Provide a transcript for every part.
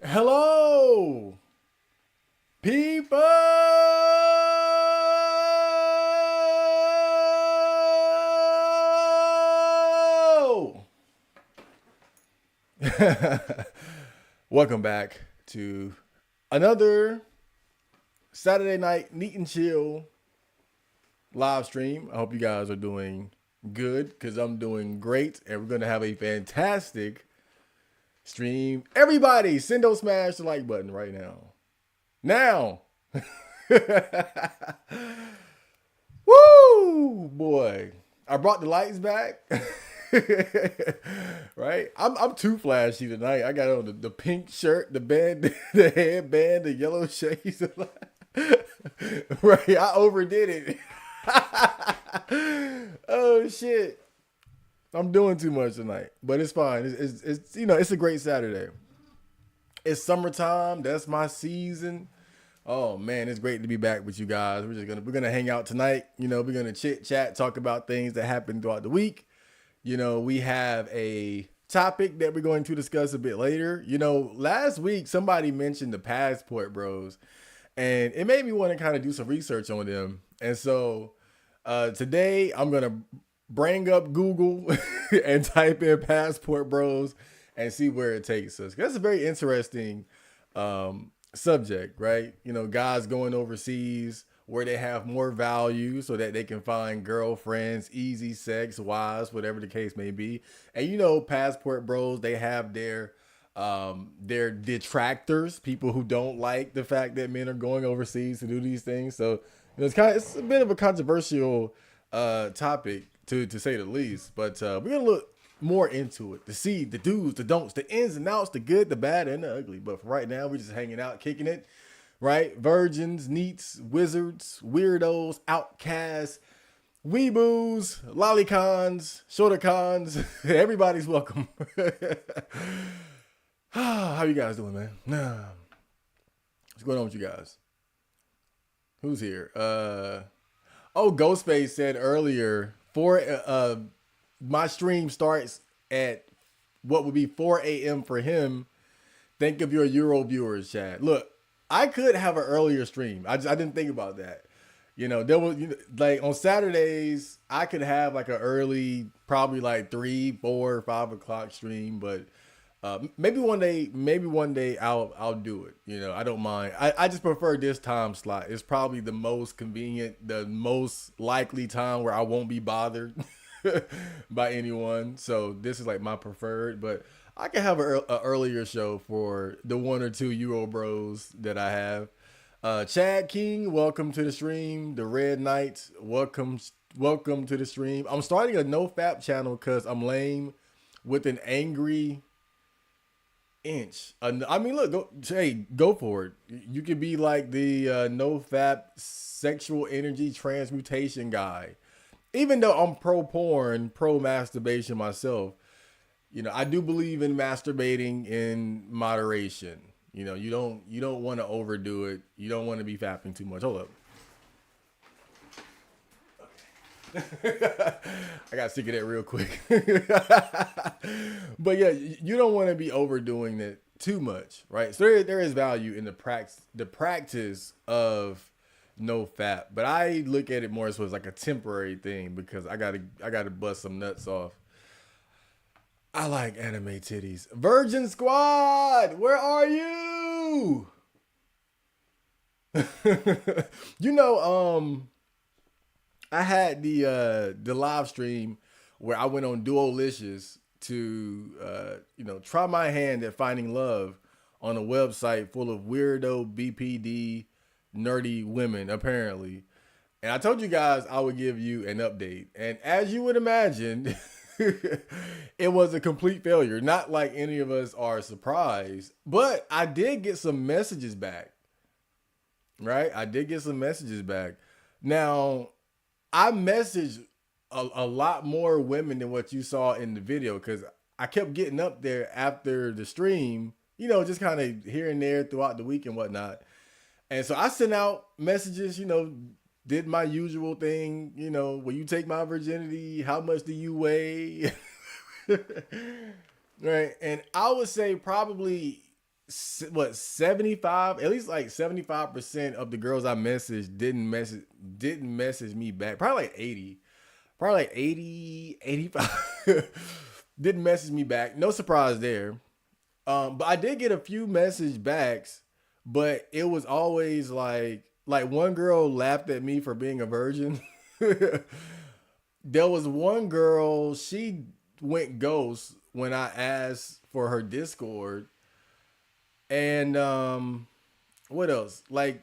Hello, people. Welcome back to another Saturday night neat and chill live stream. I hope you guys are doing good because I'm doing great, and we're gonna have a fantastic stream. Everybody, send those smash the like button right now. Now. Woo, boy. I brought the lights back. Right? I'm too flashy tonight. I got on the pink shirt, the band, the headband, the yellow shades. Right, I overdid it. Oh shit. I'm doing too much tonight. But it's fine. It's it's a great Saturday. It's summertime. That's my season. Oh man, it's great to be back with you guys. We're gonna hang out tonight. We're gonna chit chat, talk about things that happened throughout the week. We have a topic that we're going to discuss a bit later. Last week somebody mentioned the passport bros, and it made me want to kind of do some research on them. And so today I'm gonna bring up Google and type in passport bros and see where it takes us. That's a very interesting subject, right? Guys going overseas where they have more value so that they can find girlfriends, easy sex, wives, whatever the case may be. And passport bros, they have their detractors, people who don't like the fact that men are going overseas to do these things. So it's a bit of a controversial topic to say the least. But we're gonna look more into it, to see the do's, the don'ts, the ins and outs, the good, the bad, and the ugly. But for right now, we're just hanging out, kicking it, right? Virgins, neets, wizards, weirdos, outcasts, weeboos, lollicons, shortercons. Everybody's welcome. How you guys doing, man? What's going on with you guys? Who's here? Ghostface said earlier, my stream starts at what would be 4 a.m. for him. Think of your Euro viewers, Chad. Look, I could have an earlier stream. I didn't think about that. There was like on Saturdays, I could have like an early, probably like 3, 4, 5 o'clock stream, but maybe one day I'll do it. I don't mind. I just prefer this time slot. It's probably the most convenient, the most likely time where I won't be bothered by anyone. So this is like my preferred, but I can have an earlier show for the 1 or 2 Euro bros that I have. Chad King, welcome to the stream. The Red Knights, welcome to the stream. I'm starting a no-fap channel because I'm lame with an angry inch. I mean, look, go for it. You could be like the no-fap sexual energy transmutation guy. Even though I'm pro porn, pro masturbation myself, I do believe in masturbating in moderation. You don't want to overdo it. You don't want to be fapping too much. Hold up. I got sick of that real quick. But yeah, you don't want to be overdoing it too much, right? So there is value in the practice of no fap, but I look at it more as like a temporary thing because I gotta bust some nuts off. I like anime titties. Virgin Squad, where are you? I had the live stream where I went on Duolicious to try my hand at finding love on a website full of weirdo BPD nerdy women apparently. And I told you guys I would give you an update. And as you would imagine, it was a complete failure. Not like any of us are surprised, but I did get some messages back. Right? I did get some messages back. Now, I messaged a lot more women than what you saw in the video because I kept getting up there after the stream, just kind of here and there throughout the week and whatnot. And so I sent out messages, did my usual thing, will you take my virginity? How much do you weigh? Right. And I would say probably what 75, at least like 75% of the girls I messaged didn't message me back. Probably like 80. Probably like 80, 85 didn't message me back. No surprise there. But I did get a few message backs, but it was always like one girl laughed at me for being a virgin. There was one girl, she went ghost when I asked for her Discord. And what else? Like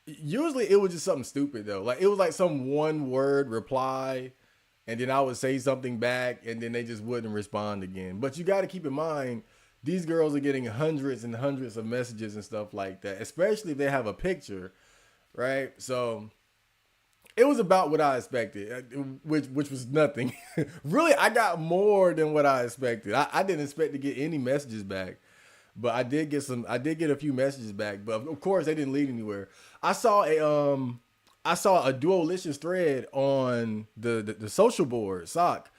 usually it was just something stupid though. Like it was like some one word reply and then I would say something back and then they just wouldn't respond again. But you got to keep in mind these girls are getting hundreds and hundreds of messages and stuff like that, especially if they have a picture, right? So it was about what I expected, which was nothing. Really, I got more than what I expected. I didn't expect to get any messages back, but I did get some. I did get a few messages back, but of course they didn't lead anywhere. I saw a dualicious thread on the social board sock,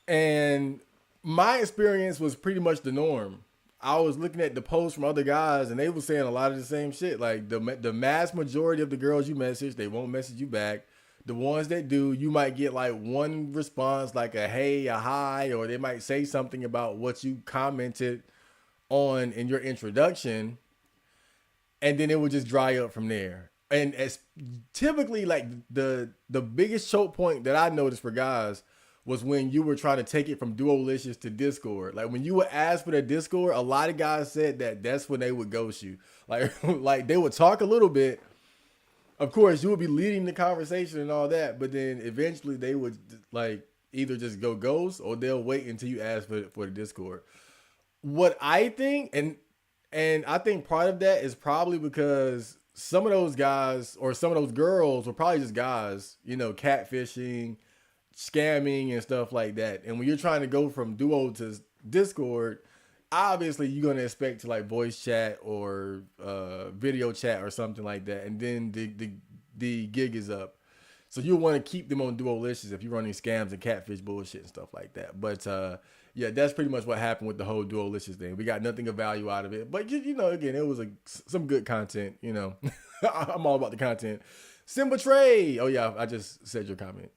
and my experience was pretty much the norm. I was looking at the posts from other guys, and they were saying a lot of the same shit. Like the mass majority of the girls you message, they won't message you back. The ones that do, you might get like one response, like a hey, a hi, or they might say something about what you commented on in your introduction, and then it would just dry up from there. And as typically like the biggest choke point that I noticed for guys was when you were trying to take it from Duolicious to Discord. Like when you would ask for their Discord, a lot of guys said that that's when they would ghost you. Like like they would talk a little bit. Of course, you would be leading the conversation and all that, but then eventually they would like either just go ghost or they'll wait until you ask for the Discord. What I think, and I think part of that is probably because some of those guys or some of those girls were probably just guys, you know, catfishing, scamming and stuff like that. And when you're trying to go from Duo to Discord, obviously you're going to expect to like voice chat or video chat or something like that. And then the gig is up. So you'll want to keep them on Duolicious if you're running scams and catfish bullshit and stuff like that. But yeah, that's pretty much what happened with the whole Duolicious thing. We got nothing of value out of it. But, you know, again, it was some good content, you know. I'm all about the content. Simba Trey. Oh, yeah, I just said your comment.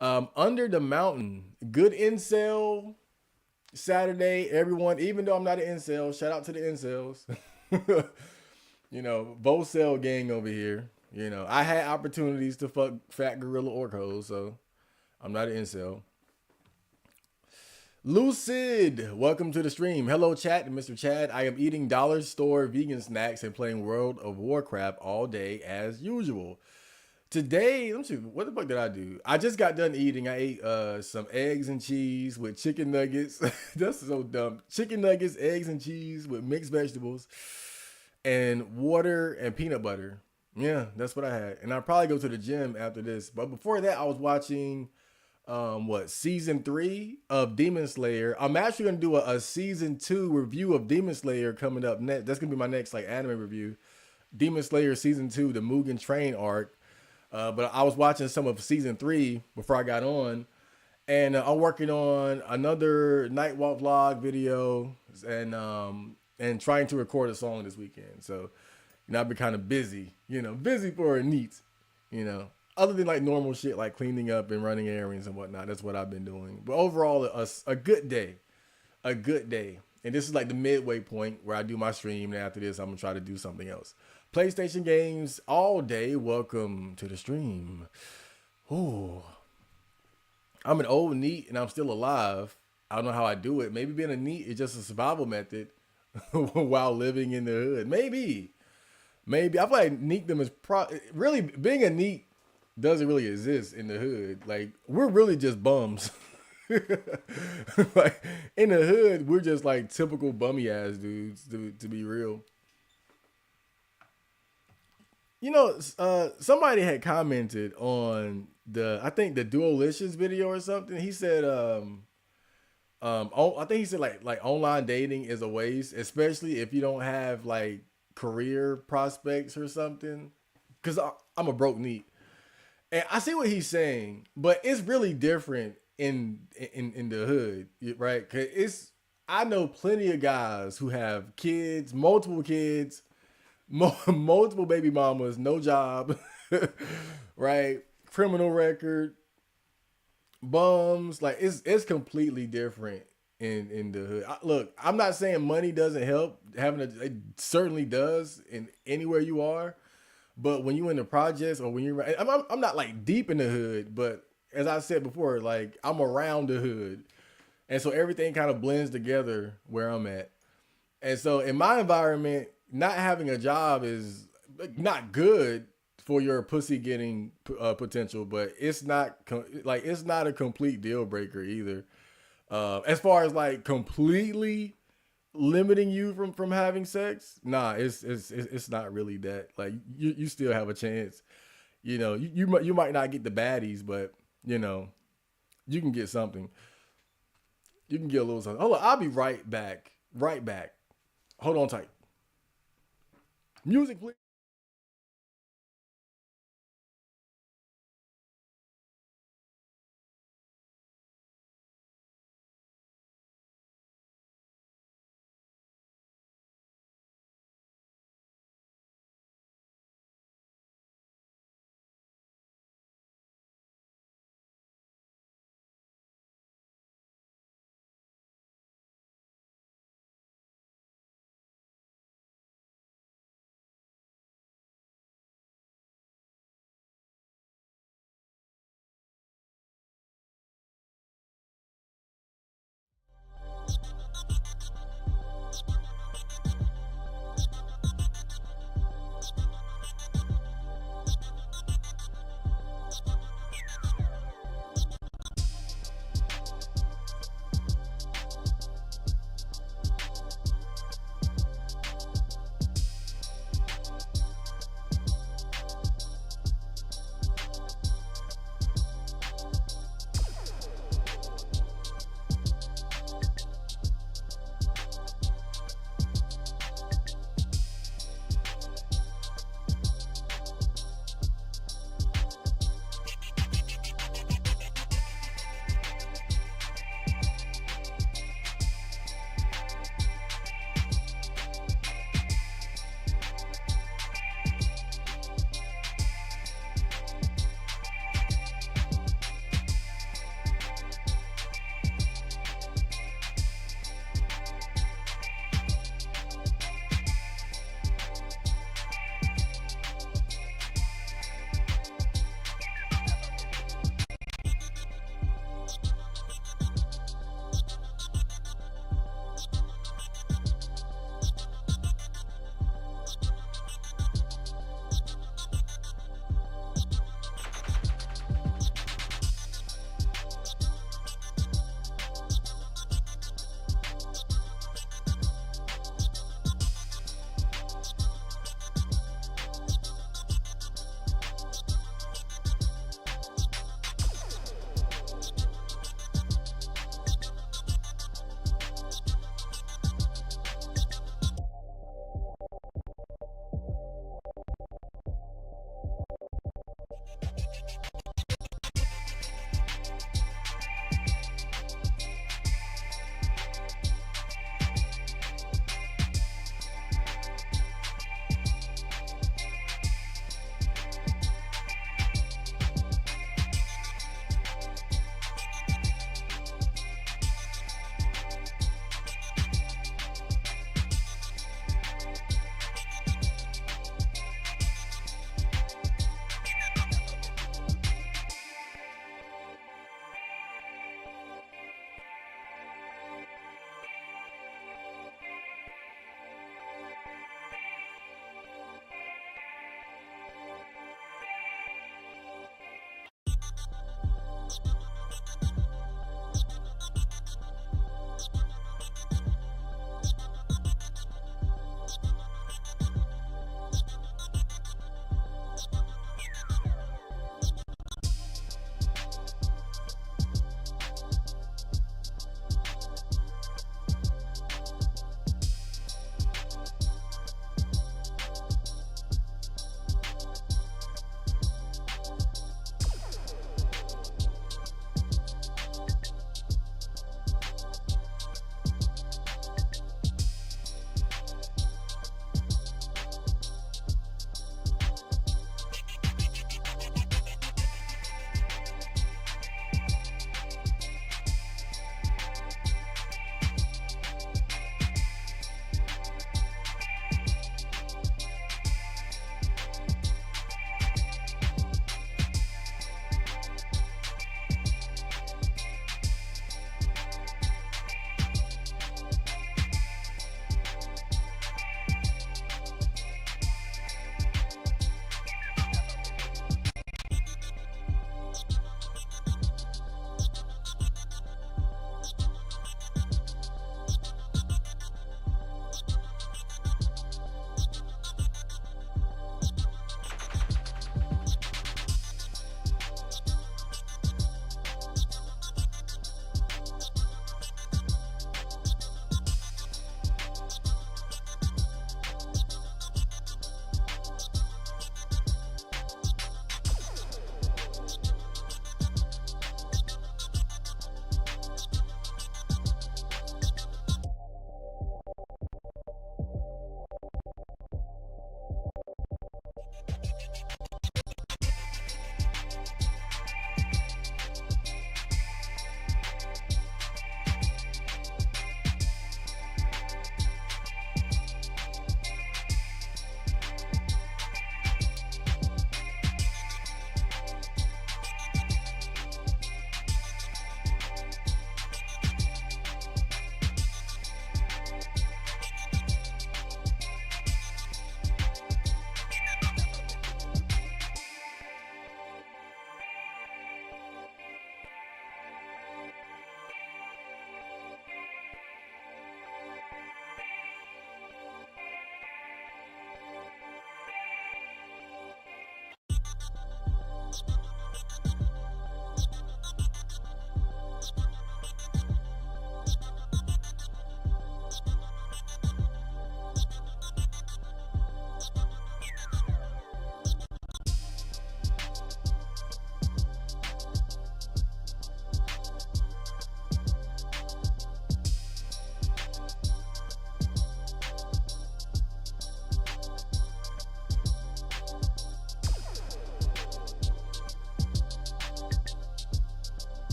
Under the Mountain. Good incel Saturday, everyone. Even though I'm not an incel, shout out to the incels. You know, Vocel gang over here. You know, I had opportunities to fuck fat gorilla orc hoes, so I'm not an incel. Lucid, welcome to the stream. Hello, chat, Mr. Chad. I am eating dollar store vegan snacks and playing World of Warcraft all day as usual. Today, let me see, what the fuck did I do? I just got done eating. I ate some eggs and cheese with chicken nuggets. That's so dumb. Chicken nuggets, eggs and cheese with mixed vegetables, and water and peanut butter. Yeah, that's what I had. And I'll probably go to the gym after this. But before that, I was watching season 3 of Demon Slayer. I'm actually gonna do a season 2 review of Demon Slayer coming up next. That's gonna be my next like anime review. Demon Slayer season 2, the Mugen Train arc. But I was watching some of season 3 before I got on, and I'm working on another Nightwalk vlog video and trying to record a song this weekend. So, you know, I've been kind of busy, busy for a NEET, other than like normal shit like cleaning up and running errands and whatnot. That's what I've been doing. But overall, a good day, a good day. And this is like the midway point where I do my stream. And after this, I'm gonna try to do something else. PlayStation games all day. Welcome to the stream. Ooh, I'm an old NEET and I'm still alive. I don't know how I do it. Maybe being a NEET is just a survival method while living in the hood. Maybe. I feel like NEETdom is really being a NEET doesn't really exist in the hood. Like we're really just bums. Like in the hood, we're just like typical bummy ass dudes to be real. Somebody had commented on I think the Duolicious video or something. He said, I think he said like online dating is a waste, especially if you don't have like career prospects or something. Cause I'm a broke NEET, and I see what he's saying, but it's really different in the hood, right? Cause I know plenty of guys who have kids, multiple baby mamas, no job, right? Criminal record, bums. Like it's completely different in the hood. Look, I'm not saying money doesn't help. It certainly does in anywhere you are. But when you in the projects or when you're, I'm not like deep in the hood, but as I said before, like I'm around the hood, and so everything kind of blends together where I'm at. And so in my environment, not having a job is like, not good for your pussy getting potential, but it's not like it's not a complete deal breaker either. As far as like completely limiting you from having sex, nah, it's not really that. Like you still have a chance. You might not get the baddies, but you know you can get something. You can get a little something. Hold on, I'll be right back. Right back. Hold on tight. Music, please.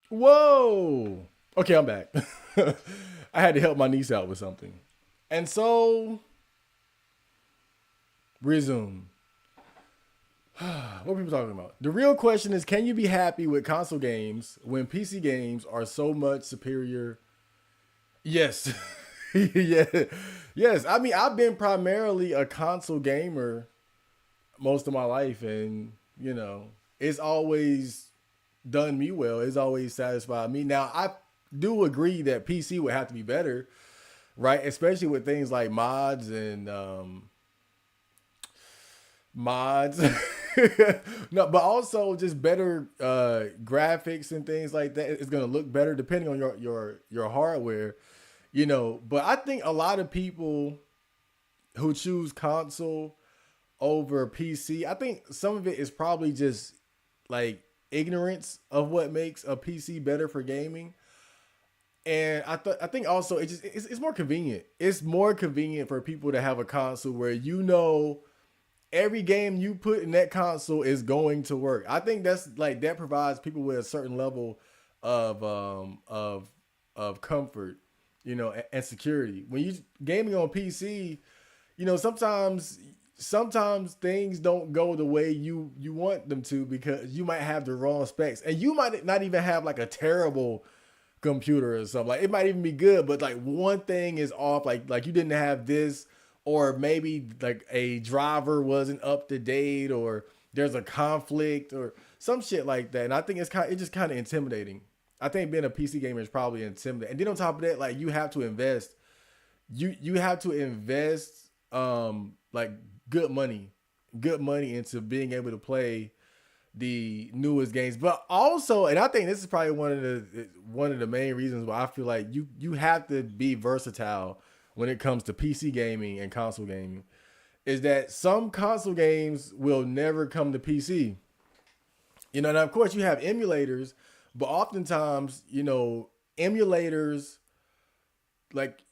Whoa. Okay, I'm back. I had to help my niece out with something. And so, resume. What are people talking about? The real question is, can you be happy with console games when PC games are so much superior? Yes. Yeah. Yes. I mean, I've been primarily a console gamer most of my life, and it's always done me well. It's always satisfied me. Now, I do agree that PC would have to be better, right? Especially with things like mods and mods. No, but also just better graphics and things like that. It's gonna look better depending on your hardware, But I think a lot of people who choose console over PC, I think some of it is probably just like ignorance of what makes a PC better for gaming. And I think also it's more convenient. It's more convenient for people to have a console where every game you put in that console is going to work. I think that provides people with a certain level of comfort, and security. When you gaming on PC, sometimes things don't go the way you want them to because you might have the wrong specs, and you might not even have like a terrible computer or something. Like it might even be good, but like one thing is off. Like you didn't have this, or maybe like a driver wasn't up to date, or there's a conflict or some shit like that. And I think it's just kind of intimidating. I think being a PC gamer is probably intimidating. And then on top of that, like you have to invest. You have to invest like good money into being able to play the newest games. But also, and I think this is probably one of the main reasons why I feel like you have to be versatile when it comes to PC gaming and console gaming, is that some console games will never come to PC. And of course you have emulators, but oftentimes, emulators, like,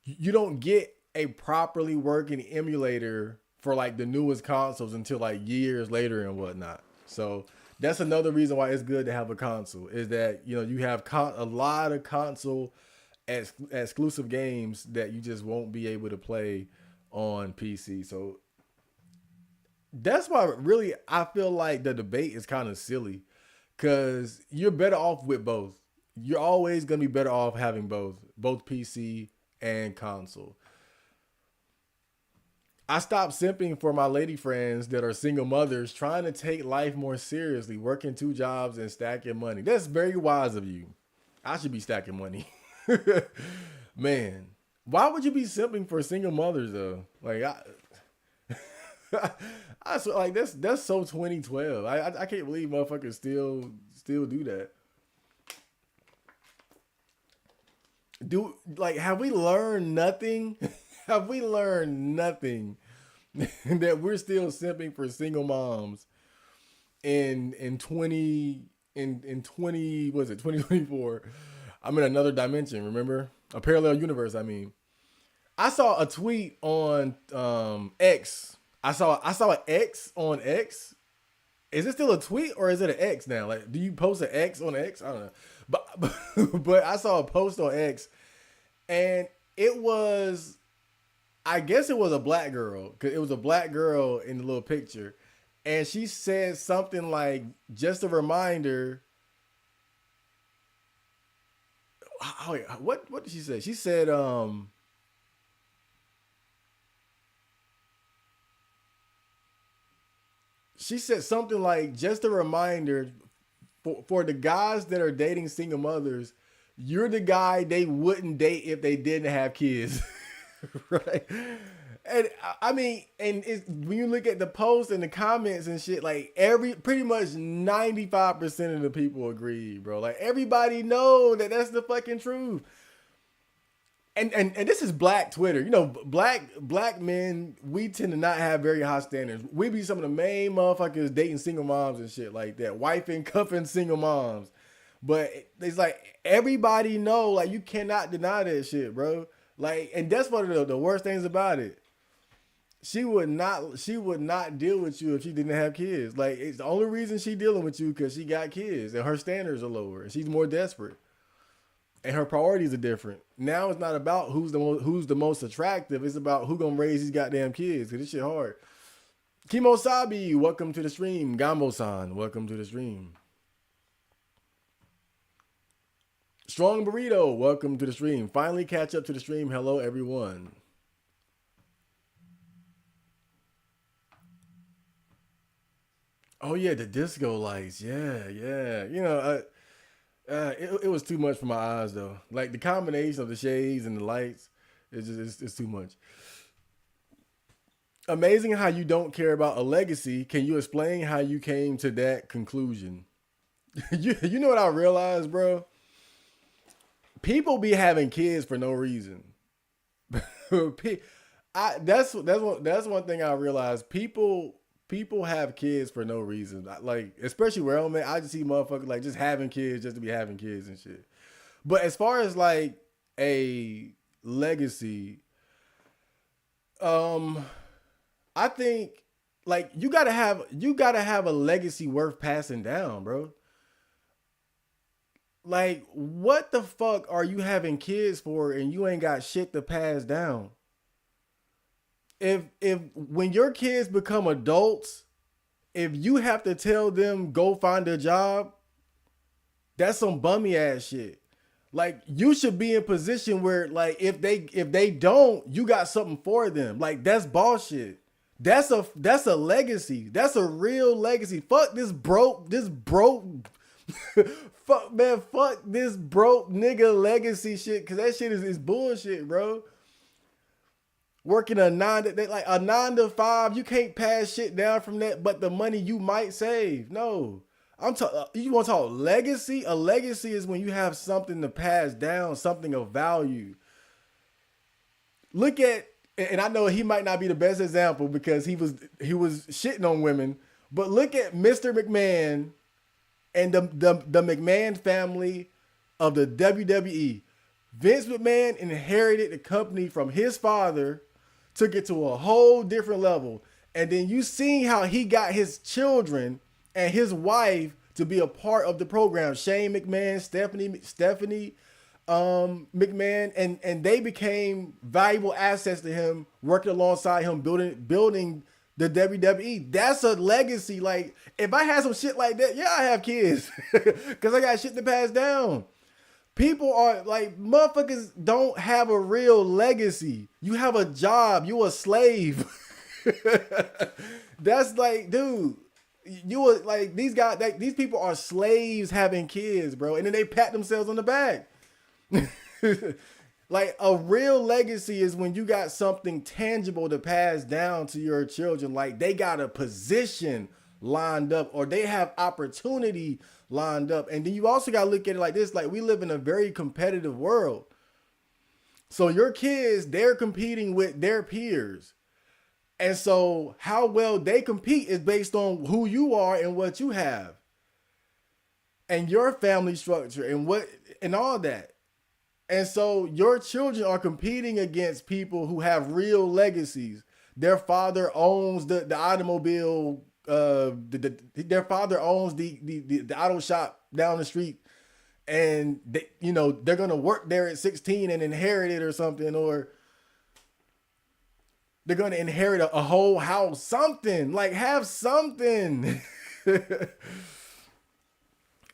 you don't get a properly working emulator for like the newest consoles until like years later and whatnot. So that's another reason why it's good to have a console, is that you have a lot of console exclusive games that you just won't be able to play on PC. So that's why really I feel like the debate is kind of silly, because you're better off with both. You're always going to be better off having both PC and console. I stopped simping for my lady friends that are single mothers trying to take life more seriously, working two jobs and stacking money. That's very wise of you. I should be stacking money. Man, why would you be simping for single mothers though? Like I swear, like that's so 2012. I can't believe motherfuckers still do that. Have we learned nothing? Have we learned nothing that we're still simping for single moms in 20 was it 2024? I'm in another dimension, remember? A parallel universe, I mean. I saw a tweet on X. I saw an X on X. Is it still a tweet or is it an X now? Like, do you post an X on X? I don't know. But I saw a post on X, and it was, I guess it was a black girl, because it was a black girl in the little picture, and she said something like, just a reminder. Oh, what did she say? She said something like, just a reminder for the guys that are dating single mothers, you're the guy they wouldn't date if they didn't have kids. Right? And I mean, and when you look at the posts and the comments and shit, like pretty much 95% of the people agree, bro. Like everybody know that that's the fucking truth. And this is black Twitter. Black men, we tend to not have very high standards. We be some of the main motherfuckers dating single moms and shit like that, wifing, cuffing single moms. But it's like everybody know, like you cannot deny that shit, bro. Like, and that's one of the worst things about it. she would not deal with you if she didn't have kids. Like it's the only reason she dealing with you because she got kids and her standards are lower and she's more desperate and her priorities are different. Now it's not about who's the most attractive. It's about who gonna raise these goddamn kids because this shit hard. Kimo Sabi, welcome to the stream. Gambo-san, welcome to the stream. Strong Burrito, welcome to the stream. Finally catch up to the stream. Hello, everyone. Oh yeah, the disco lights. Yeah, yeah. It was too much for my eyes though. Like the combination of the shades and the lights, it's too much. Amazing how you don't care about a legacy. Can you explain how you came to that conclusion? You know what I realized, bro? People be having kids for no reason. That's one thing I realized. People have kids for no reason. Like especially where I'm at, I just see motherfuckers like just having kids just to be having kids and shit. But as far as like a legacy, um, I think like you gotta have a legacy worth passing down, bro. Like, what the fuck are you having kids for and you ain't got shit to pass down? If when your kids become adults, if you have to tell them go find a job, that's some bummy ass shit. Like you should be in position where like if they don't, you got something for them. Like that's bullshit. That's a legacy. That's a real legacy. Fuck this broke fuck this broke nigga legacy shit. Cause that shit is bullshit, bro. Working a 9 to 5, you can't pass shit down from that, but the money you might save. No. I'm talking you want to talk legacy? A legacy is when you have something to pass down, something of value. Look at and I know he might not be the best example because he was shitting on women, but look at Mr. McMahon and the McMahon family of the WWE. Vince McMahon inherited the company from his father, took it to a whole different level. And then you see how he got his children and his wife to be a part of the program. Shane McMahon, Stephanie McMahon, and they became valuable assets to him, working alongside him, building the WWE. That's a legacy. Like, if I had some shit like that, yeah, I have kids. Because I got shit to pass down. People are like, motherfuckers don't have a real legacy. You have a job. You a slave. That's like, dude, you were like, these guys, like, these people are slaves having kids, bro. And then they pat themselves on the back. Like a real legacy is when you got something tangible to pass down to your children. Like they got a position lined up or they have opportunity lined up. And then you also got to look at it like this. Like we live in a very competitive world. So your kids, they're competing with their peers. And so how well they compete is based on who you are and what you have. And your family structure and all that. And so your children are competing against people who have real legacies. Their father owns the automobile. Their father owns the auto shop down the street, and they're gonna work there at 16 and inherit it or something, or they're gonna inherit a whole house. Something like have something.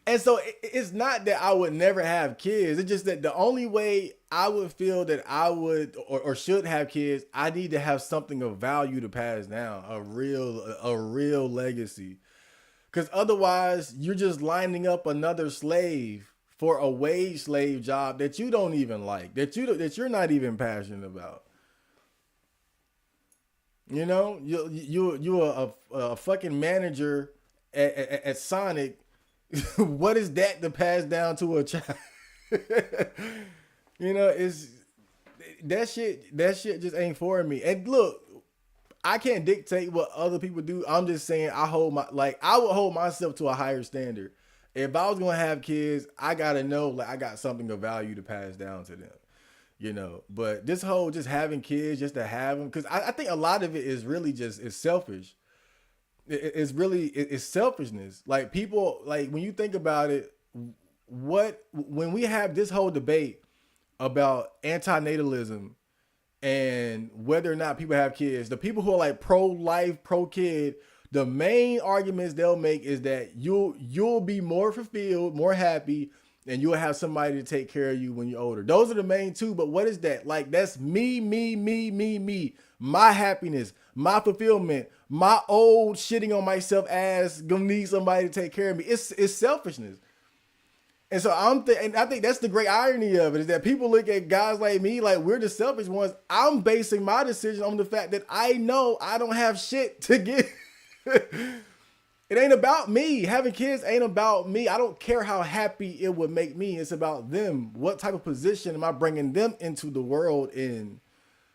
And so it's not that I would never have kids. It's just that the only way I would feel that I would or should have kids, I need to have something of value to pass down, a real legacy. Because otherwise, you're just lining up another slave for a wage slave job that you don't even like, that you're not even passionate about. You know, you're a fucking manager at Sonic. What is that to pass down to a child? It's that shit just ain't for me. And look, I can't dictate what other people do. I'm just saying I would hold myself to a higher standard. If I was gonna have kids, I gotta know like I got something of value to pass down to them. But this whole just having kids just to have them, because I think a lot of it is really just it's selfish. It's selfishness. Like people, like when you think about it, when we have this whole debate about antinatalism and whether or not people have kids, the people who are like pro-life, pro-kid, the main arguments they'll make is that you'll be more fulfilled, more happy, and you'll have somebody to take care of you when you're older. Those are the main two. But what is that? Like, that's me, my happiness, my fulfillment, my old shitting on myself ass gonna need somebody to take care of me. It's selfishness. And so and I think that's the great irony of it, is that people look at guys like me like we're the selfish ones. I'm basing my decision on the fact that I know I don't have shit to give. It ain't about me. Having kids ain't about me. I don't care how happy it would make me. It's about them. What type of position am I bringing them into the world in?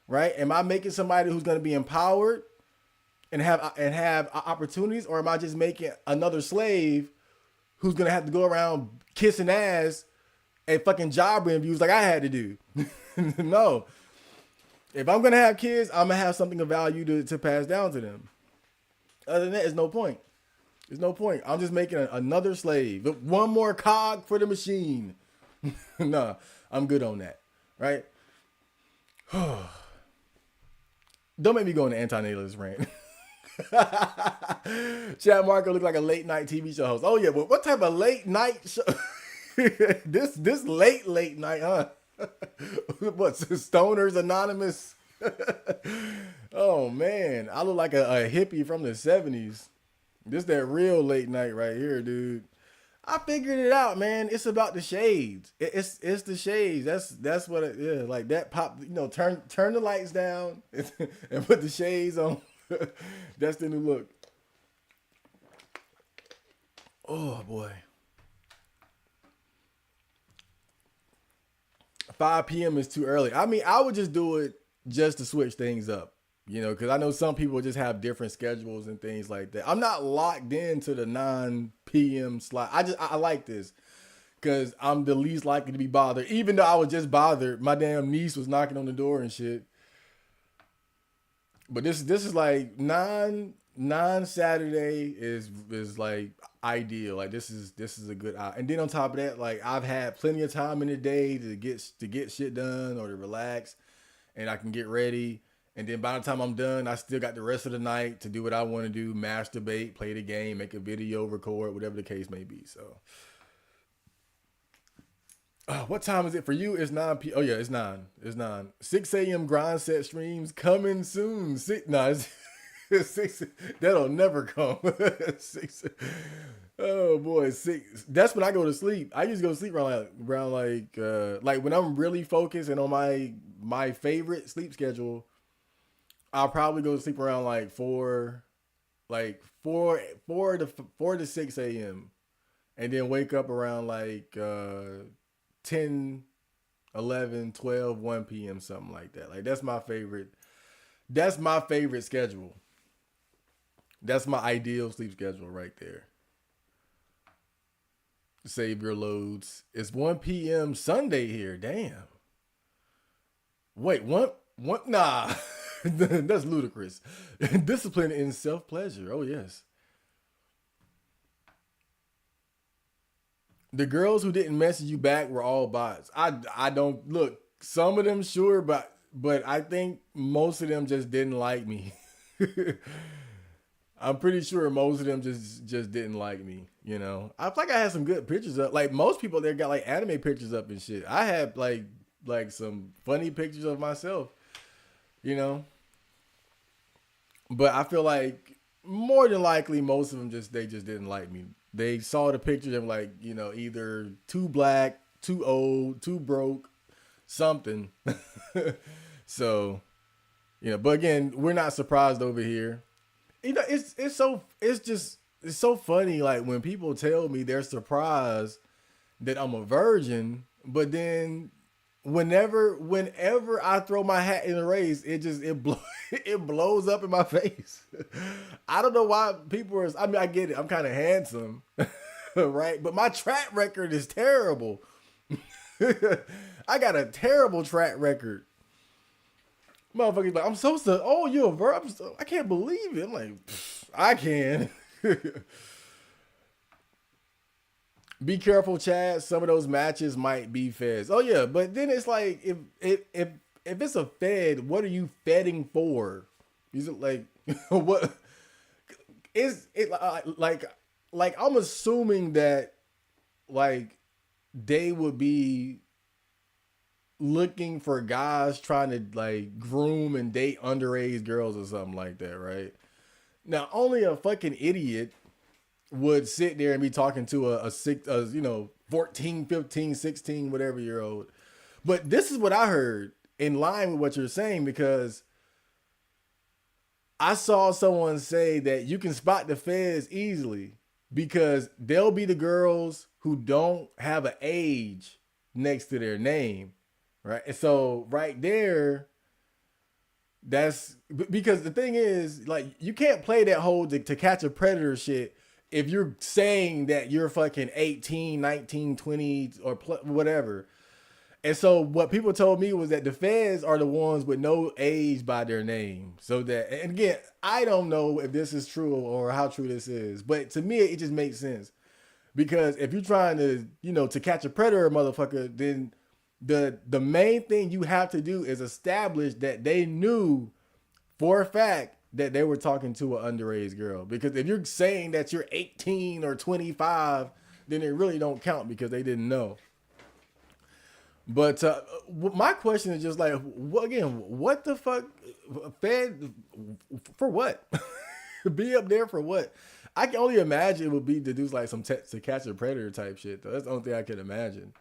Right? Am I making somebody who's going to be empowered and have opportunities, or am I just making another slave who's going to have to go around kissing ass at fucking job interviews like I had to do? No. If I'm going to have kids, I'm going to have something of value to pass down to them. Other than that, there's no point. There's no point. I'm just making another slave. One more cog for the machine. Nah, I'm good on that. Right? Don't make me go on an anti-natalist rant. Chad Marco looked like a late night TV show host. Oh yeah, but what type of late night show? this late night, huh? What, Stoners Anonymous? Oh man, I look like a hippie from the 70s. This that real late night right here, dude. I figured it out, man. It's about the shades. It's the shades. That's what it is. Like that pop, turn the lights down and put the shades on. That's the new look. Oh boy. 5 p.m. is too early. I mean, I would just do it just to switch things up. Because I know some people just have different schedules and things like that. I'm not locked into the 9 p.m. slot. I like this because I'm the least likely to be bothered. Even though I was just bothered, my damn niece was knocking on the door and shit. But this is like 9 Saturday is like ideal. Like this is a good hour. And then on top of that, like I've had plenty of time in the day to get shit done or to relax, and I can get ready. And then by the time I'm done, I still got the rest of the night to do what I want to do, masturbate, play the game, make a video, record, whatever the case may be. So, what time is it for you? It's 9 p.m. Oh, yeah, it's 9. It's 9. 6 a.m. grind set streams coming soon. It's 6. That'll never come. 6. Oh, boy. 6. That's when I go to sleep. I usually go to sleep around like when I'm really focused and on my favorite sleep schedule, I'll probably go to sleep around like 4 to 6 a.m. and then wake up around like 10, 11, 12, 1 p.m. something like that. Like that's my favorite schedule. That's my ideal sleep schedule right there. Save your loads. It's 1 p.m. Sunday here. Damn. Wait, what? Nah. That's ludicrous. Discipline in self-pleasure. Oh, yes. The girls who didn't message you back were all bots. I don't look. Some of them sure, but I think most of them just didn't like me. I'm pretty sure most of them just didn't like me. I feel like I had some good pictures up. Like most people there got like anime pictures up and shit. I had like some funny pictures of myself. But I feel like more than likely most of them they just didn't like me. They saw the pictures and like, either too black, too old, too broke, something. So, but again, we're not surprised over here. It's so funny like when people tell me they're surprised that I'm a virgin, but then whenever I throw my hat in the race, it blows up in my face. I don't know why people are. I mean, I get it. I'm kind of handsome, right? But my track record is terrible. I got a terrible track record. Motherfuckers like, I'm supposed to. Oh, you a verb? I can't believe it. I'm like, I can. Be careful, Chad. Some of those matches might be feds. Oh yeah, but then it's like if it's a fed, what are you fedding for? Is it like what is it like I'm assuming that like they would be looking for guys trying to like groom and date underage girls or something like that, right? Now, only a fucking idiot would sit there and be talking to a six, 14, 15, 16, whatever year old. But this is what I heard in line with what you're saying, because I saw someone say that you can spot the feds easily because they'll be the girls who don't have an age next to their name, right? And so right there, that's because the thing is, like, you can't play that whole to catch a predator shit if you're saying that you're fucking 18, 19, 20 or whatever. And so what people told me was that the feds are the ones with no age by their name. So that, and again, I don't know if this is true or how true this is, but to me, it just makes sense. Because if you're trying to, to catch a predator, motherfucker, then the main thing you have to do is establish that they knew for a fact that they were talking to an underage girl. Because if you're saying that you're 18 or 25, then it really don't count because they didn't know. But my question is just like, what the fuck? Fed for what? Be up there for what? I can only imagine it would be to do like some to catch a predator type shit, though. That's the only thing I can imagine.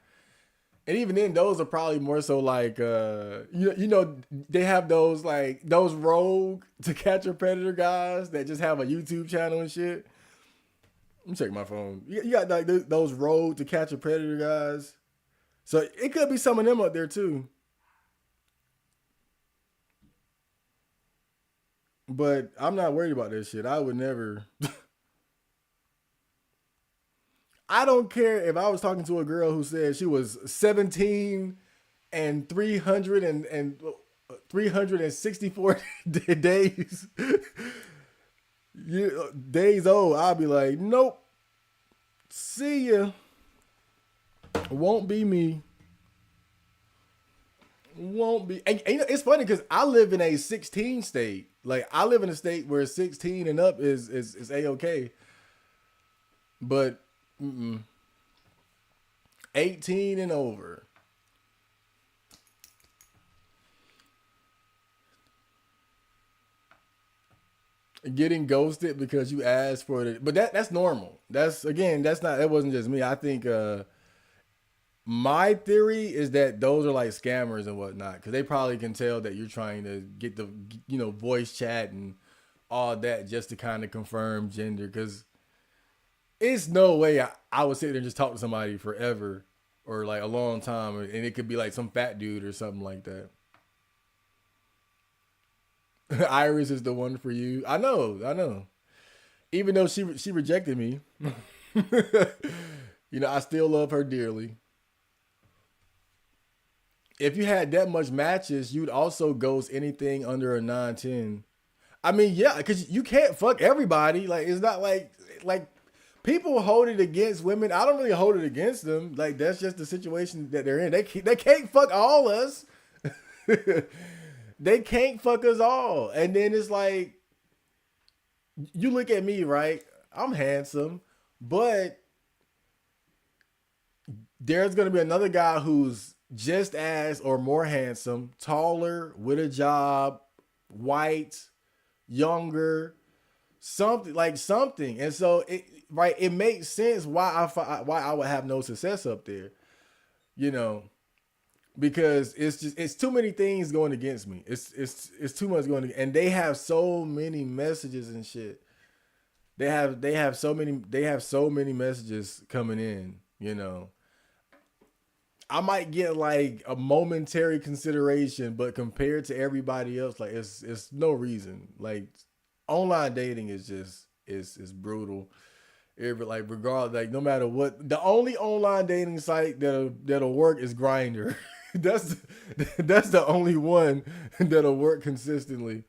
And even then, those are probably more so like, they have those like those rogue to catch a predator guys that just have a YouTube channel and shit. Let me check my phone. You got like those rogue to catch a predator guys. So it could be some of them up there too. But I'm not worried about this shit. I would never. I don't care if I was talking to a girl who said she was 17 and 364 days days old. I'll be like, nope. See ya. Won't be me. Won't be. And it's funny because I live in a 16 state. Like, I live in a state where 16 and up is A-okay. But 18 and over. Getting ghosted because you asked for it. But that's normal. That wasn't just me. I think my theory is that those are like scammers and whatnot, because they probably can tell that you're trying to get the voice chat and all that just to kind of confirm gender. Because it's no way I would sit there and just talk to somebody forever or like a long time, and it could be like some fat dude or something like that. Iris is the one for you. I know. Even though she rejected me, I still love her dearly. If you had that much matches, you'd also ghost anything under a 9-10. I mean, yeah, because you can't fuck everybody. Like, it's not like people hold it against women. I don't really hold it against them. Like, that's just the situation that they're in. They can't fuck all us. They can't fuck us all. And then it's like, you look at me, right? I'm handsome, but there's going to be another guy who's just as or more handsome, taller, with a job, white, younger, something. And so it makes sense why I would have no success up there, because it's too many things going against me. It's too much going and they have so many messages and shit. They have so many messages coming in, I might get like a momentary consideration, but compared to everybody else, like it's no reason. Like, online dating is just is brutal. Like regardless, like no matter what, the only online dating site that'll work is Grinder. that's that's the only one that'll work consistently.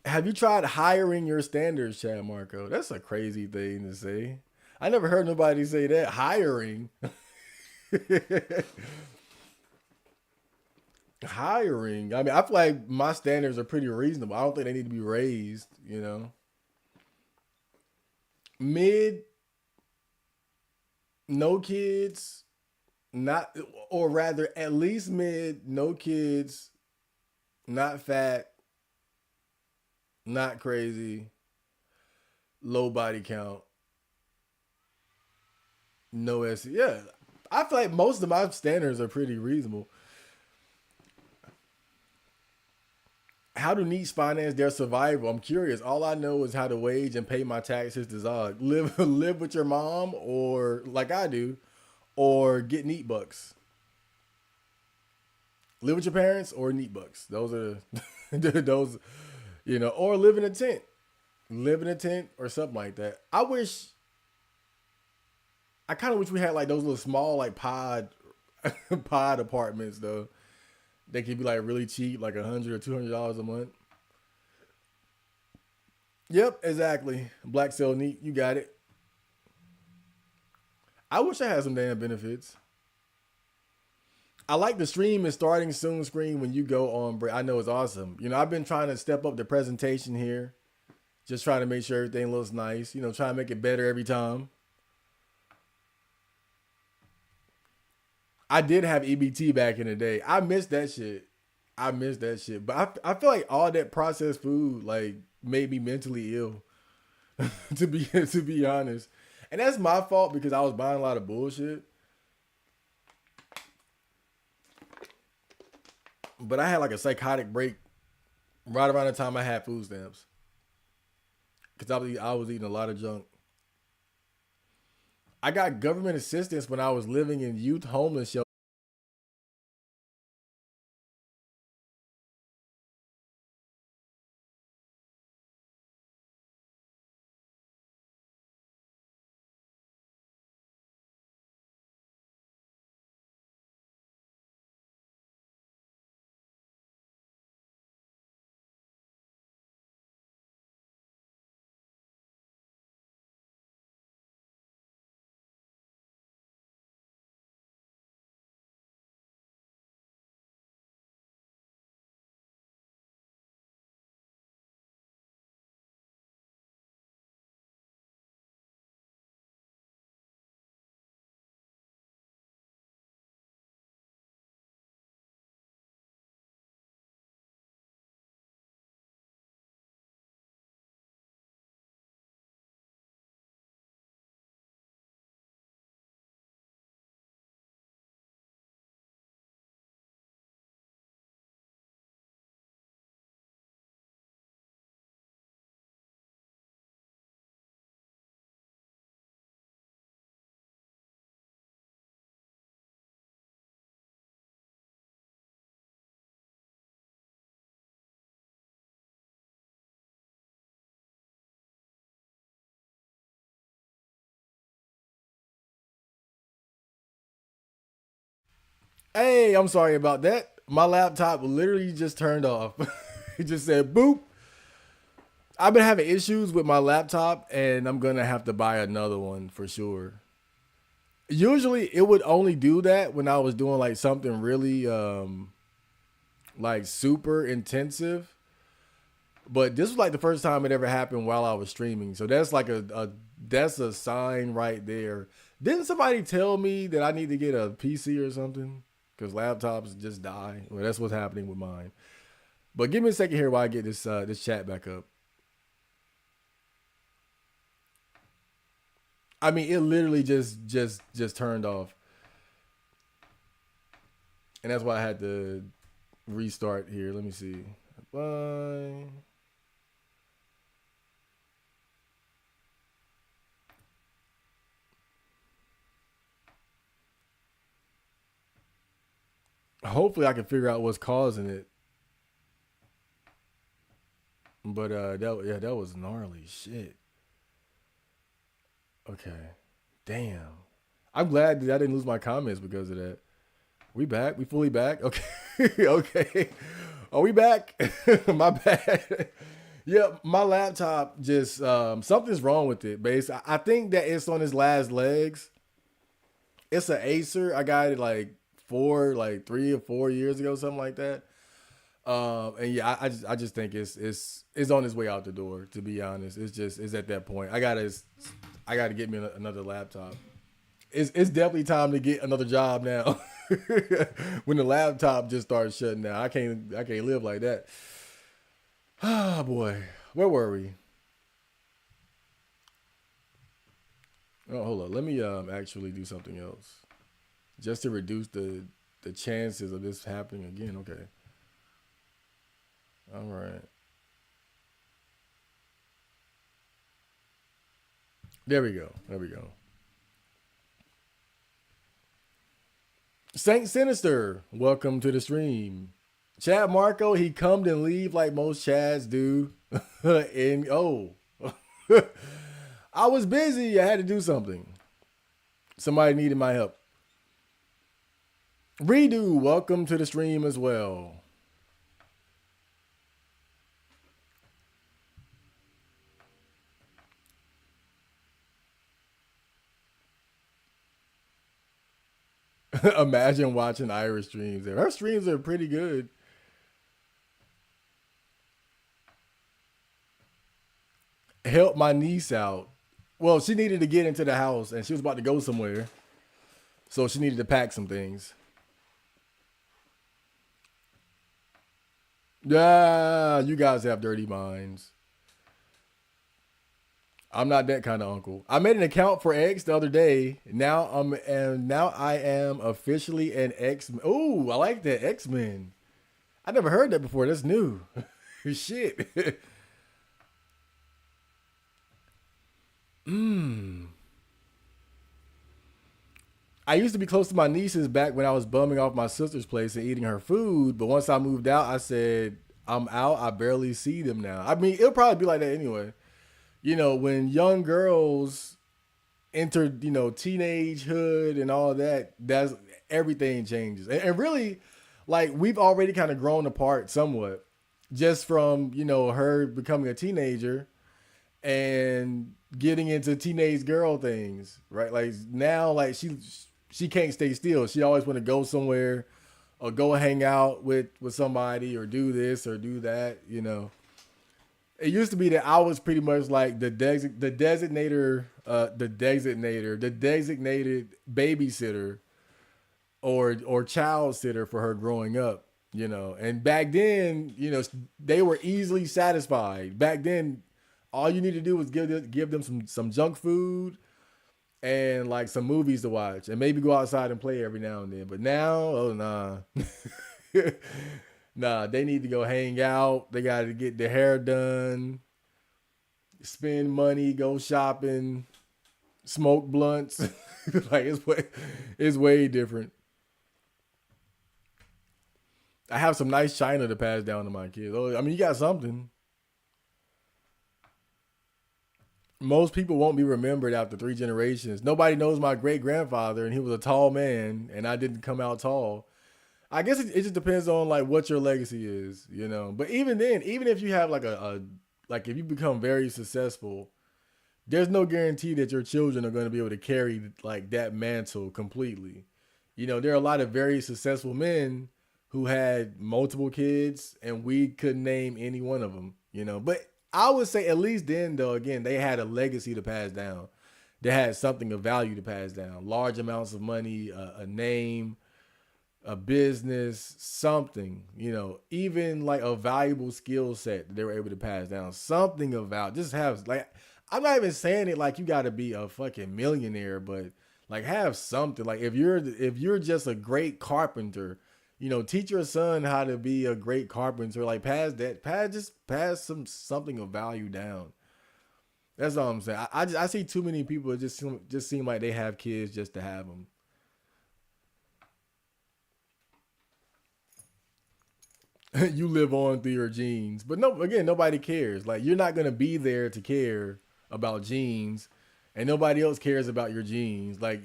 Have you tried hiring your standards, Chad Marco? That's a crazy thing to say. I never heard nobody say that. Hiring. Hiring. I mean, I feel like my standards are pretty reasonable. I don't think they need to be raised, you know. Mid, no kids, not or rather at least mid, no kids, not fat, not crazy, low body count, no S. Yeah. I feel like most of my standards are pretty reasonable. How do NEETs finance their survival? I'm curious. All I know is how to wage and pay my taxes to Zog. Live with your mom, or like I do, or get NEET bucks. Live with your parents or NEET bucks. Those are those, or live in a tent. Live in a tent or something like that. I kind of wish we had like those little small like pod apartments though. They could be like really cheap, like $100 or $200 a month. Yep, exactly. Black Cell Neat, you got it. I wish I had some damn benefits. I like the stream is starting soon screen when you go on break. I know it's awesome. I've been trying to step up the presentation here, just trying to make sure everything looks nice. Trying to make it better every time. I did have EBT back in the day. I missed that shit. But I feel like all that processed food like made me mentally ill. to be honest, and that's my fault because I was buying a lot of bullshit. But I had like a psychotic break right around the time I had food stamps because I was eating a lot of junk. I got government assistance when I was living in youth homeless shelter. Hey, I'm sorry about that. My laptop literally just turned off. It just said boop. I've been having issues with my laptop and I'm gonna have to buy another one for sure. Usually it would only do that when I was doing like something really like super intensive. But this was like the first time it ever happened while I was streaming. So that's like that's a sign right there. Didn't somebody tell me that I need to get a PC or something? Because laptops just die. Well, that's what's happening with mine. But give me a second here while I get this chat back up. I mean, it literally just turned off, and that's why I had to restart here. Let me see. Bye. Hopefully, I can figure out what's causing it. But that was gnarly shit. Okay. Damn. I'm glad that I didn't lose my comments because of that. We back? We fully back? Okay. Okay. Are we back? My bad. Yeah, my laptop just something's wrong with it, base. I think that it's on its last legs. It's an Acer. I got it like 3 or 4 years ago, something like that. And yeah, I just think it's on its way out the door. To be honest, it's at that point. I gotta get me another laptop. It's definitely time to get another job now. When the laptop just starts shutting down, I can't live like that. Ah, boy, where were we? Oh, hold on. Let me actually do something else just to reduce the chances of this happening again. Okay. All right. There we go. There we go. Saint Sinister, welcome to the stream. Chad Marco, he come and leave like most Chads do. And oh, I was busy. I had to do something. Somebody needed my help. Redo, welcome to the stream as well. Imagine watching Irish streams. Her streams are pretty good. Help my niece out. Well, she needed to get into the house and she was about to go somewhere. So she needed to pack some things. Yeah, you guys have dirty minds. I'm not that kind of uncle. I made an account for X the other day. Now I am officially an X. Ooh, I like that X Men. I never heard that before. That's new. Shit. I used to be close to my nieces back when I was bumming off my sister's place and eating her food. But once I moved out, I said, I'm out. I barely see them now. I mean, it'll probably be like that anyway. When young girls enter, teenagehood and all that, that's everything changes. And really, like, we've already kind of grown apart somewhat just from, her becoming a teenager and getting into teenage girl things, right? Like now, like she can't stay still. She always want to go somewhere or go hang out with somebody or do this or do that. It used to be that I was pretty much like the designated babysitter or child sitter for her growing up. And back then, they were easily satisfied. Back then, all you need to do was give them some junk food and like some movies to watch and maybe go outside and play every now and then. But now, oh nah. Nah, they need to go hang out. They got to get their hair done, spend money, go shopping, smoke blunts. Like it's way different. I have some nice china to pass down to my kids. Oh, I mean, you got something. Most people won't be remembered after 3 generations. Nobody knows my great grandfather, and he was a tall man, and I didn't come out tall. I guess it just depends on like what your legacy is. But even then, even if you have like like if you become very successful, there's no guarantee that your children are going to be able to carry like that mantle completely. There are a lot of very successful men who had multiple kids, and we couldn't name any one of them. But I would say at least then, though, again, they had a legacy to pass down. They had something of value to pass down, large amounts of money, a name, a business, something, even like a valuable skill set that they were able to pass down, something of value. Just have like, I'm not even saying it like you got to be a fucking millionaire, but like have something. Like if you're just a great carpenter, teach your son how to be a great carpenter. Like pass something of value down. That's all I'm saying. I see too many people that just seem like they have kids just to have them. You live on through your genes. But no, again, nobody cares. Like you're not gonna be there to care about genes. and nobody else cares about your genes. Like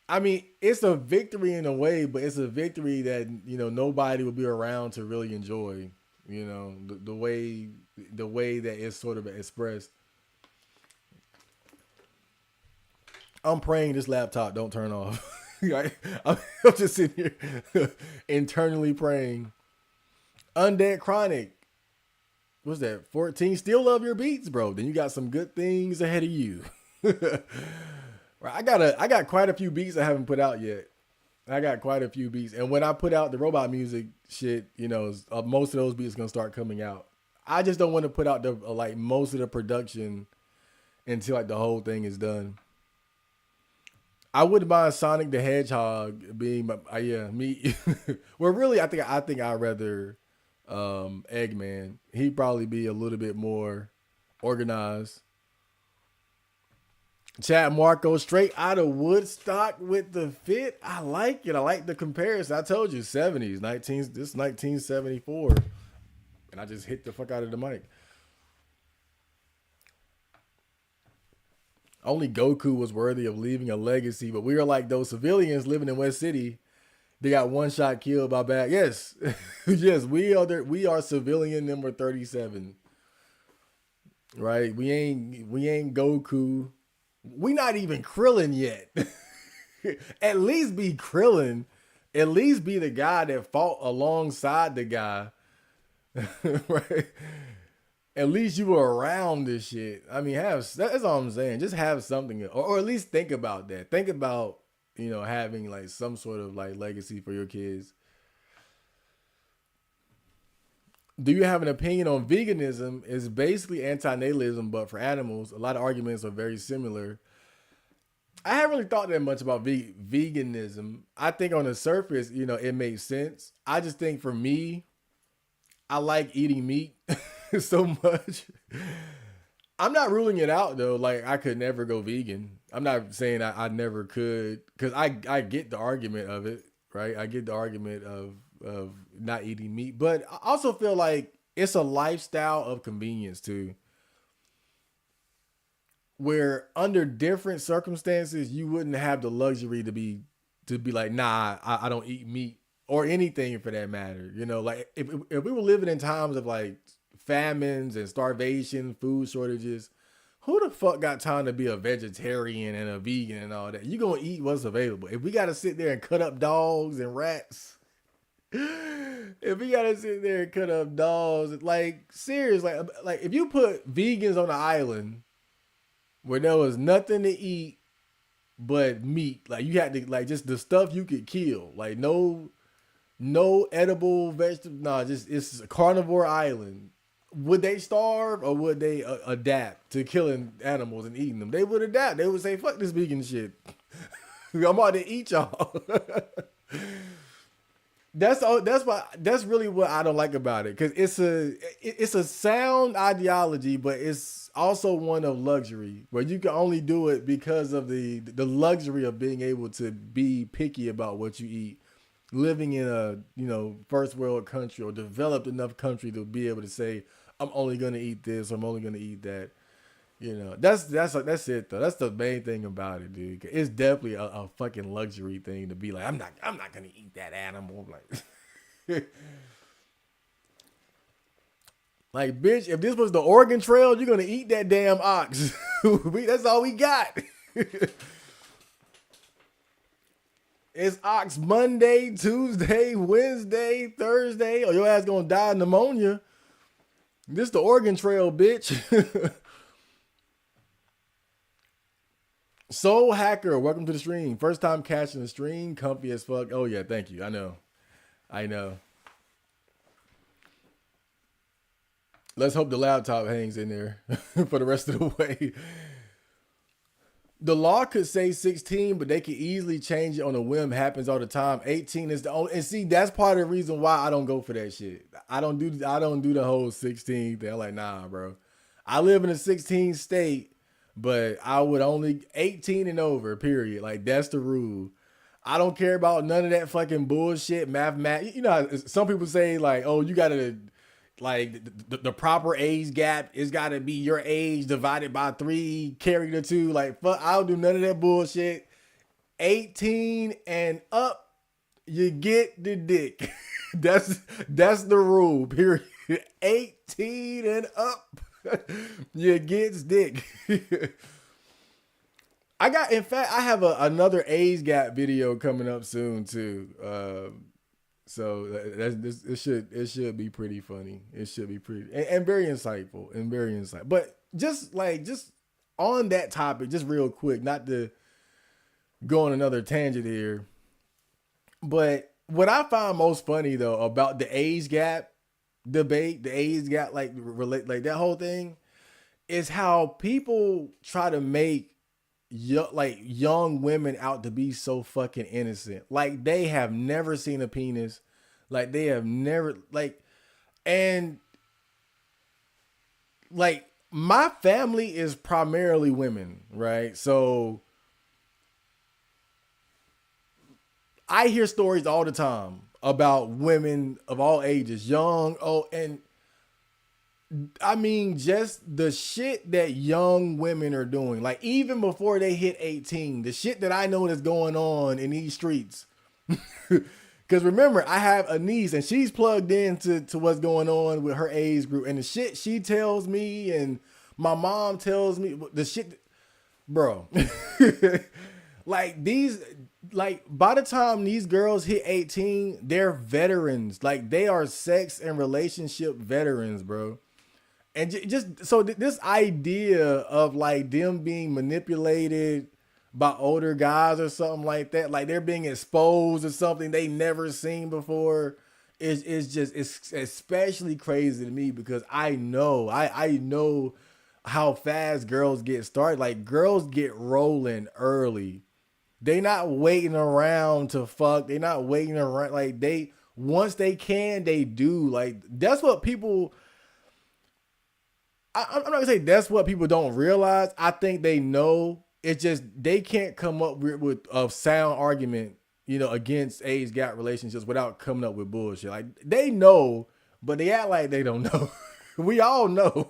I mean, it's a victory in a way, but it's a victory that nobody will be around to really enjoy. The way that it's sort of expressed. I'm praying this laptop don't turn off. I'm just sitting here internally praying. Undead Chronic. What's that? 14. Still love your beats, bro. Then you got some good things ahead of you. I got quite a few beats I haven't put out yet. I got quite a few beats, and when I put out the robot music shit, most of those beats gonna start coming out. I just don't want to put out the like most of the production until like the whole thing is done. I wouldn't mind Sonic the Hedgehog being me. Well, really, I think I'd rather Eggman. He'd probably be a little bit more organized. Chad Marco straight out of Woodstock with the fit. I like it. I like the comparison. I told you 70s, 1974. And I just hit the fuck out of the mic. Only Goku was worthy of leaving a legacy, but we are like those civilians living in West City. They got one shot killed by bad. Yes. Yes, we are civilian number 37. Right? We ain't Goku. We not even Krillin yet. At least be Krillin. At least be the guy that fought alongside the guy. Right? At least you were around this shit. I mean, that's all I'm saying. Just have something, or at least think about that. Think about, having like some sort of like legacy for your kids. Do you have an opinion on veganism? It's basically anti-natalism, but for animals. A lot of arguments are very similar. I haven't really thought that much about veganism. I think on the surface, it makes sense. I just think for me, I like eating meat so much. I'm not ruling it out though. Like I could never go vegan. I'm not saying I never could, because I get the argument of it, right? I get the argument of not eating meat, but I also feel like it's a lifestyle of convenience too, where under different circumstances you wouldn't have the luxury to be like, nah, I don't eat meat or anything for that matter. Like if we were living in times of like famines and starvation, food shortages, who the fuck got time to be a vegetarian and a vegan and all that? You gonna eat what's available. If we gotta sit there and cut up dogs and rats, if we gotta sit there and cut up dogs, like serious, like if you put vegans on an island where there was nothing to eat but meat, like you had to like just the stuff you could kill, like no edible vegetable, nah, just it's a carnivore island. Would they starve or would they adapt to killing animals and eating them? They would adapt. They would say, "Fuck this vegan shit. I'm about to eat y'all." That's really what I don't like about it, because it's a sound ideology, but it's also one of luxury, where you can only do it because of the luxury of being able to be picky about what you eat, living in a first world country or developed enough country to be able to say, I'm only gonna eat this, I'm only gonna eat that. That's it though. That's the main thing about it, dude. It's definitely a fucking luxury thing to be like, I'm not gonna eat that animal. Like, like, bitch, if this was the Oregon Trail, you're gonna eat that damn ox. That's all we got. It's ox Monday, Tuesday, Wednesday, Thursday, or your ass gonna die of pneumonia. This the Oregon Trail, bitch. Soul Hacker, welcome to the stream. First time catching the stream, comfy as fuck. Oh yeah, thank you. I know. Let's hope the laptop hangs in there for the rest of the way. The law could say 16, but they could easily change it on a whim. Happens all the time. 18 is the only, and see, that's part of the reason why I don't go for that shit. I don't do the whole 16 thing. I'm like, nah, bro. I live in a 16 state, but I would only 18 and over, period. Like, that's the rule. I don't care about none of that fucking bullshit, mathematics. Some people say like, oh, you gotta Like the proper age gap is got to be your age divided by 3, carry the 2. Like fuck, I don't do none of that bullshit. 18 and up, you get the dick. that's the rule. Period. 18 and up, you gets dick. In fact, I have another age gap video coming up soon too. So it should be pretty funny. It should be pretty and very insightful and very insightful. But just on that topic, just real quick, not to go on another tangent here. But what I find most funny though about the age gap debate, the age gap relate that whole thing, is how people try to make young women out to be so fucking innocent. Like they have never seen a penis. Like they have never and my family is primarily women, right? So I hear stories all the time about women of all ages, young, old, and I mean, just the shit that young women are doing, like even before they hit 18, the shit that I know that's going on in these streets. Because remember, I have a niece and she's plugged into what's going on with her age group, and the shit she tells me and my mom tells me, the shit, bro. Like by the time these girls hit 18, they're veterans. Like they are sex and relationship veterans, bro. And just so this idea of like them being manipulated by older guys or something like that, like they're being exposed to something they never seen before, it's especially crazy to me because I know how fast girls get started. Like girls get rolling early. They not waiting around to fuck. They not waiting around. Like once they can, they do. Like that's what people. I'm not gonna say that's what people don't realize. I think they know. It's just they can't come up with a sound argument, against age gap relationships without coming up with bullshit. Like they know, but they act like they don't know. We all know.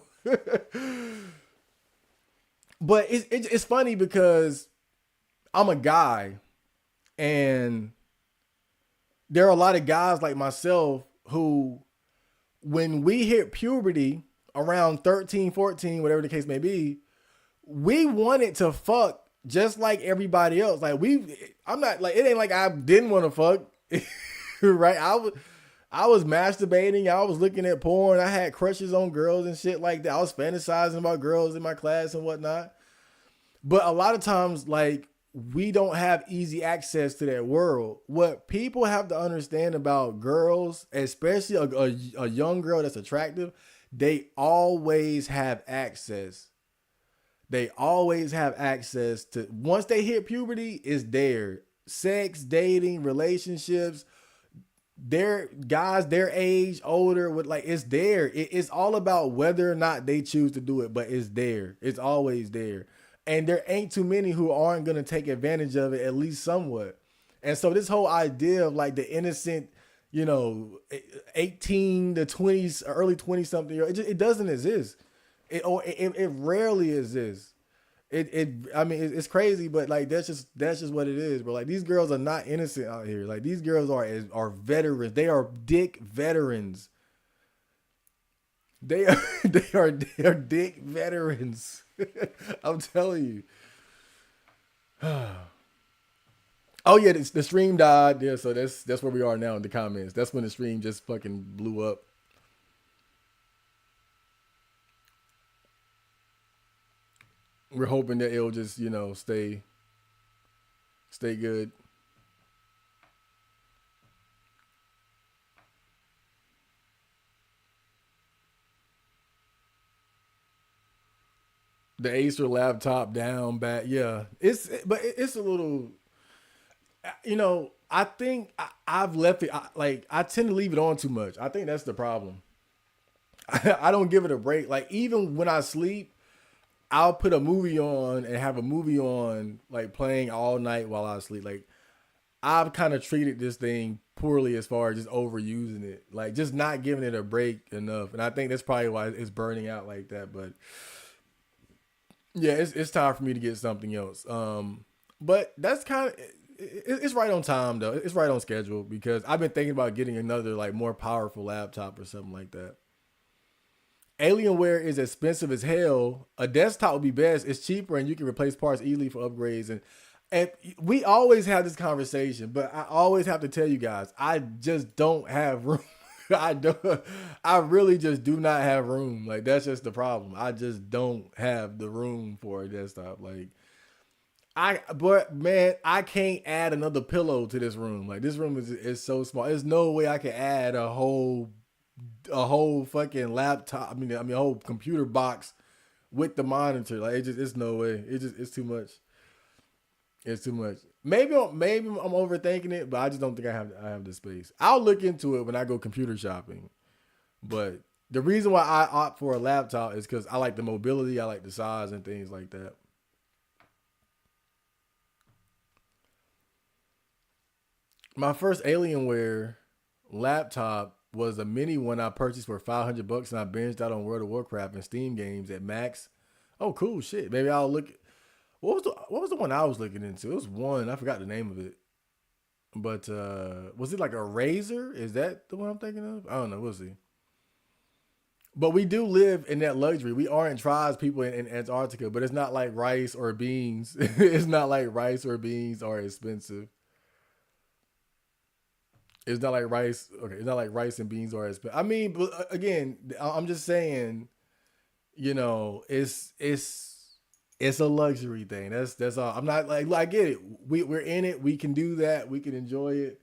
But it's funny because I'm a guy, and there are a lot of guys like myself who, when we hit puberty, around 13, 14, whatever the case may be, we wanted to fuck just like everybody else. Like I'm not like, it ain't like I didn't want to fuck, right? I was masturbating. I was looking at porn. I had crushes on girls and shit like that. I was fantasizing about girls in my class and whatnot. But a lot of times, like, we don't have easy access to that world. What people have to understand about girls, especially a young girl that's attractive, they always have access. They always have access to, once they hit puberty, it's there. Sex, dating, relationships, they're guys their age, older, with it's there. It's all about whether or not they choose to do it, but it's there. It's always there. And there ain't too many who aren't going to take advantage of it, at least somewhat. And so this whole idea of like the innocent, 18 to 20s, early 20 something, it doesn't exist. It rarely exists. I mean, it's crazy, but like that's just what it is, bro. Like these girls are not innocent out here. Like these girls are veterans. They are dick veterans. They are dick veterans. I'm telling you. Oh yeah, the stream died. Yeah, so that's where we are now in the comments. That's when the stream just fucking blew up. We're hoping that it'll just, stay good. The Acer laptop down, back. Yeah, it's a little, I think I've left it. I tend to leave it on too much. I think that's the problem. I don't give it a break. Like even when I sleep, I'll put a movie on and have a movie on like playing all night while I sleep. Like I've kind of treated this thing poorly as far as just overusing it, like just not giving it a break enough. And I think that's probably why it's burning out like that. But yeah, it's time for me to get something else. But that's kind of it's right on time though. It's right on schedule because I've been thinking about getting another like more powerful laptop or something like that. Alienware is expensive as hell. A desktop would be best. It's cheaper and you can replace parts easily for upgrades. And we always have this conversation, but I always have to tell you guys, I just don't have room. I don't. I really just do not have room. Like that's just the problem. I just don't have the room for a desktop. Like but man, I can't add another pillow to this room. Like this room is so small. There's no way I can add a whole fucking laptop. I mean a whole computer box with the monitor. Like it's no way. It's too much. It's too much. Maybe I'm overthinking it, but I just don't think I have the space. I'll look into it when I go computer shopping. But the reason why I opt for a laptop is because I like the mobility, I like the size and things like that. My first Alienware laptop was a mini one I purchased for $500, and I binged out on World of Warcraft and Steam games at max. Oh, cool shit. Maybe I'll look. What was the one I was looking into? It was one. I forgot the name of it. But was it like a razor? Is that the one I'm thinking of? I don't know. We'll see. But we do live in that luxury. We aren't tribes people in Antarctica, but it's not like rice or beans. It's not like rice or beans are expensive. It's not like rice. Okay, it's not like rice and beans are expensive. I mean, but again, I'm just saying, it's a luxury thing. That's all. I'm not like I get it. We're in it. We can do that. We can enjoy it.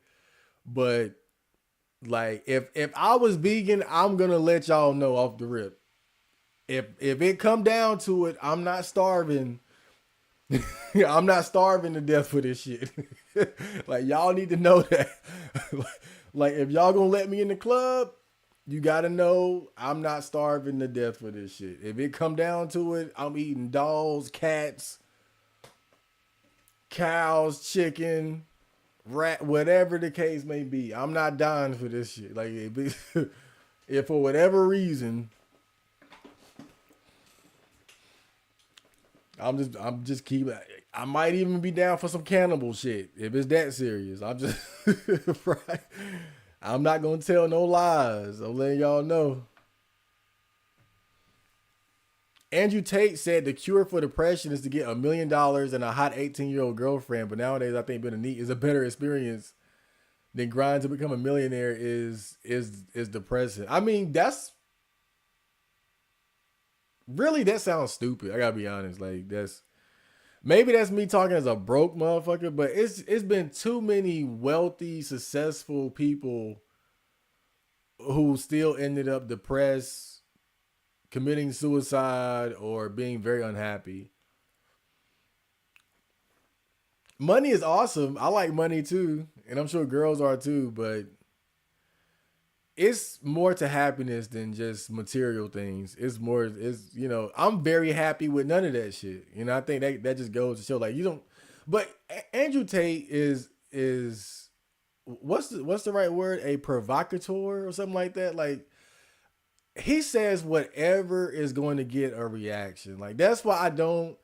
But like if I was vegan, I'm gonna let y'all know off the rip. If it come down to it, I'm not starving. I'm not starving to death for this shit. Like y'all need to know that. Like if y'all gonna let me in the club, you gotta know I'm not starving to death for this shit. If it come down to it, I'm eating dogs, cats, cows, chicken, rat, whatever the case may be. I'm not dying for this shit. Like if for whatever reason, I'm just keeping. I might even be down for some cannibal shit if it's that serious. I'm just right. I'm not gonna tell no lies. I'm letting y'all know. Andrew Tate said the cure for depression is to get $1 million and a hot 18-year-old girlfriend. But nowadays, I think being a NEET is a better experience than grind to become a millionaire is depressing. I mean, that's really that sounds stupid. I gotta be honest. Like maybe that's me talking as a broke motherfucker, but it's been too many wealthy, successful people who still ended up depressed, committing suicide, or being very unhappy. Money is awesome. I like money too, and I'm sure girls are too, but it's more to happiness than just material things. I'm very happy with none of that shit. I think that just goes to show like you don't. But Andrew Tate is what's the right word? A provocateur or something like that. Like he says whatever is going to get a reaction. Like that's why I don't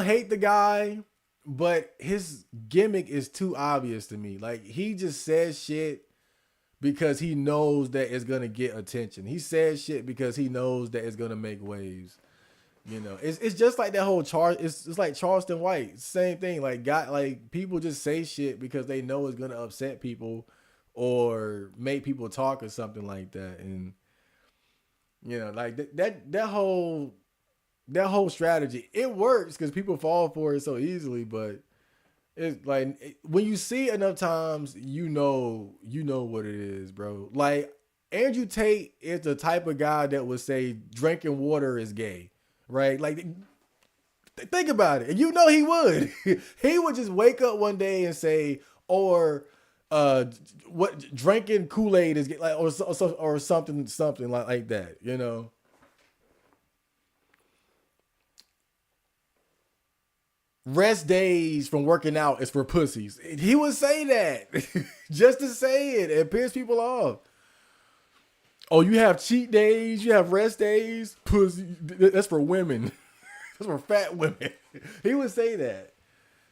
hate the guy, but his gimmick is too obvious to me. Like he just says shit because he knows that it's gonna get attention. He says shit because he knows that it's gonna make waves. It's just like that whole Char. It's like Charleston White, same thing. Like people just say shit because they know it's gonna upset people or make people talk or something like that. And like that whole strategy, it works because people fall for it so easily. But it's like when you see it enough times, you know what it is, bro. Like Andrew Tate is the type of guy that would say drinking water is gay, right? Like think about it. And he would. He would just wake up one day and say, or what drinking Kool-Aid is gay, like or something like that. rest days from working out is for pussies. He would say that just to say it and piss people off. Oh, you have cheat days, you have rest days, pussy. That's for women. That's for fat women. He would say that.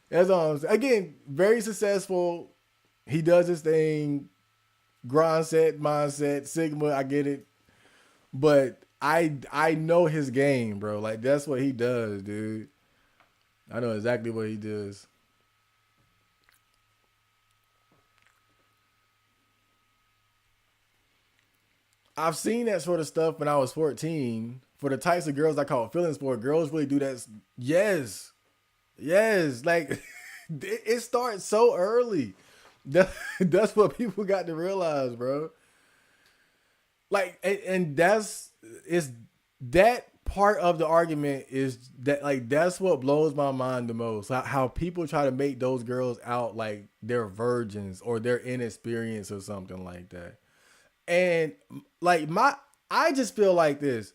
That's all I'm saying. Again, very successful. He does his thing. Grind set, mindset, Sigma. I get it, but I know his game, bro. Like that's what he does, dude. I know exactly what he does. I've seen that sort of stuff when I was 14. For the types of girls I caught feelings for, girls really do that. Yes. Yes. Like, it starts so early. That's what people got to realize, bro. Like, and it's that part of the argument is that, like, that's what blows my mind the most. How people try to make those girls out like they're virgins or they're inexperienced or something like that. And like I just feel like this.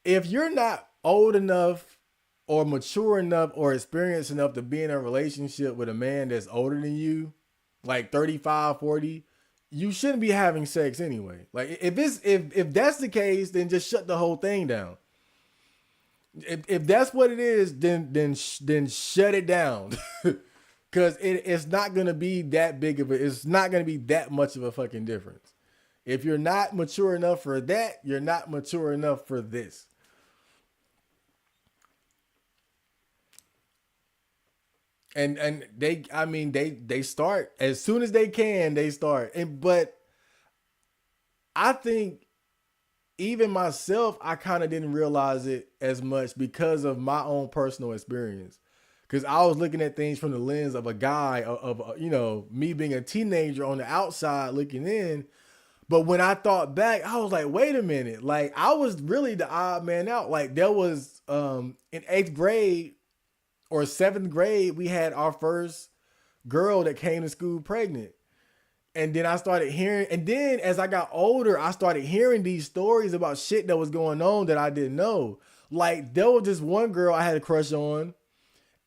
If you're not old enough or mature enough or experienced enough to be in a relationship with a man that's older than you, like 35, 40, you shouldn't be having sex anyway. Like if that's the case, then just shut the whole thing down. If that's what it is, then shut it down. Cause it's not gonna be that big of it's not gonna be that much of a fucking difference. If you're not mature enough for that, you're not mature enough for this. And they start as soon as they can, they start. But I think even myself, I kind of didn't realize it as much because of my own personal experience. Because I was looking at things from the lens of a guy, of me being a teenager on the outside looking in. But when I thought back, I was like, wait a minute. Like, I was really the odd man out. Like, there was in 8th grade or 7th grade, we had our first girl that came to school pregnant. And then I started hearing, and then as I got older, I started hearing these stories about shit that was going on that I didn't know. Like, there was this one girl I had a crush on,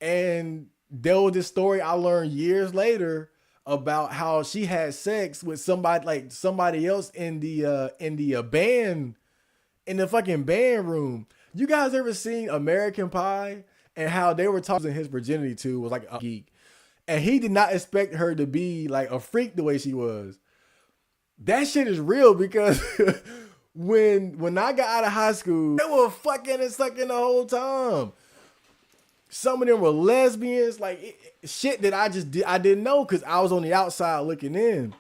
and there was this story I learned years later about how she had sex with somebody else in the band, in the fucking band room. You guys ever seen American Pie and how they were talking his virginity to was like a geek, and he did not expect her to be like a freak the way she was. That shit is real because when I got out of high school, they were fucking and sucking the whole time. Some of them were lesbians, like shit that I didn't know because I was on the outside looking in.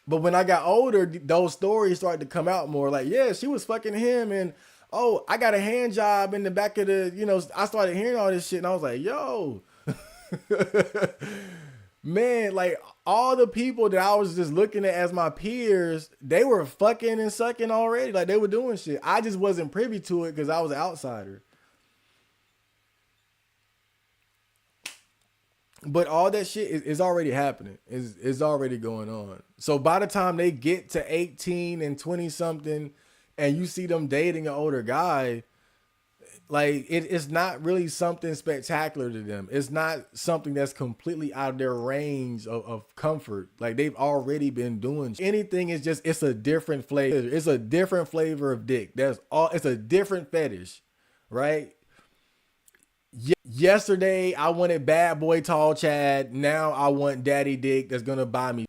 But when I got older, those stories started to come out more. Like, yeah, she was fucking him, and oh, I got a hand job in the back of the, I started hearing all this shit, and I was like, yo, man, like all the people that I was just looking at as my peers, they were fucking and sucking already. Like they were doing shit. I just wasn't privy to it because I was an outsider. But all that shit is already happening. Is already going on. So by the time they get to 18 and 20 something and you see them dating an older guy, like it's not really something spectacular to them. It's not something that's completely out of their range of comfort. Like they've already been doing anything. It's a different flavor. It's a different flavor of dick. That's all. It's a different fetish, right? Yesterday, I wanted bad boy tall Chad. Now I want daddy dick that's going to buy me.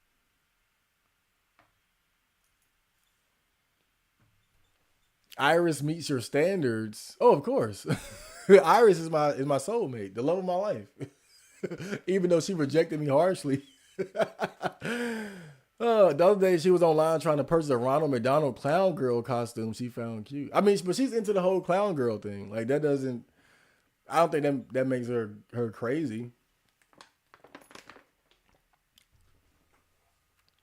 Iris meets your standards. Oh, of course. Iris is my soulmate, the love of my life. Even though she rejected me harshly. The other day she was online trying to purchase a Ronald McDonald clown girl costume she found cute. I mean, but she's into the whole clown girl thing. Like that doesn't, I don't think that makes her crazy.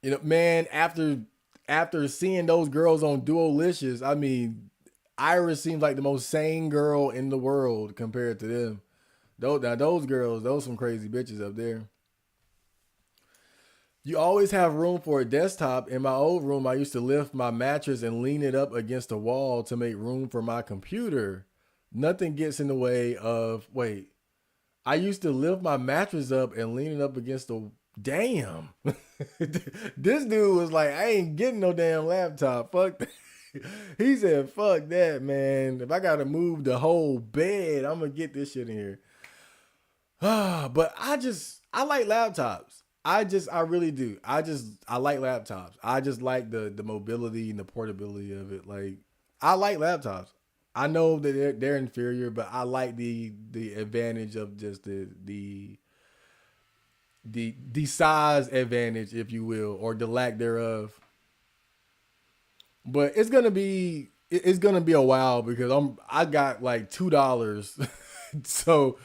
You know, man, after seeing those girls on Duolicious, I mean, Iris seems like the most sane girl in the world compared to them. Those girls, those some crazy bitches up there. You always have room for a desktop. In my old room, I used to lift my mattress and lean it up against the wall to make room for my computer. Nothing gets in the way of, wait. I used to lift my mattress up and lean it up against the damn. This dude was like, I ain't getting no damn laptop. Fuck that. He said, fuck that, man. If I gotta move the whole bed, I'm gonna get this shit in here. But I like laptops. I really do. I like laptops. I just like the mobility and the portability of it. Like I like laptops. I know that they're inferior, but I like the advantage of just the size advantage, if you will, or the lack thereof. But it's gonna be a while because I got like $2, so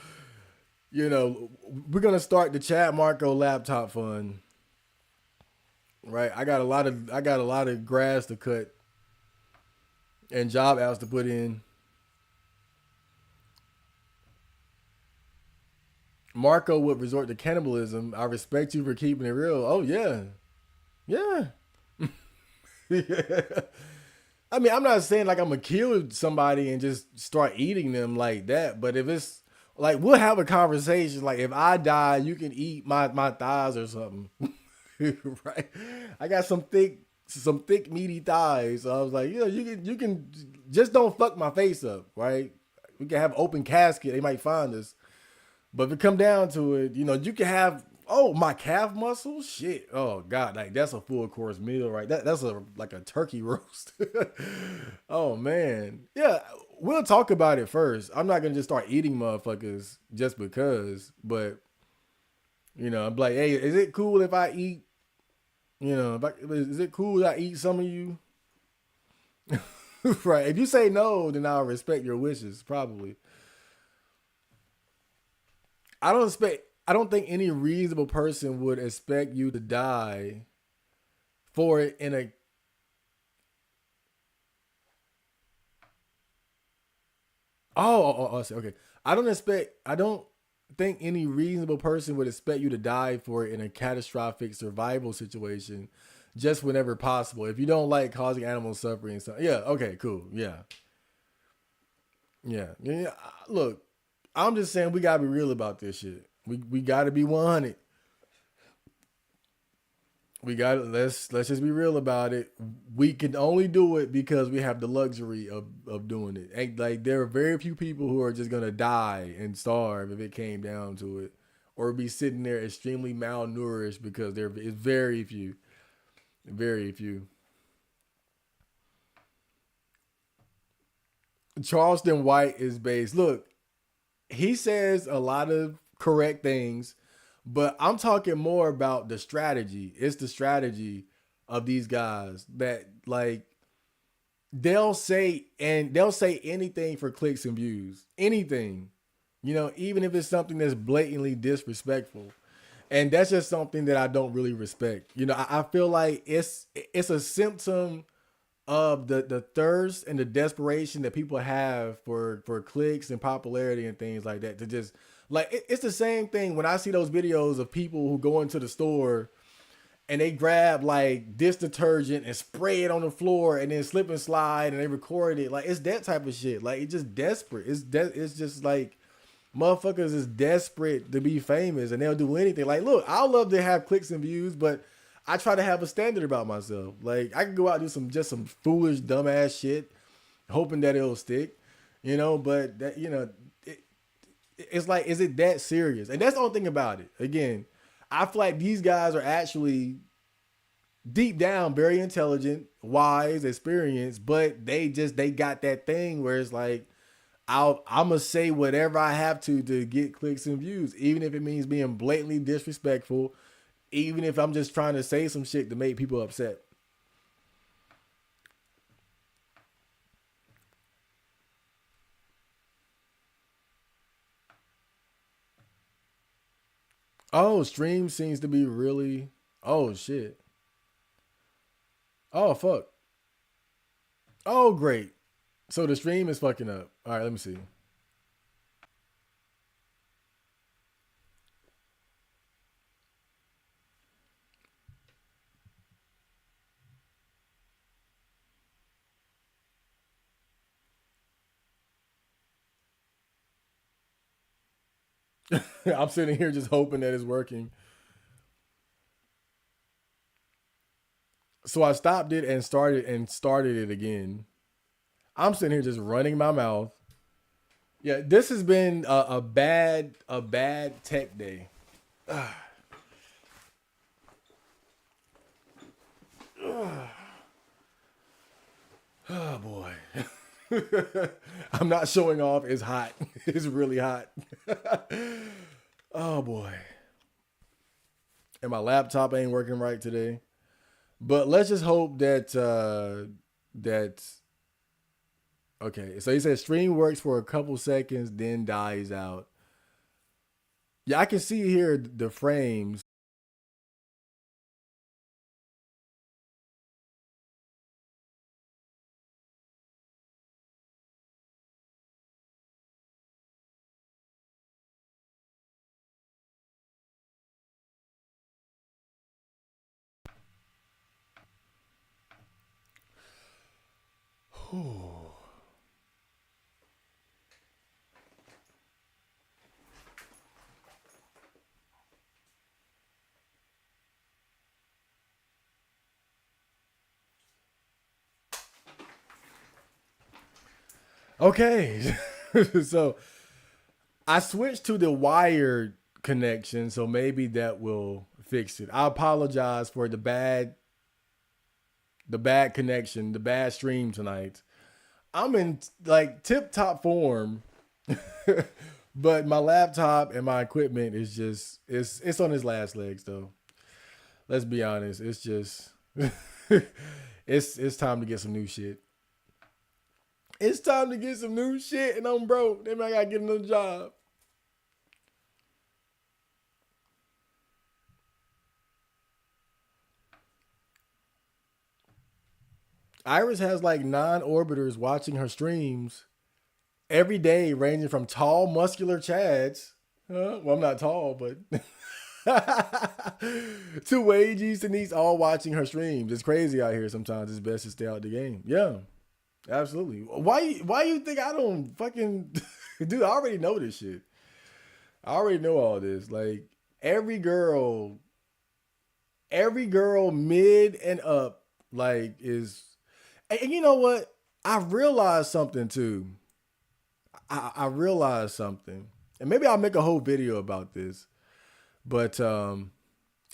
we're gonna start the Chad Marco laptop fund, right? I got a lot of grass to cut and job apps to put in. Marco would resort to cannibalism. I respect you for keeping it real. Oh yeah, yeah. Yeah. I mean, I'm not saying like I'm gonna kill somebody and just start eating them like that, but if it's like we'll have a conversation. Like if I die, you can eat my thighs or something, right? I got some thick meaty thighs. So I was like, you can just don't fuck my face up, right? We can have open casket. They might find us. But if it come down to it, you can have my calf muscle, shit. Oh god, like that's a full course meal, right? That's like a turkey roast. Oh man, yeah. We'll talk about it first. I'm not gonna just start eating motherfuckers just because, but I'm like, hey, is it cool if I eat? Is it cool that I eat some of you? Right. If you say no, then I'll respect your wishes, probably. I don't think any reasonable person would expect you to die for it in a okay. I don't think any reasonable person would expect you to die for it in a catastrophic survival situation just whenever possible. If you don't like causing animal suffering and stuff. Yeah, okay, cool. Yeah. Yeah. Yeah. Look, I'm just saying we gotta be real about this shit. We gotta be 100. We got to let's just be real about it. We can only do it because we have the luxury of doing it. And like there are very few people who are just gonna die and starve if it came down to it, or be sitting there extremely malnourished because there is very few, very few. Charleston White is based. Look, he says a lot of correct things, but I'm talking more about the strategy. It's the strategy of these guys that like they'll say anything for clicks and views. Anything. Even if it's something that's blatantly disrespectful. And that's just something that I don't really respect. I feel like it's a symptom of the thirst and the desperation that people have for clicks and popularity and things like that, to just like it's the same thing when I see those videos of people who go into the store and they grab like dish detergent and spray it on the floor and then slip and slide and they record it. Like it's that type of shit. Like it's just desperate. It's just like motherfuckers is desperate to be famous and they'll do anything. Like, look, I love to have clicks and views, but I try to have a standard about myself. Like I can go out and do some foolish dumbass shit, hoping that it'll stick, But that it's like, is it that serious? And that's the only thing about it. Again, I feel like these guys are actually deep down very intelligent, wise, experienced, but they got that thing where it's like I'm gonna say whatever I have to get clicks and views, even if it means being blatantly disrespectful, even if I'm just trying to say some shit to make people upset. Oh, stream seems to be really. Oh shit. Oh fuck. Oh great. So the stream is fucking up. All right, let me see. I'm sitting here just hoping that it's working. So I stopped it and started it again. I'm sitting here just running my mouth. Yeah, this has been a bad tech day. Oh boy. I'm not showing off. It's hot. It's really hot. Oh boy. And my laptop ain't working right today. But let's just hope that okay. So he said stream works for a couple seconds, then dies out. Yeah, I can see here the frames. Okay. So I switched to the wired connection, so maybe that will fix it. I apologize for the bad connection, the bad stream tonight. I'm in like tip top form, but my laptop and my equipment is just it's on its last legs though. Let's be honest, it's just it's time to get some new shit. It's time to get some new shit, and I'm broke. Then I gotta get another job. Iris has like 9 orbiters watching her streams every day, ranging from tall, muscular chads. Well, I'm not tall, but to wages and these all watching her streams. It's crazy out here. Sometimes it's best to stay out the game. Yeah, absolutely. Why you think I don't fucking dude? I already know this shit. I already know all this. Like every girl, every girl mid and up, like is. And you know what? I realized something too. I realized something, and maybe I'll make a whole video about this. But I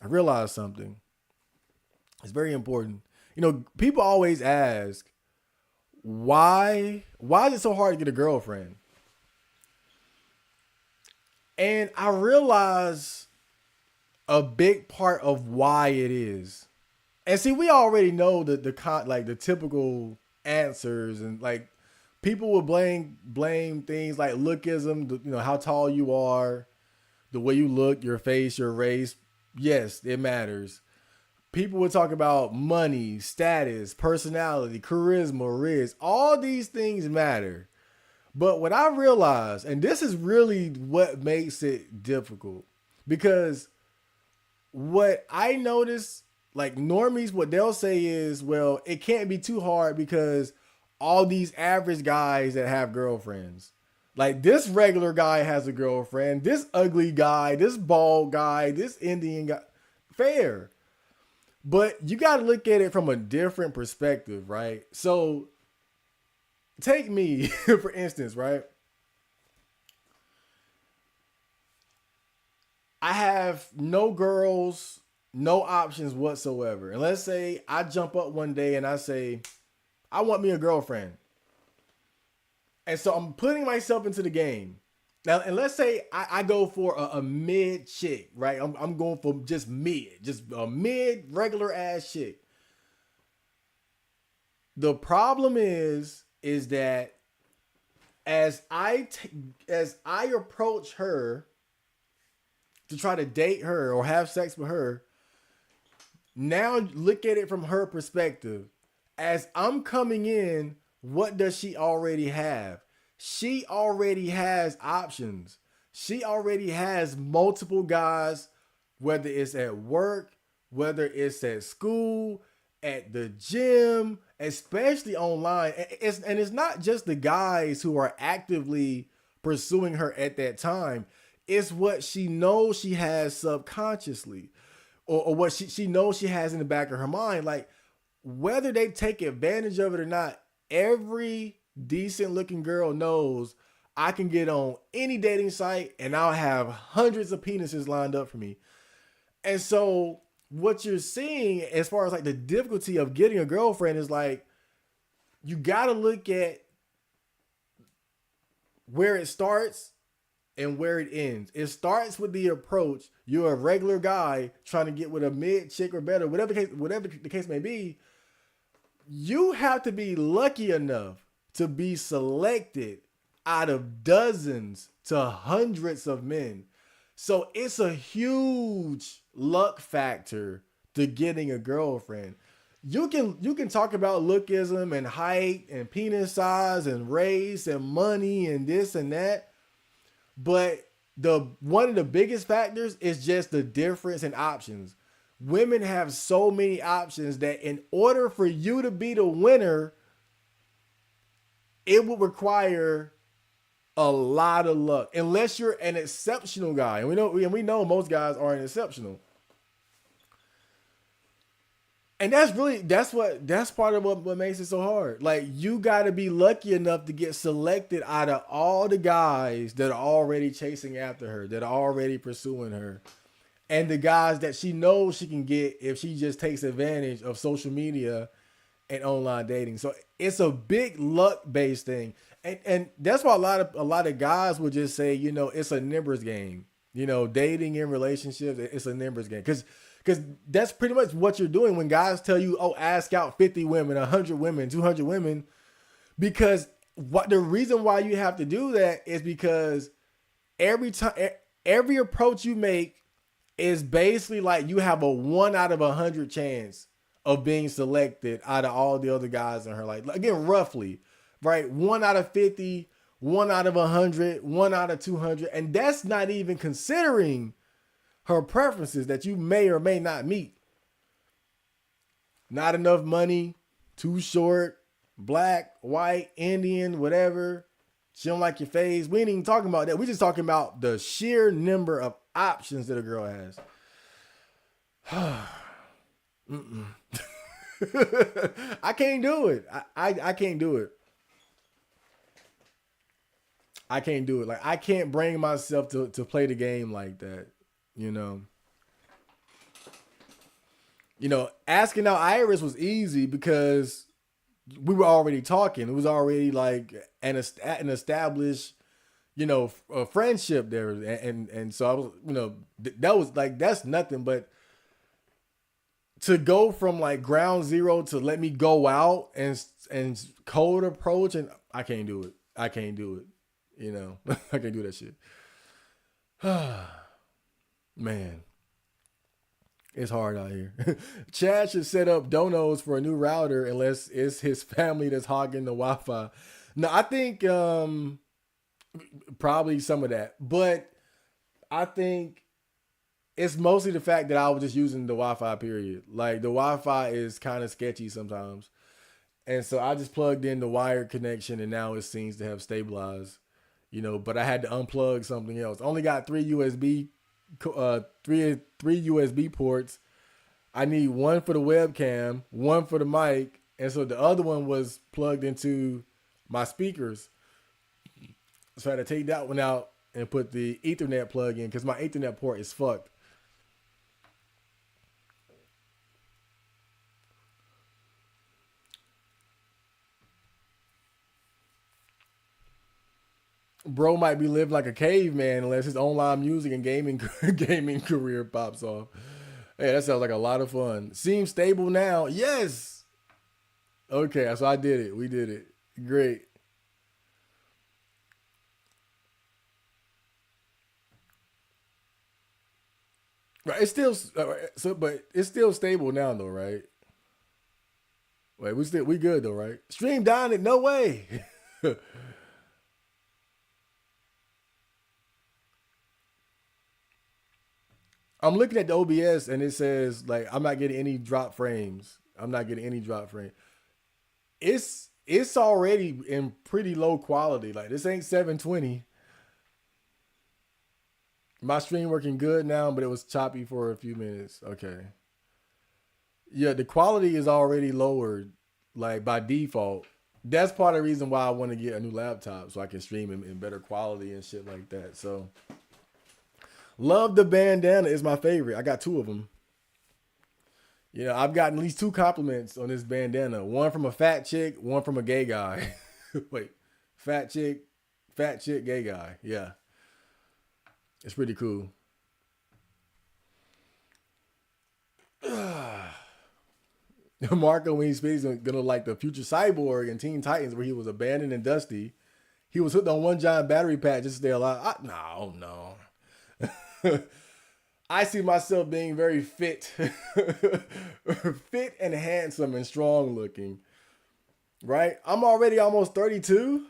realized something. It's very important. You know, people always ask, why is it so hard to get a girlfriend? And I realize a big part of why it is. And see, we already know like the typical answers, and like people will blame things like lookism, how tall you are, the way you look, your face, your race. Yes, it matters. People would talk about money, status, personality, charisma, risk. All these things matter. But what I realized, and this is really what makes it difficult, because what I notice, like normies, what they'll say is, well, it can't be too hard because all these average guys that have girlfriends. Like this regular guy has a girlfriend, this ugly guy, this bald guy, this Indian guy. Fair. But you got to look at it from a different perspective, right? So take me, for instance, right? I have no girls, no options whatsoever. And let's say I jump up one day and I say, I want me a girlfriend. And so I'm putting myself into the game. Now, and let's say I go for a mid chick, right? I'm going for just mid, just a mid regular ass chick. The problem is that as I approach her to try to date her or have sex with her, now look at it from her perspective. As I'm coming in, what does she already have? She already has options. She already has multiple guys, whether it's at work, whether it's at school, at the gym, especially online. And it's not just the guys who are actively pursuing her at that time. It's what she knows she has subconsciously, or what she knows she has in the back of her mind. Like, whether they take advantage of it or not, every decent looking girl knows I can get on any dating site and I'll have hundreds of penises lined up for me. And so what you're seeing as far as like the difficulty of getting a girlfriend is like, you got to look at where it starts and where it ends. It starts with the approach. You're a regular guy trying to get with a mid chick or better, whatever the case may be. You have to be lucky enough to be selected out of dozens to hundreds of men. So it's a huge luck factor to getting a girlfriend. You can talk about lookism and height and penis size and race and money and this and that, but the one of the biggest factors is just the difference in options. Women have so many options that in order for you to be the winner, it would require a lot of luck. Unless you're an exceptional guy. And we know most guys aren't exceptional. And that's part of what makes it so hard. Like, you got to be lucky enough to get selected out of all the guys that are already chasing after her, that are already pursuing her, and the guys that she knows she can get if she just takes advantage of social media and online dating. So it's a big luck based thing. And that's why a lot of guys would just say, it's a numbers game. Dating in relationships, it's a numbers game. Because that's pretty much what you're doing when guys tell you, oh, ask out 50 women, 100 women, 200 women. Because the reason why you have to do that is because every approach you make is basically like you have a 1 out of 100 chance of being selected out of all the other guys in her life. Again, roughly, right? 1 out of 50, 1 out of 100, 1 out of 200. And that's not even considering her preferences that you may or may not meet. Not enough money, too short, black, white, Indian, whatever. She don't like your face. We ain't even talking about that. We're just talking about the sheer number of options that a girl has. I can't do it. I can't do it. I can't do it. Like, I can't bring myself to play the game like that. Asking out Iris was easy because we were already talking. It was already like an established, a friendship there. And so I was, that was like, that's nothing. But to go from like ground zero to let me go out and cold approach, and I can't do it. I can't do it. I can't do that shit. Man, it's hard out here. Chad should set up donos for a new router unless it's his family that's hogging the Wi-Fi. No, I think probably some of that, but I think it's mostly the fact that I was just using the Wi-Fi period. Like, the Wi-Fi is kind of sketchy sometimes. And so I just plugged in the wired connection and now it seems to have stabilized, but I had to unplug something else. Only got three USB ports. I need one for the webcam, one for the mic, and so the other one was plugged into my speakers. So I had to take that one out and put the Ethernet plug in because my Ethernet port is fucked. Bro might be living like a caveman unless his online music and gaming career pops off. Hey, that sounds like a lot of fun. Seems stable now. Yes. Okay, so I did it. We did it. Great. Right, it's still but it's still stable now though, right? Wait, we good though, right? Stream down it, no way. I'm looking at the OBS and it says like I'm not getting any drop frames. I'm not getting any drop frame. It's already in pretty low quality. Like, this ain't 720. My stream working good now, but it was choppy for a few minutes. Okay. Yeah, the quality is already lowered, like by default. That's part of the reason why I want to get a new laptop so I can stream in better quality and shit like that. So, love the bandana is my favorite. I got two of them. You know, I've gotten at least two compliments on this bandana. One from a fat chick, one from a gay guy. Wait, fat chick, gay guy. Yeah, it's pretty cool. Marco, when he speaks, is gonna like the future cyborg in Teen Titans, where he was abandoned and dusty. He was hooked on one giant battery pack just to stay alive. No. I see myself being very fit, fit and handsome and strong looking. Right? I'm already almost 32.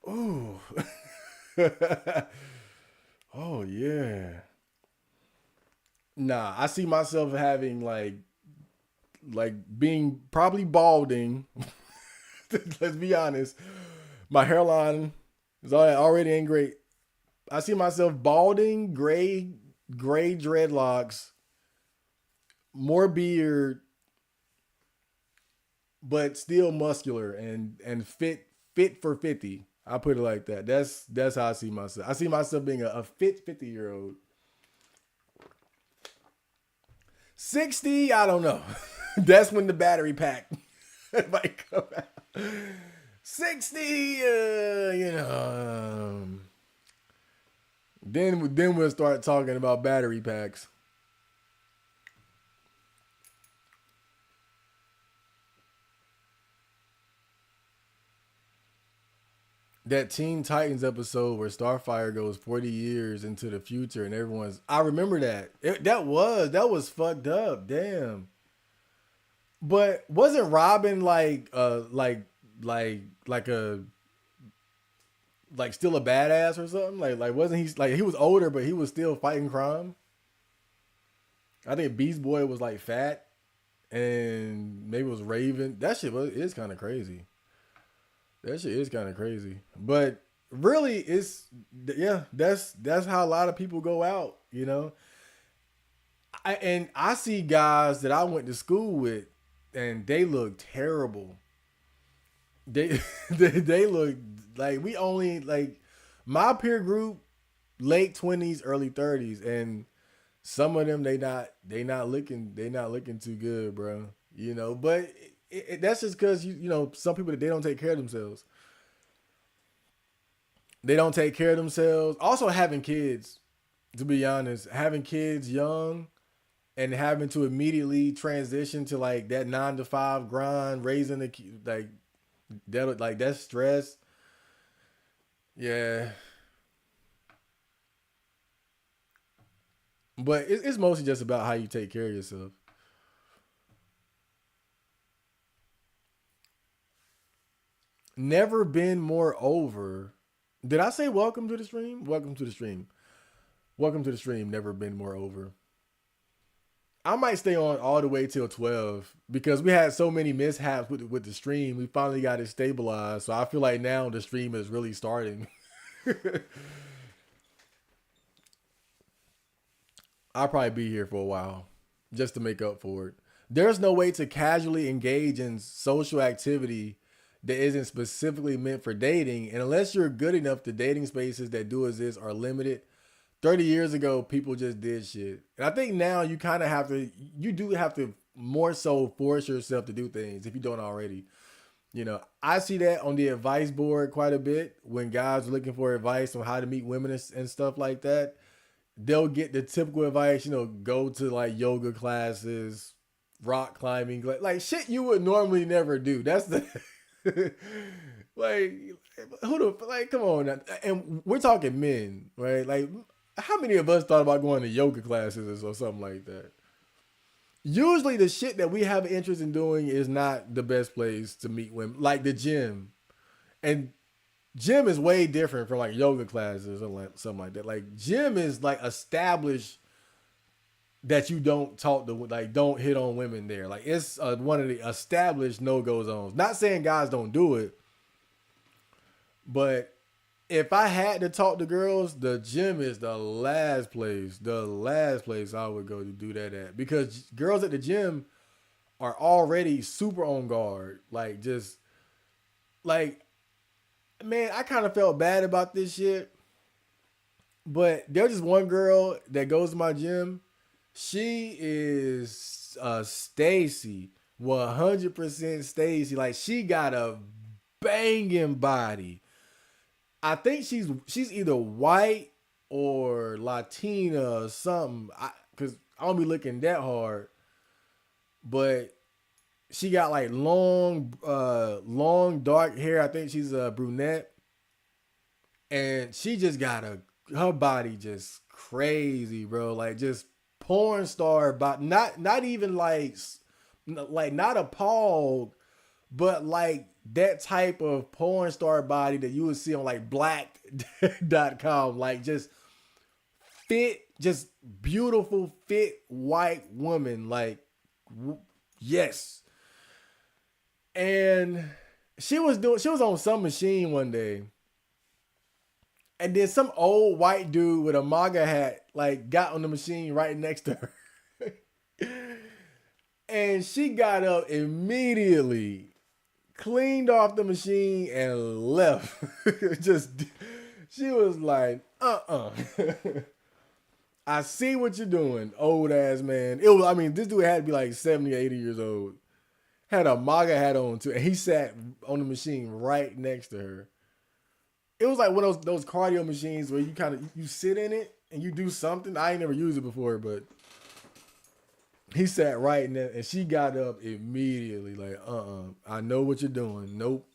Ooh. Oh yeah. Nah, I see myself having like being probably balding. Let's be honest. My hairline is already ain't great. I see myself balding, gray dreadlocks, more beard, but still muscular and fit for 50. I put it like that. That's how I see myself. I see myself being a fit 50-year-old. 60, I don't know. That's when the battery pack might come out. 60, then we'll start talking about battery packs. That Teen Titans episode where Starfire goes 40 years into the future and everyone's, I remember that. That was fucked up. Damn. But wasn't Robin like a like still a badass or something? Like wasn't he like he was older but he was still fighting crime? I think Beast Boy was like fat and maybe it was Raven. That shit is kind of crazy. That shit is kind of crazy. But really that's how a lot of people go out, you know? I see guys that I went to school with and they look terrible. They they look like we only like my peer group late 20s, early 30s, and some of them they not looking too good, bro. You know, but that's just because you know some people they don't take care of themselves. They don't take care of themselves. Also, having kids, to be honest, having kids young and having to immediately transition to like that 9 to 5 grind, raising the like that's stress. Yeah, but it's mostly just about how you take care of yourself. Never been more over. Did I say welcome to the stream? Welcome to the stream. Welcome to the stream. Never been more over. I might stay on all the way till 12 because we had so many mishaps with the stream. We finally got it stabilized. So I feel like now the stream is really starting. I'll probably be here for a while just to make up for it. There's no way to casually engage in social activity that isn't specifically meant for dating. And unless you're good enough, the dating spaces that do exist are limited. 30 years ago, people just did shit. And I think now you kind of have to, you do have to more so force yourself to do things if you don't already. You know, I see that on the advice board quite a bit when guys are looking for advice on how to meet women and stuff like that. They'll get the typical advice, you know, go to like yoga classes, rock climbing, like shit you would normally never do. That's the like come on now. And we're talking men, right? Like how many of us thought about going to yoga classes or something like that? Usually the shit that we have interest in doing is not the best place to meet women, like the gym. And gym is way different from like yoga classes or like something like that. Like gym is like established that you don't talk to, like don't hit on women there. Like it's one of the established no-go zones. Not saying guys don't do it, but if I had to talk to girls, the gym is the last place. The last place I would go to do that at. Because girls at the gym are already super on guard. Like, just, like, man, I kind of felt bad about this shit. But there's just one girl that goes to my gym. She is Stacy. 100% Stacy. Like, she got a banging body. I think she's either white or Latina or something. Cause I don't be looking that hard, but she got like long dark hair. I think she's a brunette, and she just got her body just crazy, bro. Like just porn star, but not even like not appalled, but like that type of porn star body that you would see on like black.com, like just fit, just beautiful, fit white woman. Like, yes. And she was on some machine one day. And then some old white dude with a MAGA hat like got on the machine right next to her. And she got up immediately, cleaned off the machine, and left. Just, she was like, I see what you're doing, old ass man. I mean, this dude had to be like 70, 80 years old. Had a MAGA hat on too, and he sat on the machine right next to her. It was like one of those cardio machines where you sit in it and you do something. I ain't never used it before, but he sat right in there, and she got up immediately, like, I know what you're doing. Nope.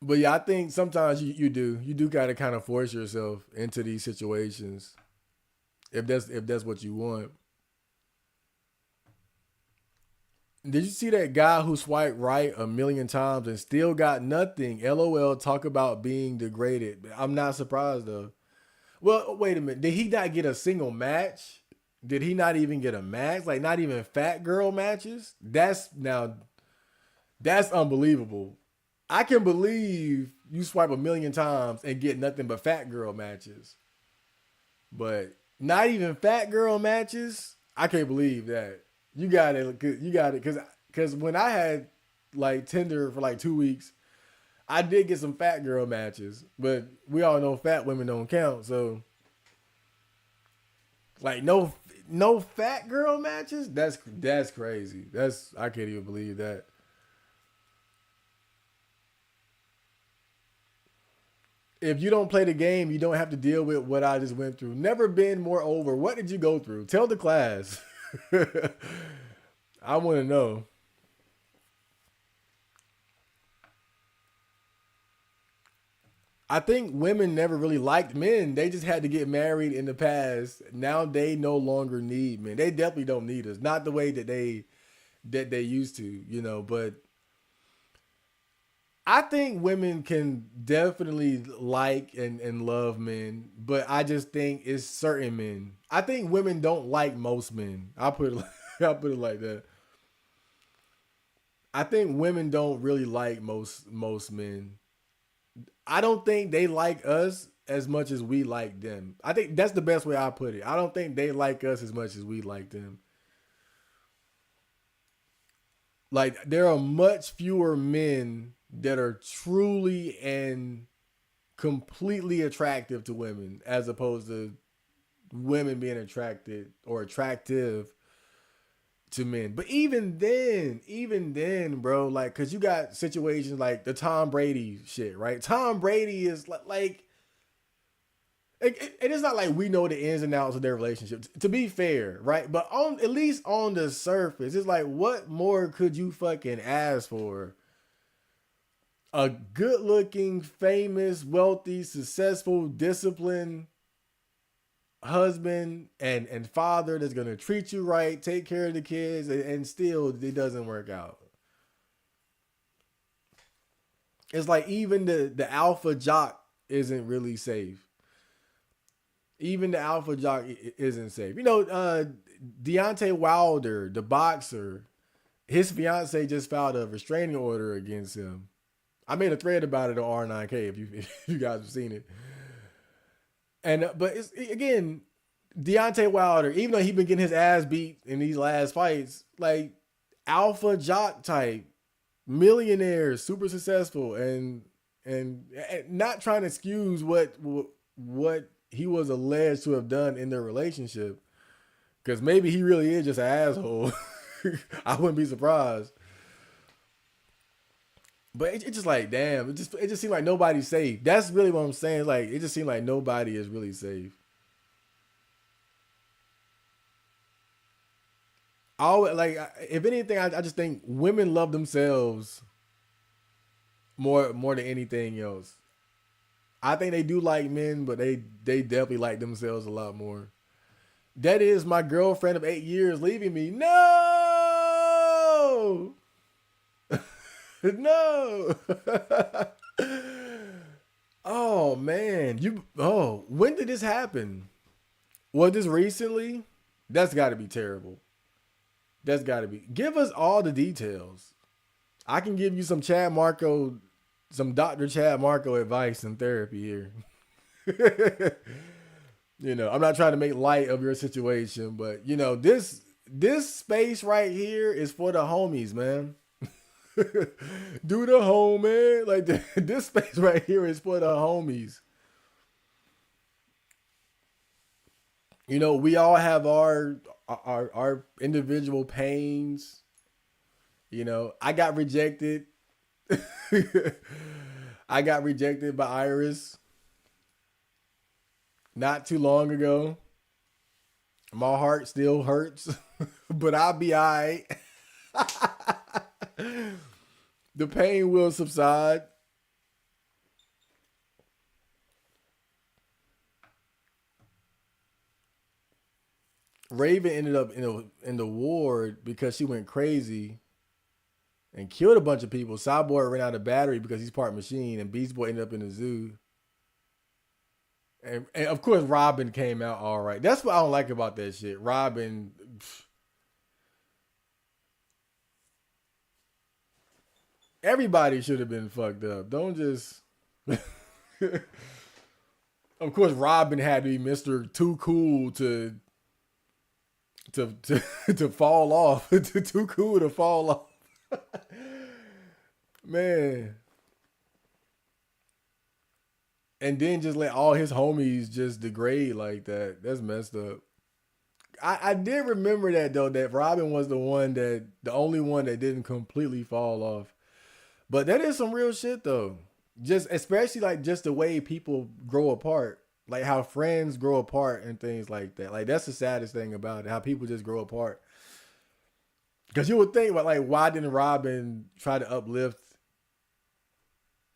But yeah, I think sometimes you do gotta kind of force yourself into these situations if that's what you want. Did you see that guy who swiped right a million times and still got nothing? LOL, talk about being degraded. I'm not surprised though. Well, wait a minute. Did he not get a single match? Did he not even get a match? Like not even fat girl matches? That's unbelievable. I can believe you swipe a million times and get nothing but fat girl matches. But not even fat girl matches? I can't believe that. You got it. Because when I had like Tinder for like 2 weeks, I did get some fat girl matches, but we all know fat women don't count. So, like no fat girl matches. That's crazy. I can't even believe that. If you don't play the game, you don't have to deal with what I just went through. Never been more over. What did you go through? Tell the class. I want to know. I think women never really liked men. They just had to get married in the past. Now they no longer need men. They definitely don't need us. Not the way that they used to, but I think women can definitely like and love men, but I just think it's certain men. I think women don't like most men. I'll put it like that. I think women don't really like most men. I don't think they like us as much as we like them. I think that's the best way I put it. I don't think they like us as much as we like them. Like there are much fewer men that are truly and completely attractive to women as opposed to women being attracted or attractive to men. But even then, bro, like, cause you got situations like the Tom Brady shit, right? Tom Brady is like it is not like we know the ins and outs of their relationship. To be fair, right? But on at least on the surface, it's like, what more could you fucking ask for? A good-looking, famous, wealthy, successful, disciplined husband and father that's gonna treat you right, take care of the kids, and still it doesn't work out. It's like even the alpha jock isn't really safe. Even the alpha jock isn't safe. Deontay Wilder, the boxer, his fiance just filed a restraining order against him. I made a thread about it on R9K if you guys have seen it. And but it's again, Deontay Wilder, even though he been getting his ass beat in these last fights, like alpha jock type, millionaire, super successful, and not trying to excuse what he was alleged to have done in their relationship, because maybe he really is just an asshole. I wouldn't be surprised. But it just like, damn, it just seemed like nobody's safe. That's really what I'm saying. Like, it just seemed like nobody is really safe. Always, like, if anything, I just think women love themselves more than anything else. I think they do like men, but they definitely like themselves a lot more. That is my girlfriend of 8 years leaving me. No, no. Oh man, when did this happen? Was this recently? That's got to be terrible. That's got to be. Give us all the details. I can give you some Dr. Chad Marco advice and therapy here. I'm not trying to make light of your situation, but this space right here is for the homies, man. Do the home, man. Like this space right here is for the homies. We all have our individual pains. I got rejected. I got rejected by Iris not too long ago. My heart still hurts, but I'll be all right. The pain will subside. Raven ended up in the ward because she went crazy and killed a bunch of people. Cyborg ran out of battery because he's part machine, and Beast Boy ended up in the zoo. And of course, Robin came out all right. That's what I don't like about that shit. Robin, everybody should have been fucked up. Don't just. Of course, Robin had to be Mr. Too Cool to to fall off. Too cool to fall off. Man. And then just let all his homies just degrade like that. That's messed up. I did remember that though, that Robin was the only one that didn't completely fall off. But that is some real shit though. Just especially like just the way people grow apart. Like how friends grow apart and things like that. Like that's the saddest thing about it. How people just grow apart. Because you would think about like, why didn't Robin try to uplift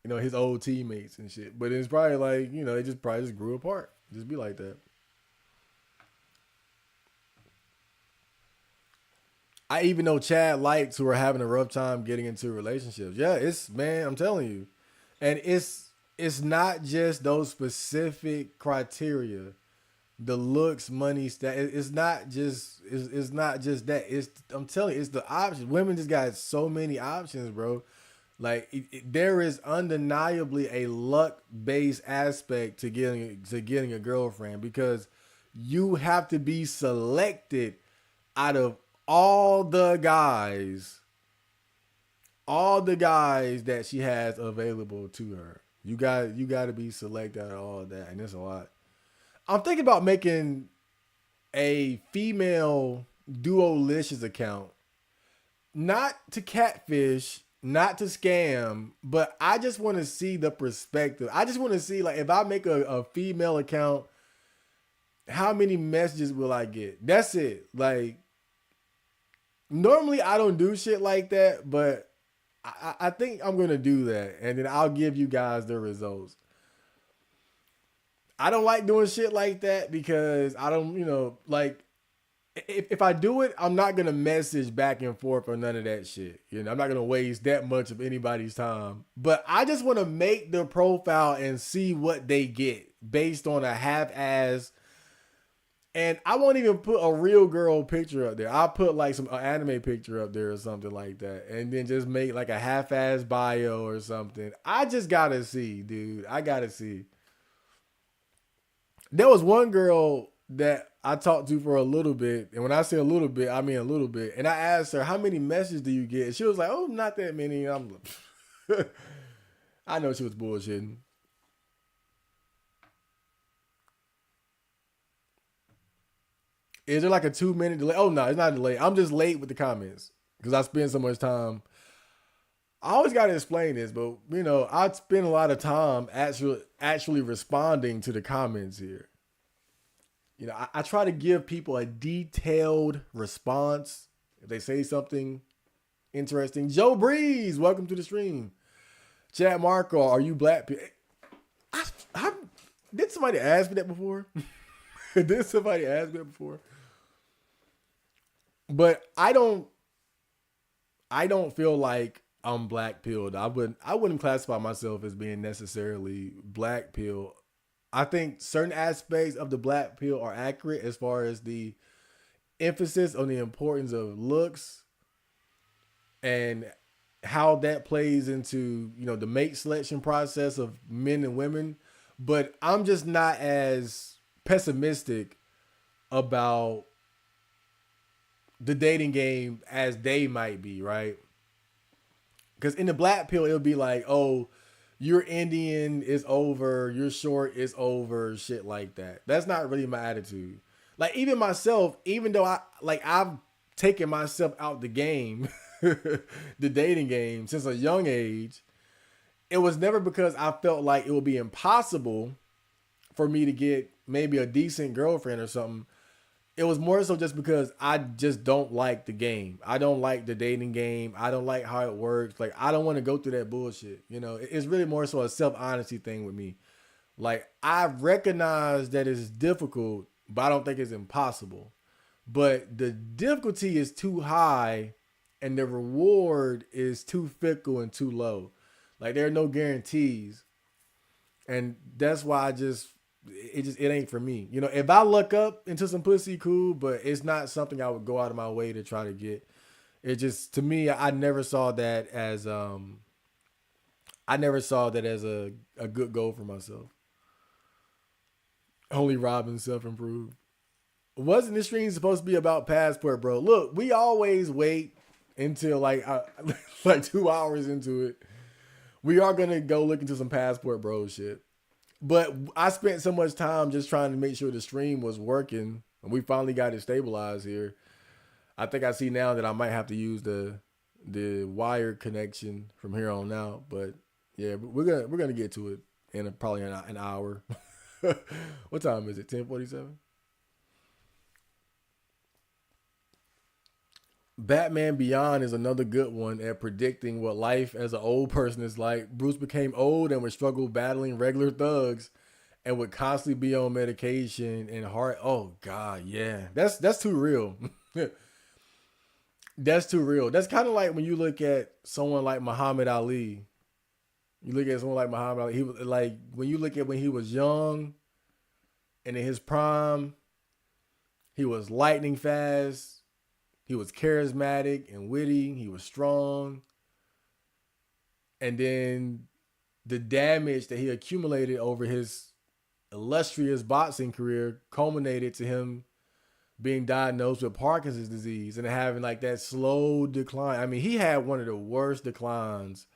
his old teammates and shit? But it's probably like, they just probably just grew apart. Just be like that. I even know Chad likes who are having a rough time getting into relationships. Yeah, man, I'm telling you. And it's not just those specific criteria. The looks, money, it's not just that. I'm telling you, it's the options. Women just got so many options, bro. Like there is undeniably a luck-based aspect to getting a girlfriend, because you have to be selected out of all the guys that she has available to her. You got to be selected out of all of that, and it's a lot. I'm thinking about making a female Duolicious account, not to catfish, not to scam, but I just want to see the perspective. I just want to see, like, if I make a female account, how many messages will I get? That's it. Like, normally I don't do shit like that, but I think I'm going to do that, and then I'll give you guys the results. I don't like doing shit like that because I don't, like, if I do it, I'm not going to message back and forth or none of that shit. I'm not going to waste that much of anybody's time. But I just want to make the profile and see what they get based on a half-ass And I won't even put a real girl picture up there. I'll put like some anime picture up there or something like that. And then just make like a half-ass bio or something. I just gotta see, dude. I gotta see. There was one girl that I talked to for a little bit. And when I say a little bit, I mean a little bit. And I asked her, how many messages do you get? And she was like, oh, not that many. I'm I know she was bullshitting. Is there like a 2 minute delay? Oh no, it's not a delay. I'm just late with the comments because I spend so much time. I always got to explain this, but I spend a lot of time actually responding to the comments here. I try to give people a detailed response if they say something interesting. Joe Breeze, welcome to the stream. Chad Marco, are you black? I, did somebody ask me that before? Did somebody ask me that before? But I don't feel like I'm black pilled. I wouldn't classify myself as being necessarily black pilled. I think certain aspects of the black pill are accurate as far as the emphasis on the importance of looks and how that plays into, the mate selection process of men and women. But I'm just not as pessimistic about the dating game as they might be, right? Because in the black pill, it'll be like, oh, you're Indian, it's over. You're short, it's over. Shit like that. That's not really my attitude. Like even myself, even though I've taken myself out the game, the dating game since a young age, it was never because I felt like it would be impossible for me to get maybe a decent girlfriend or something. It was more so just because I just don't like the game. I don't like the dating game. I don't like how it works. Like, I don't want to go through that bullshit. It's really more so a self-honesty thing with me. Like, I recognize that it's difficult, but I don't think it's impossible. But the difficulty is too high and the reward is too fickle and too low. Like, there are no guarantees. And that's why it ain't for me. If I look up into some pussy, cool, but it's not something I would go out of my way to try to get. It just, to me, I never saw that as a good goal for myself. Only Robin self-improved. Wasn't this stream supposed to be about passport, bro? Look, we always wait until like 2 hours into it. We are gonna go look into some passport bro shit. But I spent so much time just trying to make sure the stream was working, and we finally got it stabilized here. I think I see now that I might have to use the wired connection from here on out. But yeah, we're gonna get to it in probably an hour. What time is it? 10:47. Batman Beyond is another good one at predicting what life as an old person is like. Bruce became old and would struggle battling regular thugs and would constantly be on medication and heart. Oh God, yeah. That's too real. That's too real. That's kind of like when you look at someone like Muhammad Ali. You look at someone like Muhammad Ali. He was like, when you look at when he was young and in his prime, he was lightning fast. He was charismatic and witty. He was strong. And then the damage that he accumulated over his illustrious boxing career culminated to him being diagnosed with Parkinson's disease and having like that slow decline. I mean, he had one of the worst declines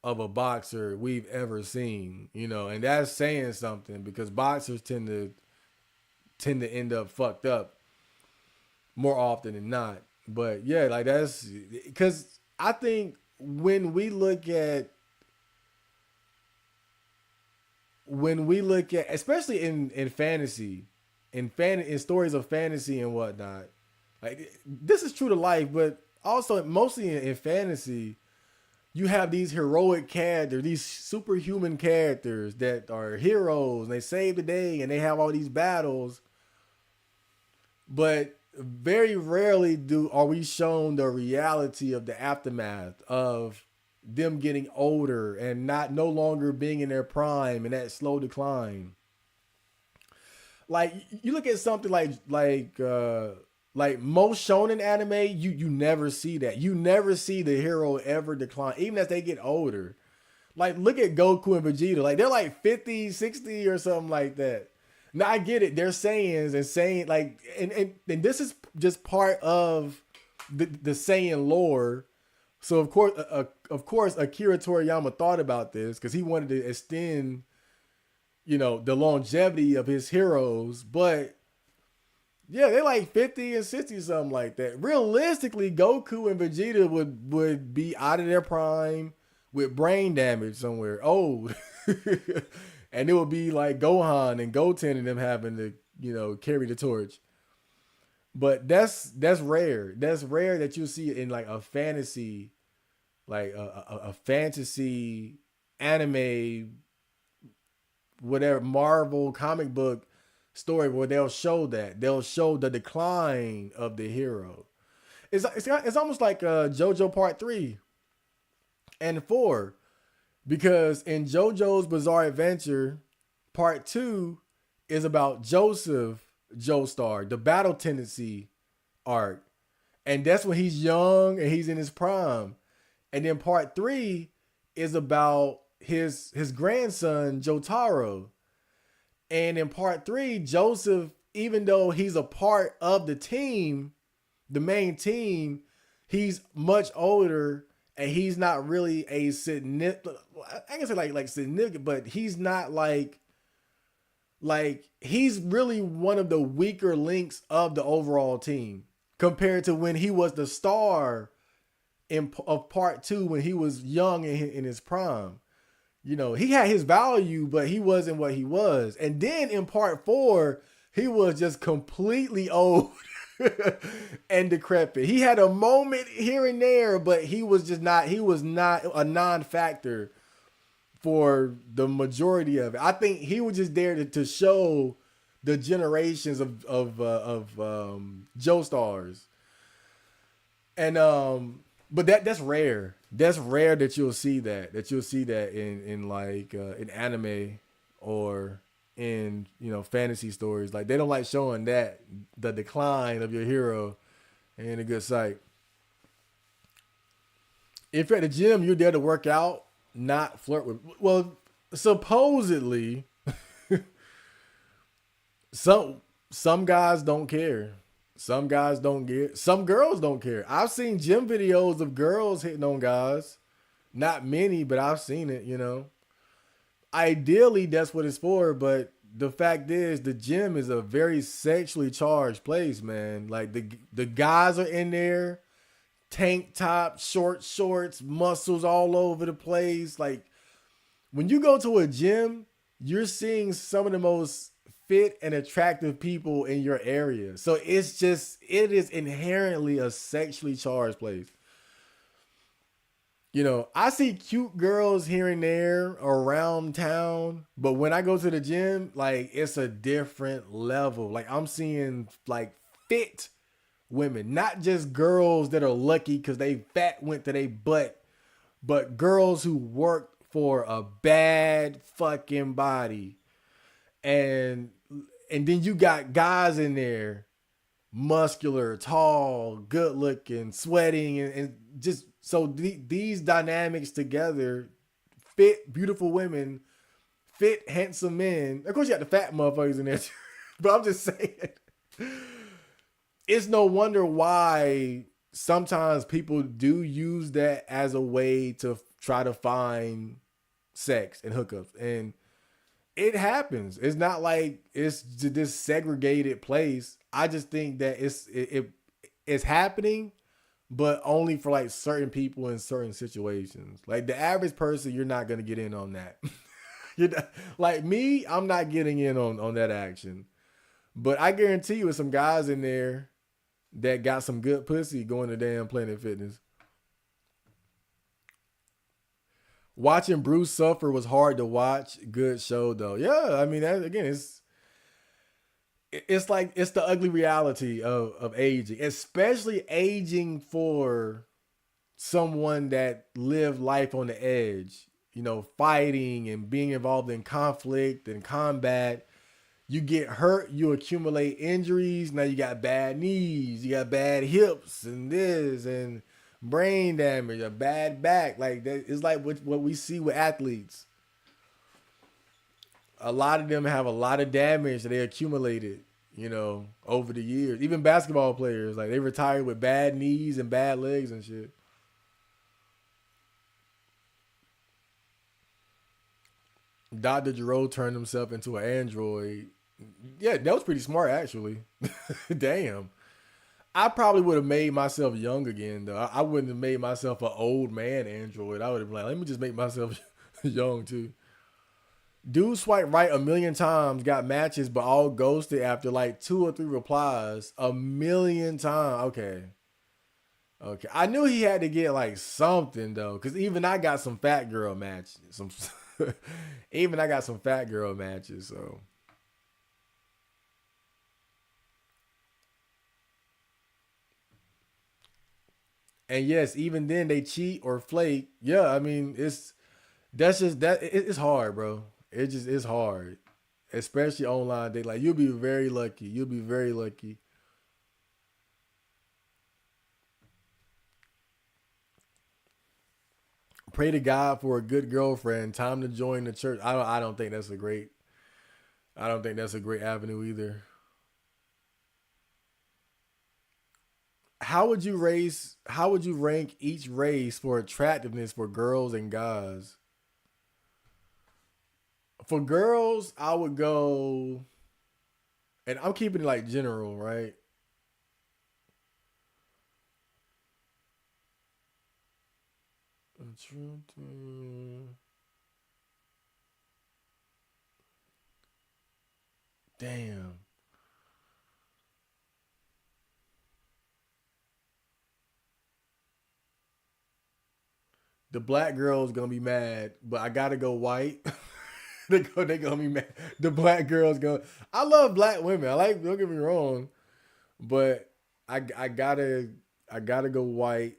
of a boxer we've ever seen, and that's saying something because boxers tend to end up fucked up more often than not. But yeah, like that's because I think when we look at especially in fantasy, in stories of fantasy and whatnot, like this is true to life, but also mostly in fantasy, you have these heroic characters, these superhuman characters that are heroes and they save the day and they have all these battles, but very rarely are we shown the reality of the aftermath of them getting older and no longer being in their prime and that slow decline. like you look at something like most shonen anime, you never see that. You never see the hero ever decline, even as they get older. Like look at Goku and Vegeta, like they're like 50, 60 or something like that. Now I get it, they're Saiyans and saying like, and this is just part of the Saiyan lore. So of course, Akira Toriyama thought about this because he wanted to extend, the longevity of his heroes. But yeah, they're like 50 and 60, something like that. Realistically, Goku and Vegeta would be out of their prime with brain damage somewhere. Oh, and it would be like Gohan and Goten and them having to, carry the torch. But that's rare. That's rare that you see it in like a fantasy, like a fantasy anime, whatever Marvel comic book story where they'll show the decline of the hero. It's almost like JoJo Part 3 and 4, because in JoJo's Bizarre Adventure Part 2 is about Joseph Joestar, the battle tendency arc, and that's when he's young and he's in his prime. And then Part 3 is about his grandson Jotaro. And in Part 3, Joseph, even though he's a part of the team, the main team, he's much older and he's not really a significant, I can say like significant, but he's not like he's really one of the weaker links of the overall team compared to when he was the star of Part 2 when he was young in his prime. He had his value, but he wasn't what he was. And then in Part 4, he was just completely old and decrepit. He had a moment here and there, but he was not a non-factor for the majority of it. I think he was just there to show the generations of Joestars. And but that's rare. That's rare that you'll see that. You'll see that in like in anime or in fantasy stories. Like they don't like showing that the decline of your hero ain't a good sight. If you're at the gym, you're there to work out, not flirt with. Well, supposedly, some guys don't care. Some guys don't get. Some girls don't care. I've seen gym videos of girls hitting on guys. Not many, but I've seen it. Ideally, that's what it's for. But the fact is, the gym is a very sexually charged place, man. Like the guys are in there, tank top, short shorts, muscles all over the place. Like when you go to a gym, you're seeing some of the most fit and attractive people in your area. So it is inherently a sexually charged place. I see cute girls here and there around town, but when I go to the gym, like it's a different level. Like I'm seeing like fit women, not just girls that are lucky because they fat went to their butt, but girls who work for a bad fucking body. And then you got guys in there, muscular, tall, good looking, sweating, and just so these dynamics together, fit, beautiful women, fit, handsome men. Of course, you got the fat motherfuckers in there too. But I'm just saying, it's no wonder why sometimes people do use that as a way to try to find sex and hookups. And it happens. It's not like it's this segregated place. I just think that it's happening, but only for like certain people in certain situations. Like the average person, you're not gonna get in on that. Like me, I'm not getting in on that action. But I guarantee you, there's some guys in there that got some good pussy going to damn Planet Fitness. Watching Bruce suffer was hard to watch. Good show though. Yeah, I mean, it's like it's the ugly reality of aging, especially aging for someone that lived life on the edge. Fighting and being involved in conflict and combat. You get hurt, you accumulate injuries. Now you got bad knees, you got bad hips, and this and brain damage, a bad back. Like that, it's like what we see with athletes. A lot of them have a lot of damage that they accumulated, over the years. Even basketball players, like they retire with bad knees and bad legs and shit. Dr. Giro turned himself into an android. Yeah, that was pretty smart actually. Damn. I probably would have made myself young again though. I wouldn't have made myself an old man android. I would have been like, let me just make myself young too. Dude swipe right a million times, got matches, but all ghosted after like 2 or 3 replies. A million times. Okay. Okay. I knew he had to get like something though. Cause even I got some fat girl matches. Even I got some fat girl matches, so and yes, even then they cheat or flake. Yeah, I mean that's just it's hard, bro. It just is hard, especially online. They like you'll be very lucky. You'll be very lucky. Pray to God for a good girlfriend. Time to join the church. I don't think that's a great. I don't think that's a great avenue either. How would you rank each race for attractiveness for girls and guys? For girls, I would go, and I'm keeping it like general, right? Damn. The black girl's gonna be mad, but I gotta go white. They gonna be mad. The black girl's gonna. I love black women. I like. Don't get me wrong, but I gotta go white.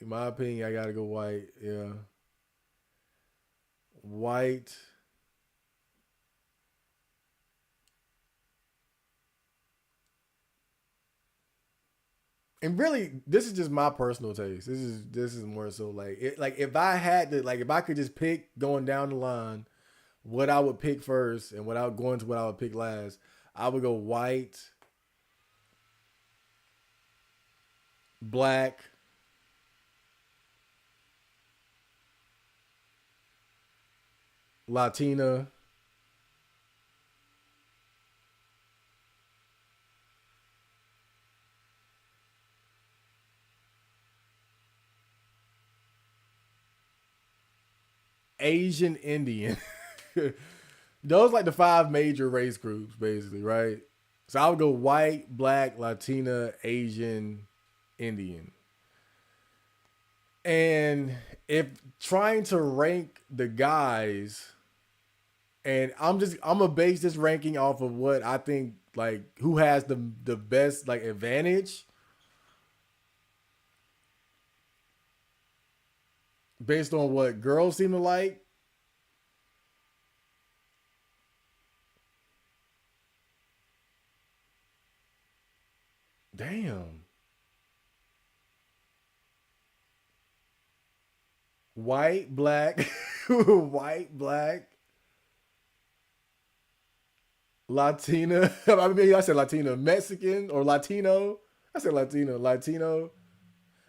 In my opinion, I gotta go white. Yeah, white. And really, this is just my personal taste. This is more so like like if I had to like if I could just pick going down the line what I would pick first and without going to what I would pick last, I would go white, black, Latina, Asian, Indian. Those like the 5 major race groups, basically, right? So I would go white, black, Latina, Asian, Indian. And if trying to rank the guys, and I'm gonna base this ranking off of what I think like who has the best like advantage based on what girls seem to like. Damn. White, black, white, black, Latina. I mean, I said Latina, Mexican or Latino. I said Latino, Latino.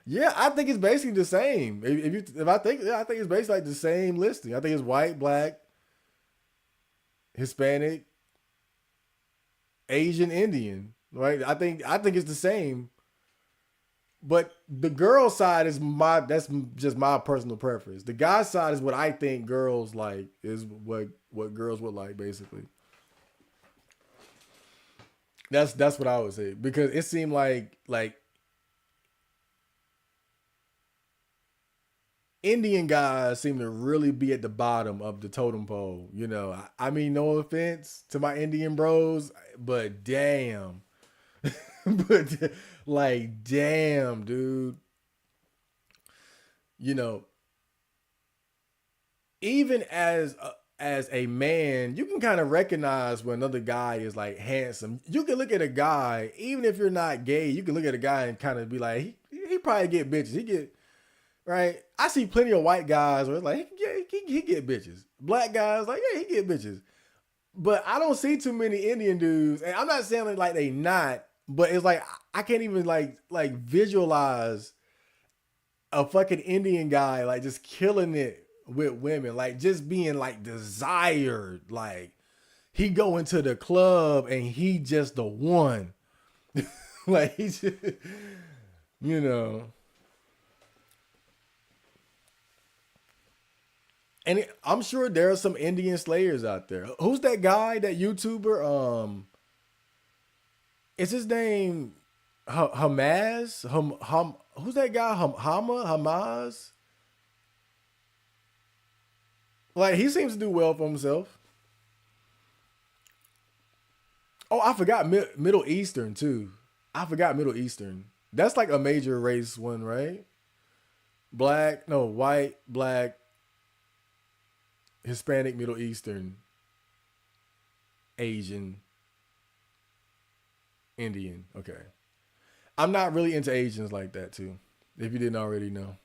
Yeah, I think it's basically the same. If I think yeah, I think it's basically like the same listing. I think it's white, black, Hispanic, Asian, Indian. Right? I think it's the same. But the girl side is that's just my personal preference. The guy side is what I think girls like is what girls would like basically. That's what I would say because it seemed like Indian guys seem to really be at the bottom of the totem pole. I mean, no offense to my Indian bros, but damn, but like damn, dude. You know, even as as a man, you can kind of recognize when another guy is like handsome. You can look at a guy, even if you're not gay, you can look at a guy and kind of be like, he probably get bitches. He get right. I see plenty of white guys where it's like he get bitches. Black guys like yeah he get bitches. But I don't see too many Indian dudes, and I'm not saying like they not, but it's like I can't even like visualize a fucking Indian guy like just killing it with women, like just being like desired, like he go into the club and he just the one, like he just, you know. And I'm sure there are some Indian slayers out there. Who's that guy, that YouTuber? Is his name Hamaz? Who's that guy? Hamaz? Like he seems to do well for himself. Oh, I forgot Middle Eastern too. I forgot Middle Eastern. That's like a major race one, right? Black, no, white, black, Hispanic, Middle Eastern, Asian, Indian. Okay. I'm not really into Asians like that too. If you didn't already know.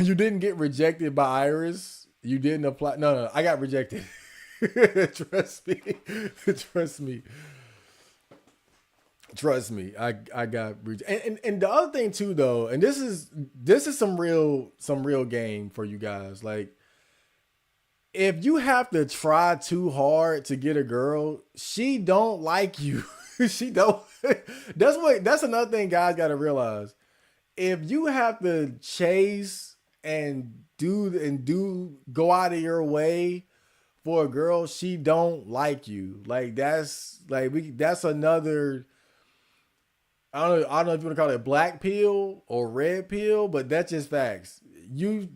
You didn't get rejected by Iris. You didn't apply. No, I got rejected. Trust me. Trust me. Trust me. I got rejected. And the other thing too though, and this is some real game for you guys. Like if you have to try too hard to get a girl, she don't like you. She don't. That's another thing guys got to realize. If you have to chase and go out of your way for a girl, she don't like you. Like that's another. I don't know if you want to call it black pill or red pill, but that's just facts. You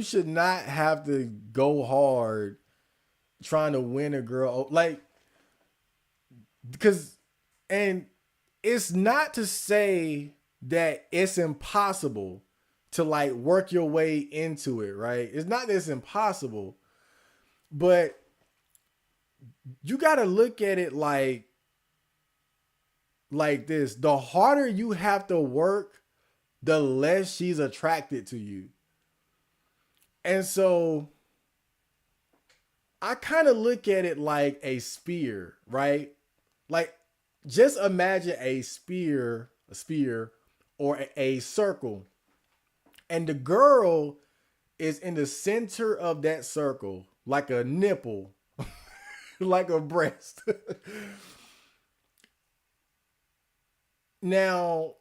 should not have to go hard trying to win a girl, like, because, and it's not to say that it's impossible to like work your way into it, right? It's not that it's impossible, but you got to look at it like this. The harder you have to work, the less she's attracted to you. And so I kind of look at it like a spear, right? Like just imagine a spear or a circle. And the girl is in the center of that circle, like a nipple, like a breast. Now,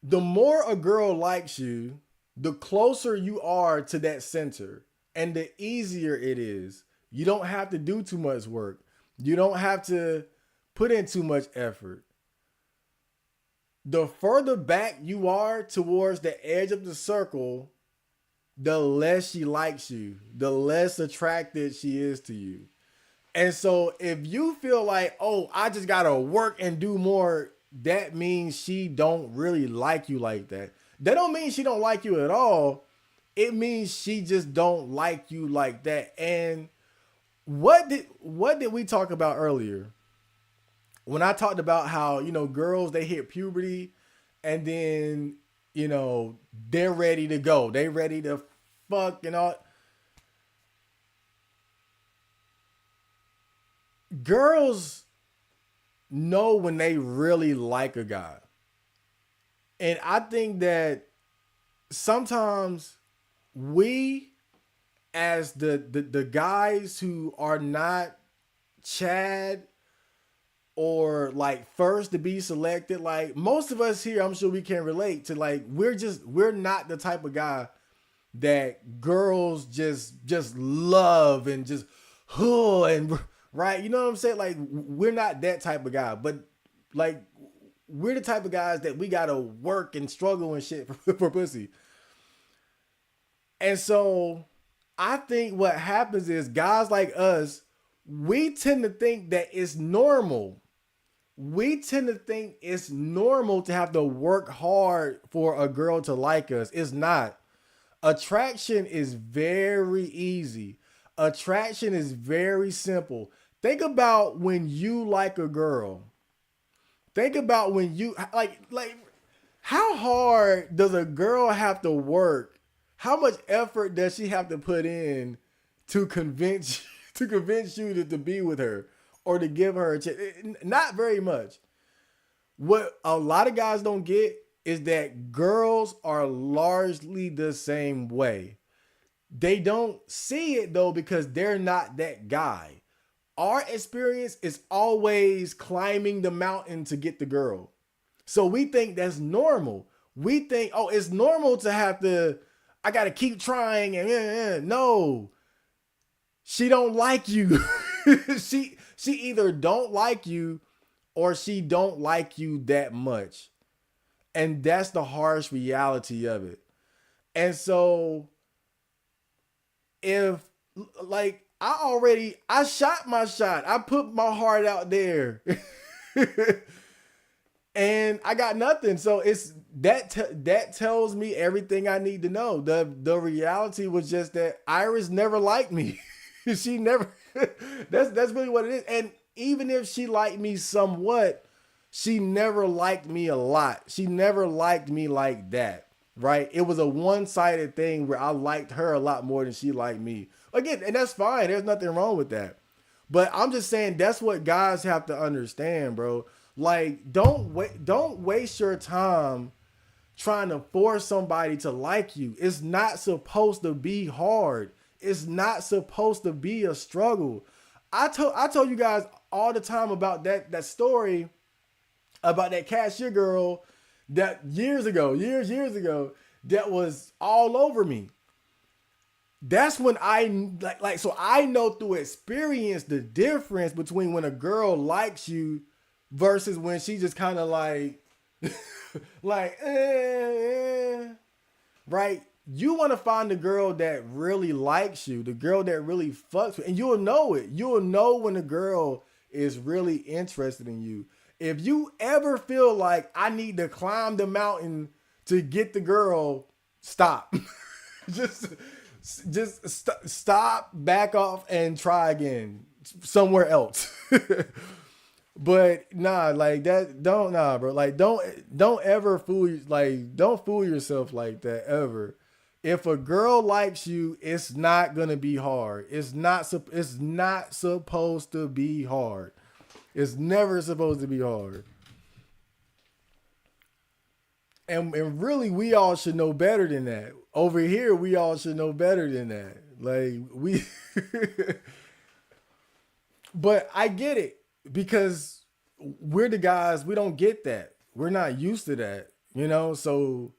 the more a girl likes you, the closer you are to that center and the easier it is. You don't have to do too much work. You don't have to put in too much effort. The further back you are towards the edge of the circle, the less she likes you, the less attracted she is to you. And so if you feel like, oh, I just got to work and do more, that means she don't really like you like that. That don't mean she don't like you at all. It means she just don't like you like that. And what did we talk about earlier? When I talked about how, girls, they hit puberty and then, they're ready to go. They ready to fuck and all. Girls know when they really like a guy. And I think that sometimes we, as the guys who are not Chad or like first to be selected, like most of us here, I'm sure we can relate to, like, we're not the type of guy that girls just love and just and right, you know what I'm saying? Like we're not that type of guy, but like we're the type of guys that we gotta work and struggle and shit for pussy. And so I think what happens is guys like us, we tend to think that it's normal. We tend to think it's normal to have to work hard for a girl to like us. It's not. Attraction is very easy. Attraction is very simple. Think about when you like a girl. Think about when you like how hard does a girl have to work? How much effort does she have to put in to convince to convince you to be with her or to give her a chance? Not very much. What a lot of guys don't get is that girls are largely the same way. They don't see it though because they're not that guy. Our experience is always climbing the mountain to get the girl. So we think that's normal. We think, oh, it's normal to have to, I gotta keep trying and no. She don't like you. she either don't like you or she don't like you that much. And that's the harsh reality of it. And so if like I shot my shot. I put my heart out there. And I got nothing. So it's that tells me everything I need to know. The reality was just that Iris never liked me. She never that's really what it is. And even if she liked me somewhat, she never liked me a lot. She never liked me like that. Right? It was a one-sided thing where I liked her a lot more than she liked me. Again, and that's fine. There's nothing wrong with that. But I'm just saying that's what guys have to understand, bro. Like, don't waste your time trying to force somebody to like you. It's not supposed to be hard. It's not supposed to be a struggle. I told you guys all the time about that story about that cashier girl that years ago, that was all over me. That's when I so I know through experience the difference between when a girl likes you versus when she just kind of like like right. You want to find the girl that really likes you, the girl that really fucks with, and you'll know it. You'll know when a girl is really interested in you. If you ever feel like I need to climb the mountain to get the girl, stop. just stop, back off, and try again somewhere else. But nah, like that, bro. Like don't ever don't fool yourself like that ever. If a girl likes you, it's not gonna be hard. It's not supposed to be hard. It's never supposed to be hard. And really, we all should know better than that. Over here, we all should know better than that. Like we, but I get it because we're the guys. We don't get that. We're not used to that, you know. So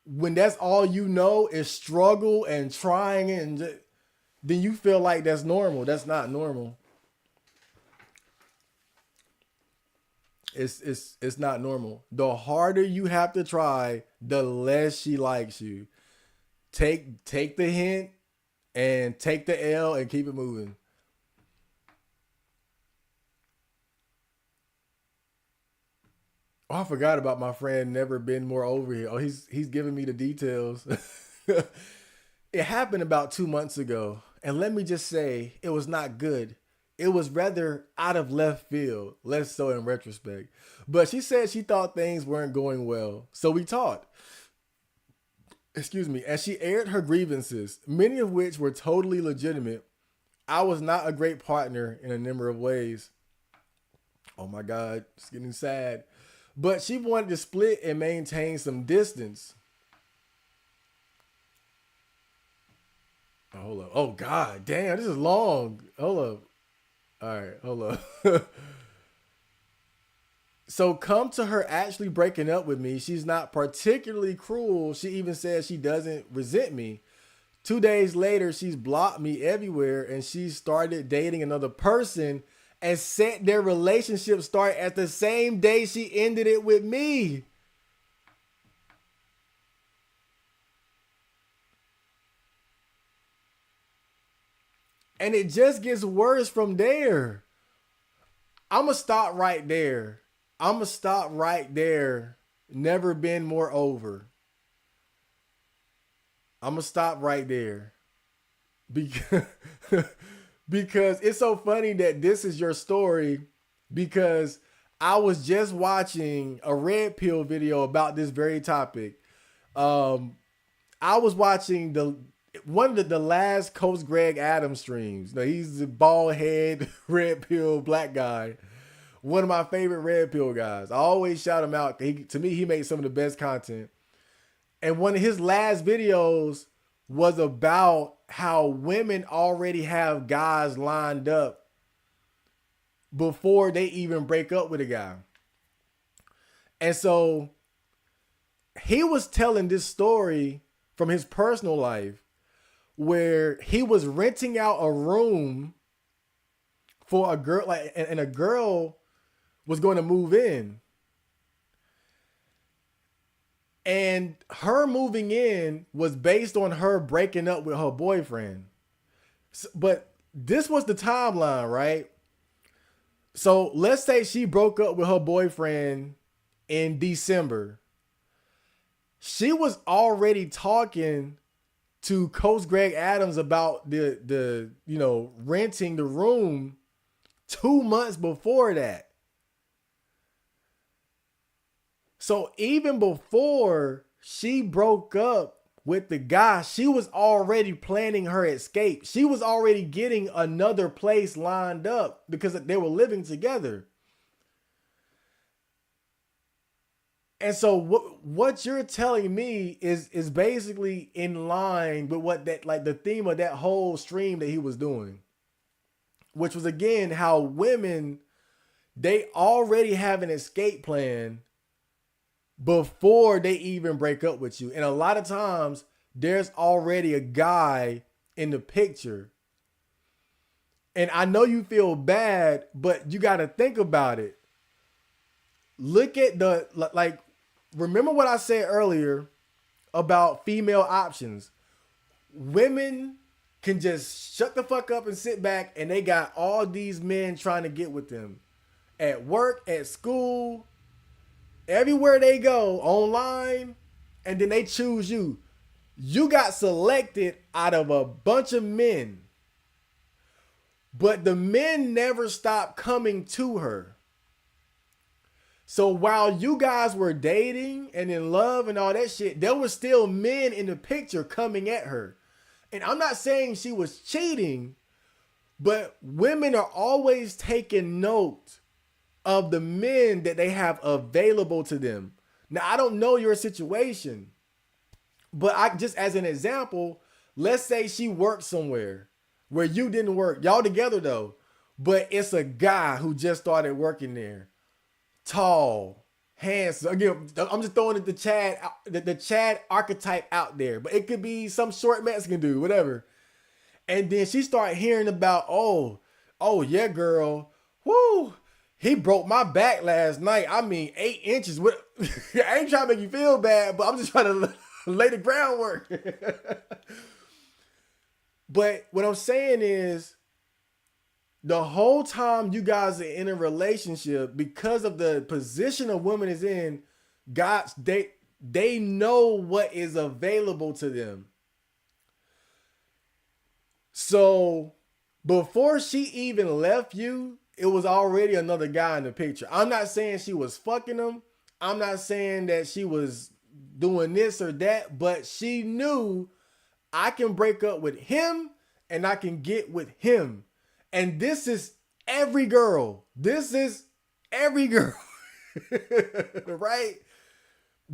when that's all you know is struggle and trying, then you feel like that's normal. That's not normal. It's not normal. The harder you have to try, the less she likes you. Take the hint and take the L and keep it moving. Oh, I forgot about my friend never been more over here. Oh, he's giving me the details. It happened about 2 months ago, and let me just say, it was not good. It was rather out of left field, less so in retrospect. But she said she thought things weren't going well, so we talked. Excuse me, and she aired her grievances, many of which were totally legitimate. I was not a great partner in a number of ways. Oh my God, it's getting sad. But she wanted to split and maintain some distance. Oh, hold up. Oh God, damn, this is long. Hold up. All right, hold up. So come to her actually breaking up with me. She's not particularly cruel. She even says she doesn't resent me. 2 days later, she's blocked me everywhere and she started dating another person and said their relationship start at the same day she ended it with me. And it just gets worse from there. I'm going to stop right there. I'm going to stop right there. Never been more over. I'm gonna stop right there because because it's so funny that this is your story because I was just watching a Red Pill video about this very topic. Um, I was watching one of the last Coach Greg Adams streams. Now he's the bald head Red Pill black guy. One of my favorite Red Pill guys. I always shout him out. To me, he makes some of the best content. And one of his last videos was about how women already have guys lined up before they even break up with a guy. And so he was telling this story from his personal life where he was renting out a room for a girl, like, and a girl was going to move in. And her moving in was based on her breaking up with her boyfriend. But this was the timeline, right? So let's say she broke up with her boyfriend in December. She was already talking to Coach Greg Adams about the renting the room 2 months before that. So even before she broke up with the guy, she was already planning her escape. She was already getting another place lined up because they were living together. And so what you're telling me is basically in line with what that, like, the theme of that whole stream that he was doing, which was, again, how women, they already have an escape plan before they even break up with you. And a lot of times there's already a guy in the picture. And I know you feel bad, but you got to think about it. Look at remember what I said earlier about female options. Women can just shut the fuck up and sit back, and they got all these men trying to get with them at work, at school, everywhere they go, online, and then they choose you. You got selected out of a bunch of men, but the men never stopped coming to her. So while you guys were dating and in love and all that shit, there were still men in the picture coming at her. And I'm not saying she was cheating, but women are always taking note of the men that they have available to them. Now, I don't know your situation, but I just, as an example, let's say she worked somewhere where you didn't work. Y'all together though, but it's a guy who just started working there. Tall, handsome. Again, I'm just throwing the Chad archetype out there, but it could be some short Mexican dude, whatever. And then she started hearing about, oh yeah, girl, whoo, he broke my back last night. I mean, 8 inches. I ain't trying to make you feel bad, but I'm just trying to lay the groundwork. But what I'm saying is, the whole time you guys are in a relationship, because of the position a woman is in, guys, they know what is available to them. So before she even left you, it was already another guy in the picture. I'm not saying she was fucking him. I'm not saying that she was doing this or that, but she knew, I can break up with him and I can get with him. And this is every girl. This is every girl. Right?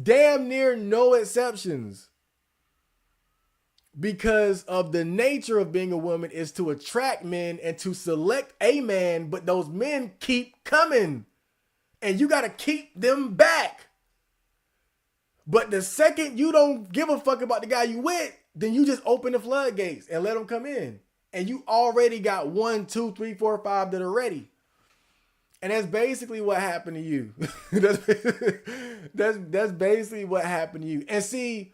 Damn near no exceptions. Because of the nature of being a woman is to attract men and to select a man, but those men keep coming. And you got to keep them back. But the second you don't give a fuck about the guy you with, then you just open the floodgates and let them come in. And you already got 1, 2, 3, 4, 5 that are ready. And that's basically what happened to you. that's basically what happened to you. And see,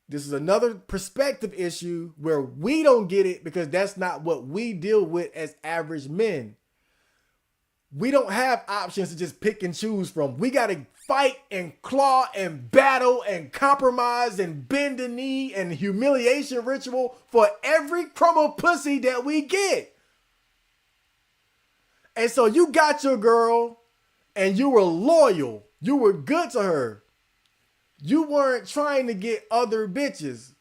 this is another perspective issue where we don't get it because that's not what we deal with as average men. We don't have options to just pick and choose from. We got to fight and claw and battle and compromise and bend the knee and humiliation ritual for every crumb of pussy that we get. And so you got your girl and you were loyal. You were good to her. You weren't trying to get other bitches.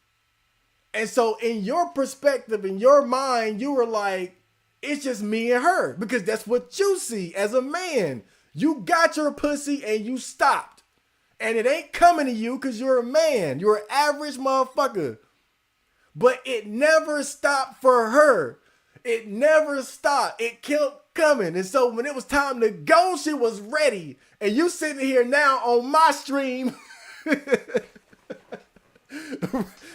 And so in your perspective, in your mind, you were like, it's just me and her, because that's what you see as a man. You got your pussy and you stopped. And it ain't coming to you because you're a man. You're an average motherfucker. But it never stopped for her. It never stopped. It kept coming. And so when it was time to go, she was ready. And you sitting here now on my stream.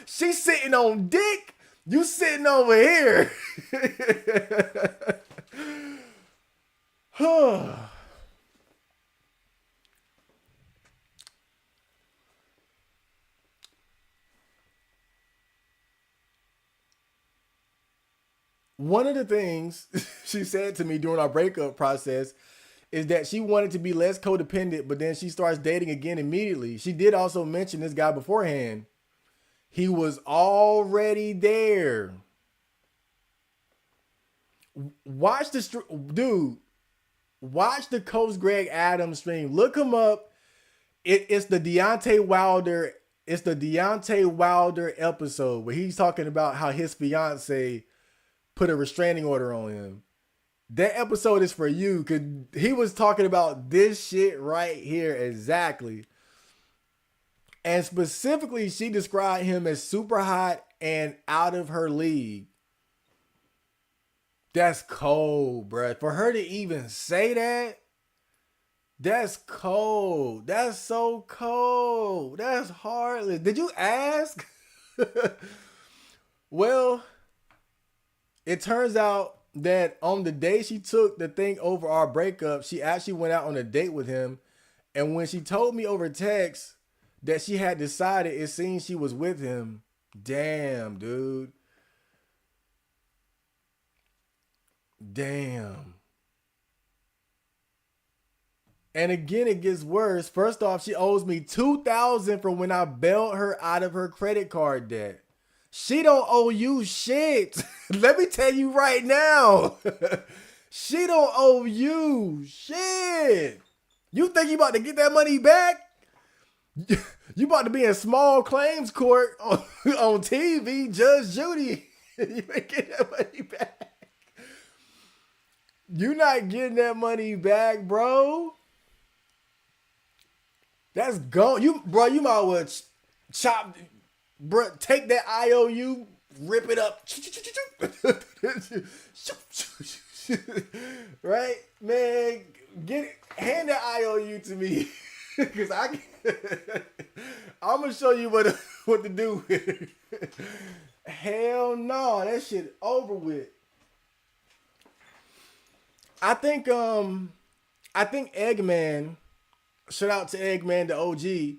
She's sitting on dick. You sitting over here. One of the things she said to me during our breakup process is that she wanted to be less codependent, but then she starts dating again immediately. She did also mention this guy beforehand. He was already there. Watch dude. Watch the Coach Greg Adams stream. Look him up. It's the Deontay Wilder. It's the Deontay Wilder episode where he's talking about how his fiance put a restraining order on him. That episode is for you because he was talking about this shit right here exactly. And specifically, she described him as super hot and out of her league. That's cold, bruh. For her to even say that, that's cold. That's so cold. That's heartless. Did you ask? Well, it turns out that on the day she took the thing over our breakup, she actually went out on a date with him. And when she told me over text that she had decided, it seemed she was with him. Damn, dude. Damn. And again, it gets worse. First off, she owes me $2,000 for when I bailed her out of her credit card debt. She don't owe you shit. Let me tell you right now. She don't owe you shit. You think you about to get that money back? You about to be in small claims court on TV, Judge Judy. You ain't getting that money back. You not getting that money back, bro. That's gone. You might as well chop, bro. Take that IOU, rip it up, right, man. Get it. Hand that IOU to me, cause I'm gonna show you what to do with it. Hell no, that shit over with. I think Eggman, shout out to Eggman the OG.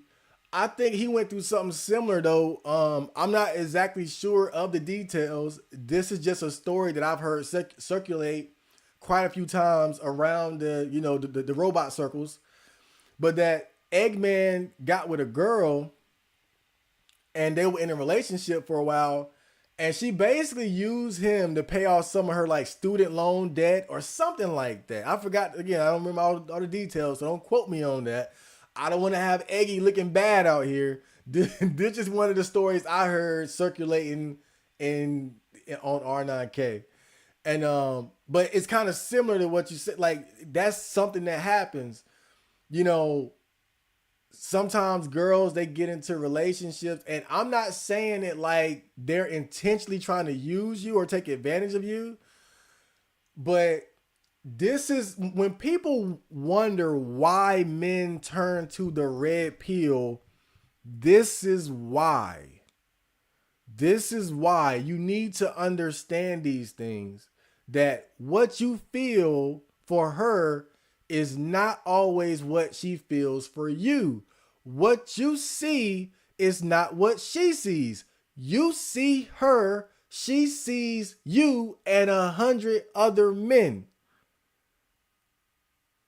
I think he went through something similar though. I'm not exactly sure of the details. This is just a story that I've heard circulate quite a few times around the robot circles. But that Eggman got with a girl and they were in a relationship for a while. And she basically used him to pay off some of her like student loan debt or something like that. I forgot, again, I don't remember all the details, so don't quote me on that. I don't want to have Eggy looking bad out here. This is one of the stories I heard circulating on R9K. And but it's kind of similar to what you said. Like, that's something that happens. Sometimes girls, they get into relationships, and I'm not saying it like they're intentionally trying to use you or take advantage of you, but this is when people wonder why men turn to the red pill. This is why. This is why you need to understand these things, that what you feel for her is not always what she feels for you. What you see is not what she sees. You see her, she sees you and 100 other men.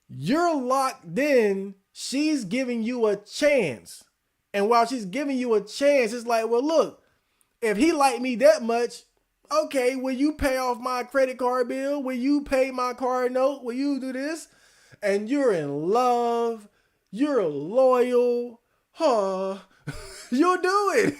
You're locked in, she's giving you a chance. And while she's giving you a chance, it's like, well, look, if he liked me that much, okay, will you pay off my credit card bill? Will you pay my car note? Will you do this? And you're in love. You're loyal. Huh. You'll do it.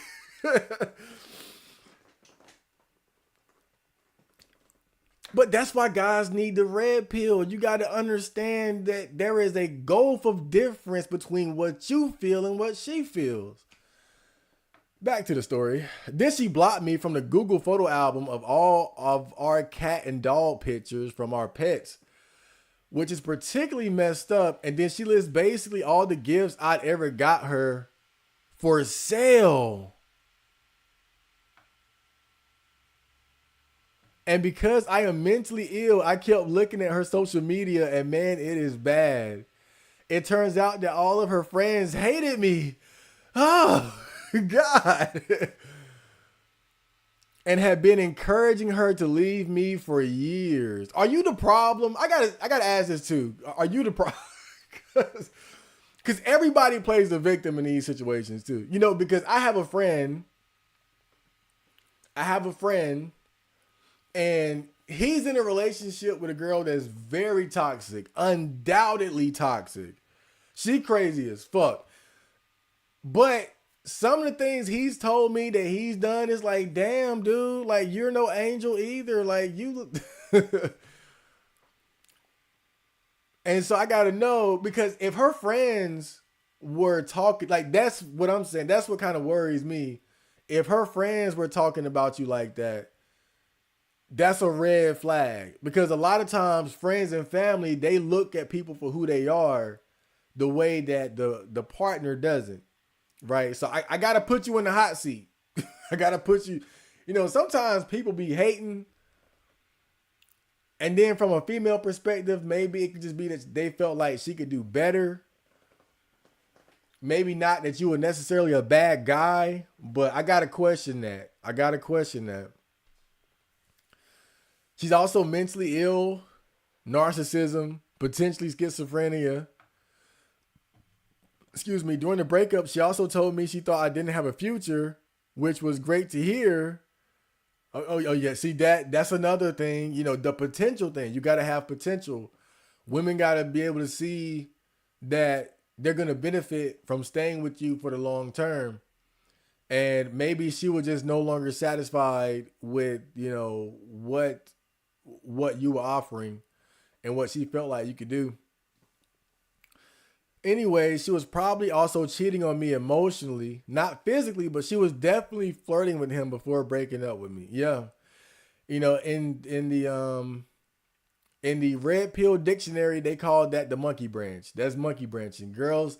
But that's why guys need the red pill. You got to understand that there is a gulf of difference between what you feel and what she feels. Back to the story. Then she blocked me from the Google photo album of all of our cat and dog pictures from our pets, which is particularly messed up. And then she lists basically all the gifts I'd ever got her for sale. And because I am mentally ill, I kept looking at her social media and man, it is bad. It turns out that all of her friends hated me. Oh, God. And had been encouraging her to leave me for years. Are you the problem? I gotta ask this too. Are you the problem? Because everybody plays the victim in these situations too. You know, because I have a friend. And he's in a relationship with a girl that's very toxic, undoubtedly toxic. She crazy as fuck. But some of the things he's told me that he's done is like, damn, dude, like you're no angel either. Like you. And so I got to know, because if her friends were talking, like that's what I'm saying. That's what kind of worries me. If her friends were talking about you like that, that's a red flag, because a lot of times friends and family, they look at people for who they are the way that the partner doesn't. Right. So I got to put you in the hot seat. I got to put you, you know, sometimes people be hating. And then from a female perspective, maybe it could just be that they felt like she could do better. Maybe not that you were necessarily a bad guy, but I got to question that. She's also mentally ill, narcissism, potentially schizophrenia. Excuse me. During the breakup, she also told me she thought I didn't have a future, which was great to hear. Oh yeah. See, that's another thing. You know, the potential thing. You got to have potential. Women got to be able to see that they're going to benefit from staying with you for the long term. And maybe she was just no longer satisfied with, you know, what you were offering and what she felt like you could do. Anyway, she was probably also cheating on me emotionally, not physically, but she was definitely flirting with him before breaking up with me. Yeah. You know, in the red pill dictionary, they called that the monkey branch. That's monkey branching. Girls,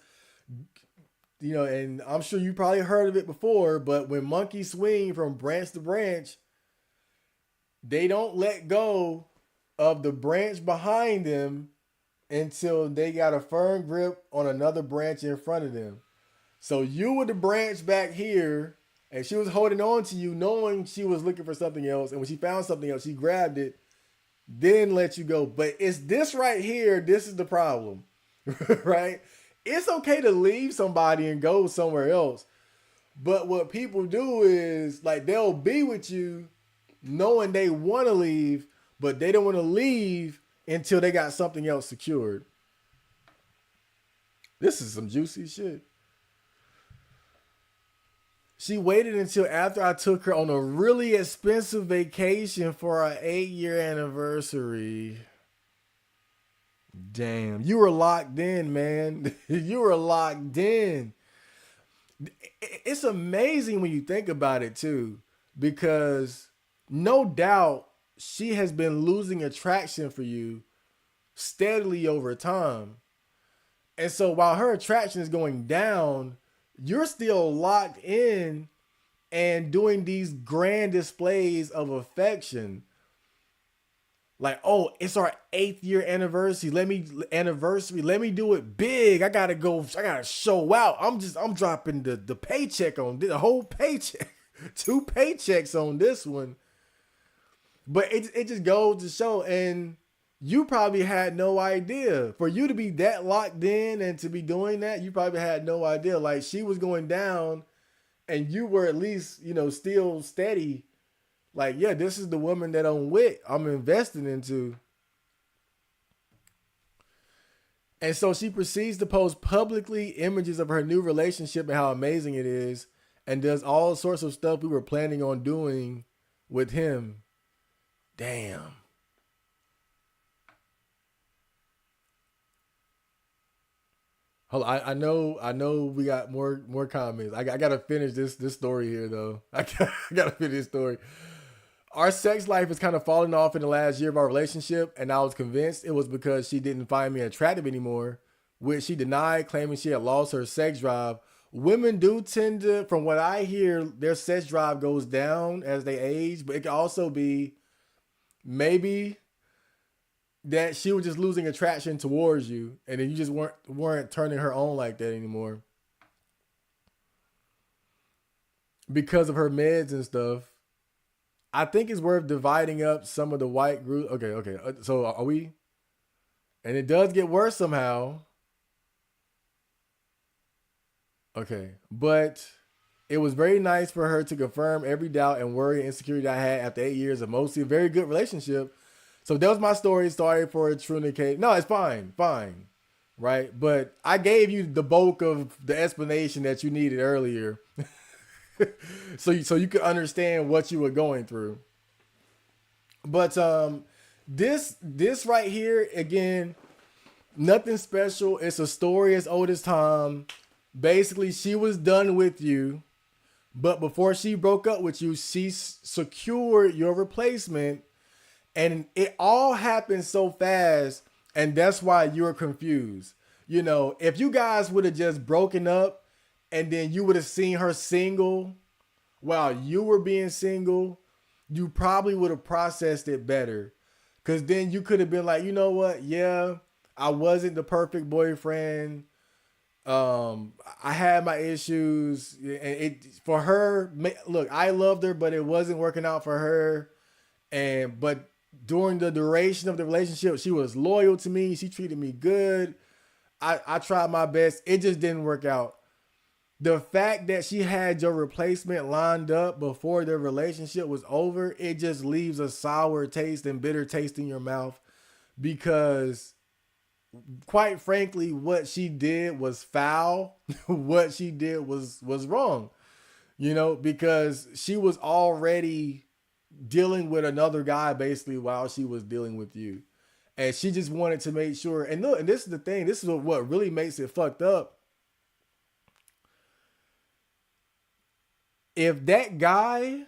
you know, and I'm sure you probably heard of it before, but when monkeys swing from branch to branch, they don't let go of the branch behind them until they got a firm grip on another branch in front of them. So you were the branch back here, and she was holding on to you, knowing she was looking for something else. And when she found something else, she grabbed it, then let you go. But it's this right here. This is the problem, right? It's okay to leave somebody and go somewhere else. But what people do is, like, they'll be with you knowing they want to leave, but they don't want to leave until they got something else secured. This is some juicy shit. She waited until after I took her on a really expensive vacation for our 8-year anniversary. Damn, you were locked in, man. You were locked in. It's amazing when you think about it too, because no doubt she has been losing attraction for you steadily over time. And so while her attraction is going down, you're still locked in and doing these grand displays of affection. Like, oh, it's our 8th year anniversary. Let me do it big. I gotta show out. I'm dropping the paycheck on the whole paycheck. 2 paychecks on this one. But it just goes to show. And You probably had no idea. For you to be that locked in and to be doing that, you probably had no idea. Like she was going down and you were at least, still steady. Like, yeah, this is the woman that I'm investing into. And so she proceeds to post publicly images of her new relationship and how amazing it is, and does all sorts of stuff we were planning on doing with him. Damn. Hold on, I know we got more comments. I gotta finish this story here though. I gotta finish this story. Our sex life is kind of falling off in the last year of our relationship, and I was convinced it was because she didn't find me attractive anymore, which she denied, claiming she had lost her sex drive. Women do tend to, from what I hear, their sex drive goes down as they age, but it can also be maybe that she was just losing attraction towards you, and then you just weren't turning her on like that anymore because of her meds and stuff. I think it's worth dividing up some of the white group. Okay, okay. So are we? And it does get worse somehow. Okay, but it was very nice for her to confirm every doubt and worry and insecurity I had after 8 years of mostly a very good relationship. So that was my story. Sorry for trunicate. No, it's fine, fine, right? But I gave you the bulk of the explanation that you needed earlier, so you could understand what you were going through. But this right here again, nothing special. It's a story as old as time. Basically, she was done with you, but before she broke up with you, she secured your replacement, and it all happened so fast, and that's why you're confused. If you guys would have just broken up, and then you would have seen her single while you were being single, you probably would have processed it better. Cause then you could have been like, you know what? Yeah, I wasn't the perfect boyfriend. I had my issues, and it for her. Look, I loved her, but it wasn't working out for her. But during the duration of the relationship, she was loyal to me. She treated me good. I tried my best. It just didn't work out. The fact that she had your replacement lined up before their relationship was over, it just leaves a sour taste and bitter taste in your mouth, because quite frankly, what she did was foul. What she did was wrong, because she was already dealing with another guy basically while she was dealing with you. And she just wanted to make sure. And look, and this is the thing, this is what really makes it fucked up. If that guy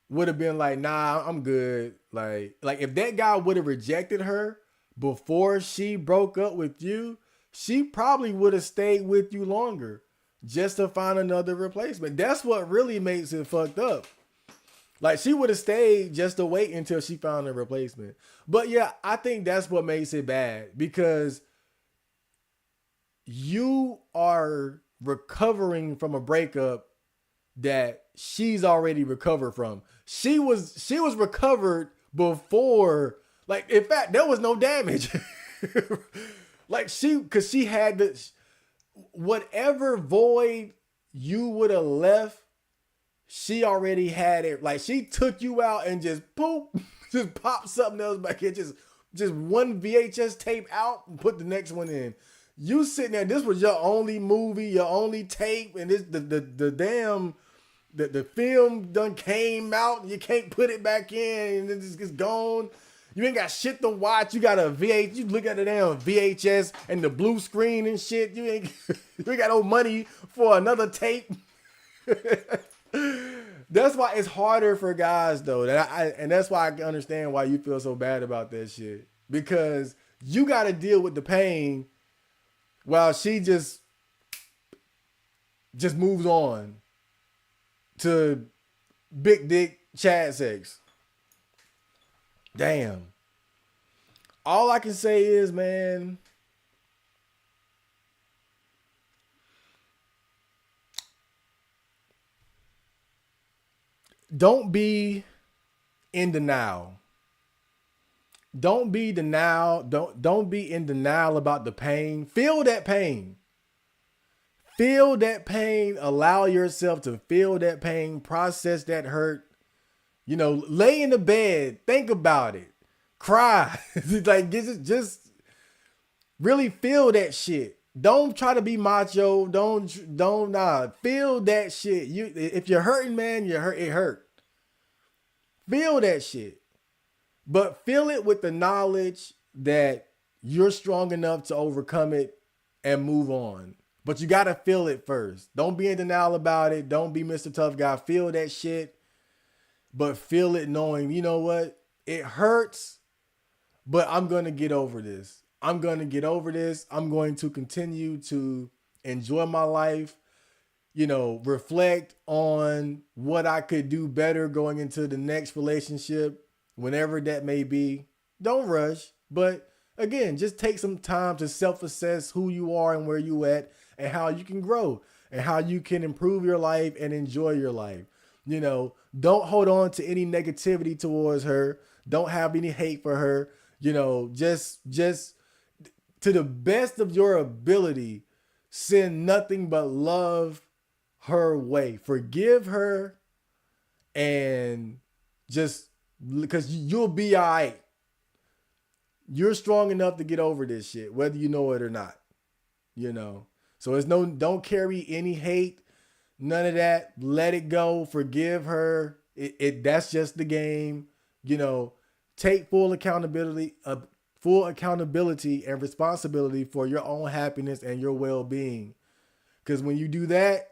would have been like, nah, I'm good. Like if that guy would have rejected her before she broke up with you, she probably would have stayed with you longer just to find another replacement. That's what really makes it fucked up. Like she would have stayed just to wait until she found a replacement. But yeah, I think that's what makes it bad, because you are recovering from a breakup that she's already recovered from. She was recovered before, like in fact there was no damage. Like cause she had the whatever void you would have left, she already had it. Like she took you out and just poop, just pop something else back in, just one VHS tape out and put the next one in. You sitting there, this was your only movie, your only tape, and this the damn the film done came out, and you can't put it back in, and it's gone. You ain't got shit to watch. You got a VH. You look at the damn VHS and the blue screen and shit. You ain't got no money for another tape. That's why it's harder for guys though. And that's why I can understand why you feel so bad about that shit, because you got to deal with the pain while she just moves on to big dick Chad sex. Damn. All I can say is, man, don't be in denial. Don't be denial. Don't be in denial about the pain. Feel that pain. Feel that pain. Allow yourself to feel that pain. Process that hurt. Lay in the bed. Think about it. Cry. Like just really feel that shit. Don't try to be macho. Don't feel that shit. If you're hurting, man, you're hurt. It hurt. Feel that shit. But feel it with the knowledge that you're strong enough to overcome it and move on. But you got to feel it first. Don't be in denial about it. Don't be Mr. Tough Guy. Feel that shit. But feel it knowing, you know what? It hurts, but I'm going to get over this. I'm going to get over this. I'm going to continue to enjoy my life, reflect on what I could do better going into the next relationship, whenever that may be. Don't rush, but again, just take some time to self-assess who you are and where you at and how you can grow and how you can improve your life and enjoy your life. Don't hold on to any negativity towards her. Don't have any hate for her. Just to the best of your ability, send nothing but love her way. Forgive her and just because you'll be all right. You're strong enough to get over this shit, whether you know it or not. So don't carry any hate, none of that. Let it go. Forgive her. That's just the game. Take full accountability and responsibility for your own happiness and your well-being. Because when you do that,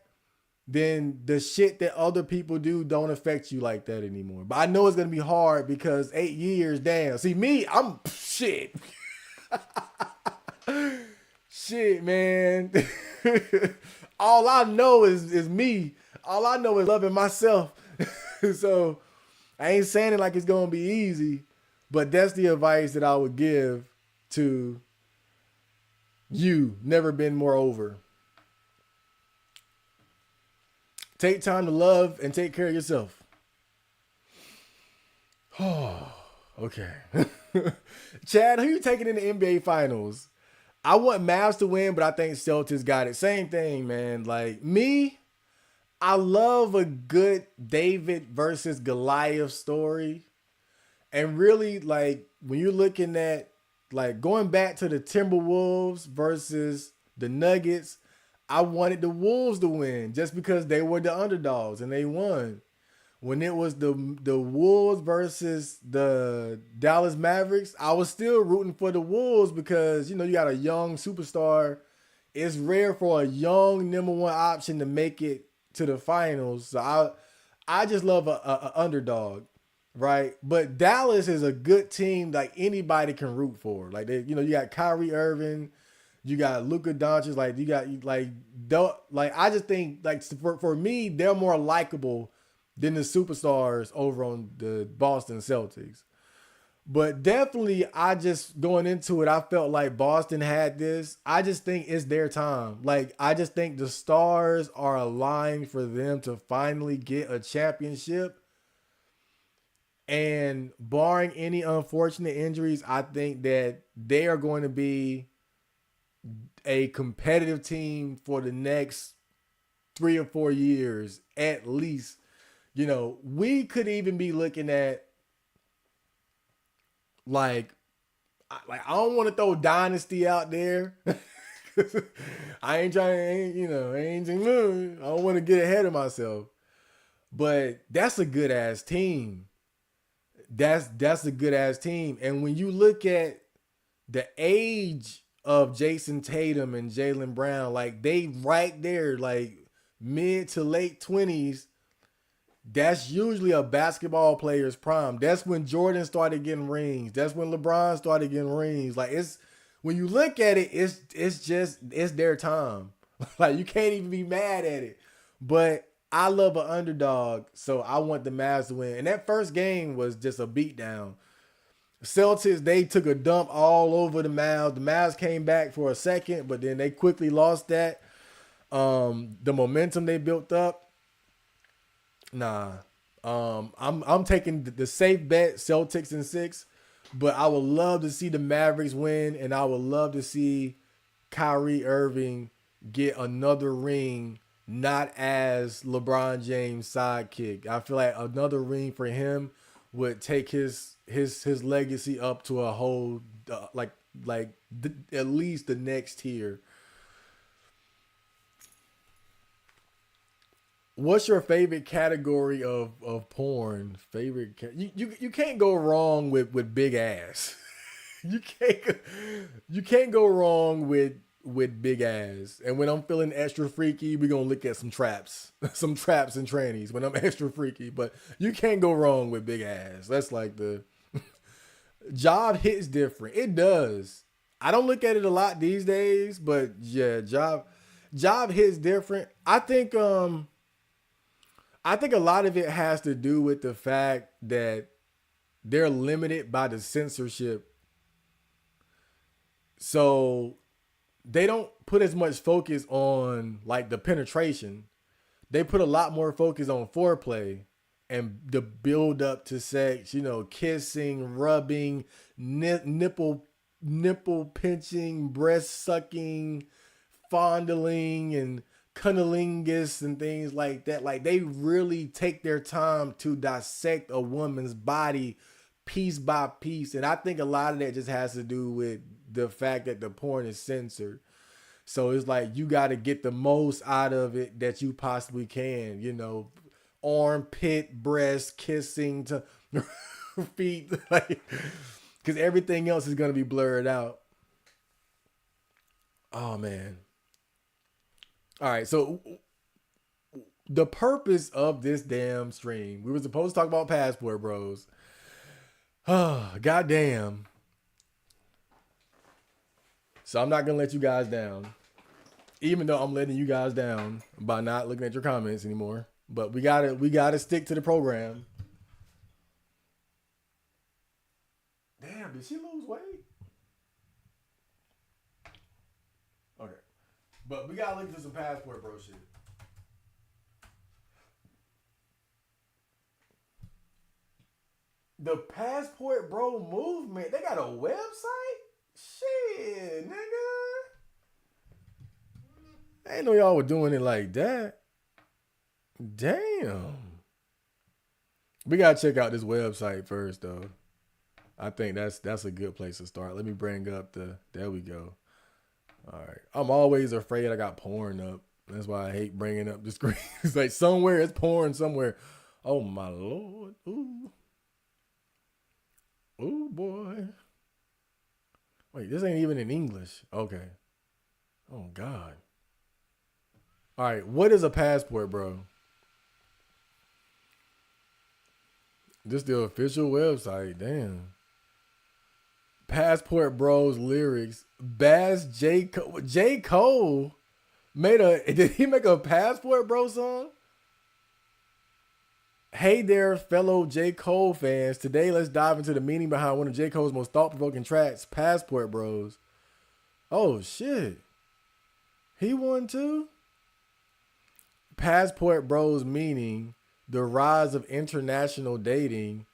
then the shit that other people do don't affect you like that anymore. But I know it's going to be hard because 8 years, damn. See, me, I'm shit. Shit, man. All I know is me. All I know is loving myself. So I ain't saying it like it's going to be easy, but that's the advice that I would give to you. Never been more over. Take time to love and take care of yourself. Oh, okay. Chad, who you taking in the NBA Finals? I want Mavs to win, but I think Celtics got it. Same thing, man. Like me, I love a good David versus Goliath story. And really, like, when you're looking at, like, going back to the Timberwolves versus the Nuggets, I wanted the Wolves to win just because they were the underdogs and they won. When it was the Wolves versus the Dallas Mavericks, I was still rooting for the Wolves because, you got a young superstar. It's rare for a young number one option to make it to the finals. So I just love a underdog, right? But Dallas is a good team like anybody can root for. Like you got Kyrie Irving, you got Luka Doncic, I just think like for me, they're more likable than the superstars over on the Boston Celtics. But definitely, I just going into it, I felt like Boston had this. I just think it's their time. Like, I just think the stars are aligned for them to finally get a championship. And barring any unfortunate injuries, I think that they are going to be a competitive team for the next 3 or 4 years, at least. We could even be looking at like I don't want to throw dynasty out there. I don't want to get ahead of myself. But that's a good ass team. That's a good ass team. And when you look at the age of Jason Tatum and Jaylen Brown, like they right there, like mid to late 20s. That's usually a basketball player's prime. That's when Jordan started getting rings. That's when LeBron started getting rings. Like when you look at it, it's their time. Like you can't even be mad at it. But I love an underdog, so I want the Mavs to win. And that first game was just a beatdown. Celtics, they took a dump all over the Mavs. The Mavs came back for a second, but then they quickly lost that. The momentum they built up. Nah. I'm taking the safe bet, Celtics in 6. But I would love to see the Mavericks win, and I would love to see Kyrie Irving get another ring, not as LeBron James' sidekick. I feel like another ring for him would take his legacy up to a whole at least the next tier. What's your favorite category of porn? You can't go wrong with big ass. you can't you can't go wrong with big ass. And when I'm feeling extra freaky, we're gonna look at some traps. Some traps and trannies when I'm extra freaky. But you can't go wrong with big ass. That's like the job hits different. It does. I don't look at it a lot these days, but yeah, job hits different. I think a lot of it has to do with the fact that they're limited by the censorship. So they don't put as much focus on like the penetration. They put a lot more focus on foreplay and the build up to sex, kissing, rubbing, nipple pinching, breast sucking, fondling, and cunnilingus and things like that. Like they really take their time to dissect a woman's body piece by piece. And I think a lot of that just has to do with the fact that the porn is censored. So it's like you got to get the most out of it that you possibly can, armpit, breast, kissing to feet, like, because everything else is going to be blurred out. Oh, man. All right, so the purpose of this damn stream, we were supposed to talk about Passport Bros. Oh, goddamn. So I'm not going to let you guys down, even though I'm letting you guys down by not looking at your comments anymore. But we gotta stick to the program. Damn, did she lose weight? Okay. But we gotta look into some Passport Bro shit. The Passport Bro movement, they got a website? Shit, nigga. I didn't know y'all were doing it like that. Damn. We gotta check out this website first, though. I think that's a good place to start. Let me bring up there we go. All right. I'm always afraid I got porn up. That's why I hate bringing up the screen. It's like somewhere it's porn somewhere. Oh, my Lord. Ooh. Ooh, boy. Wait, this ain't even in English. Okay. Oh, God. All right. What is a passport, bro? This the official website. Damn. Passport Bros lyrics. J. Cole did he make a Passport Bro song? Hey there, fellow J. Cole fans. Today, let's dive into the meaning behind one of J. Cole's most thought-provoking tracks, Passport Bros. Oh, shit. He won too? Passport Bros meaning the rise of international dating.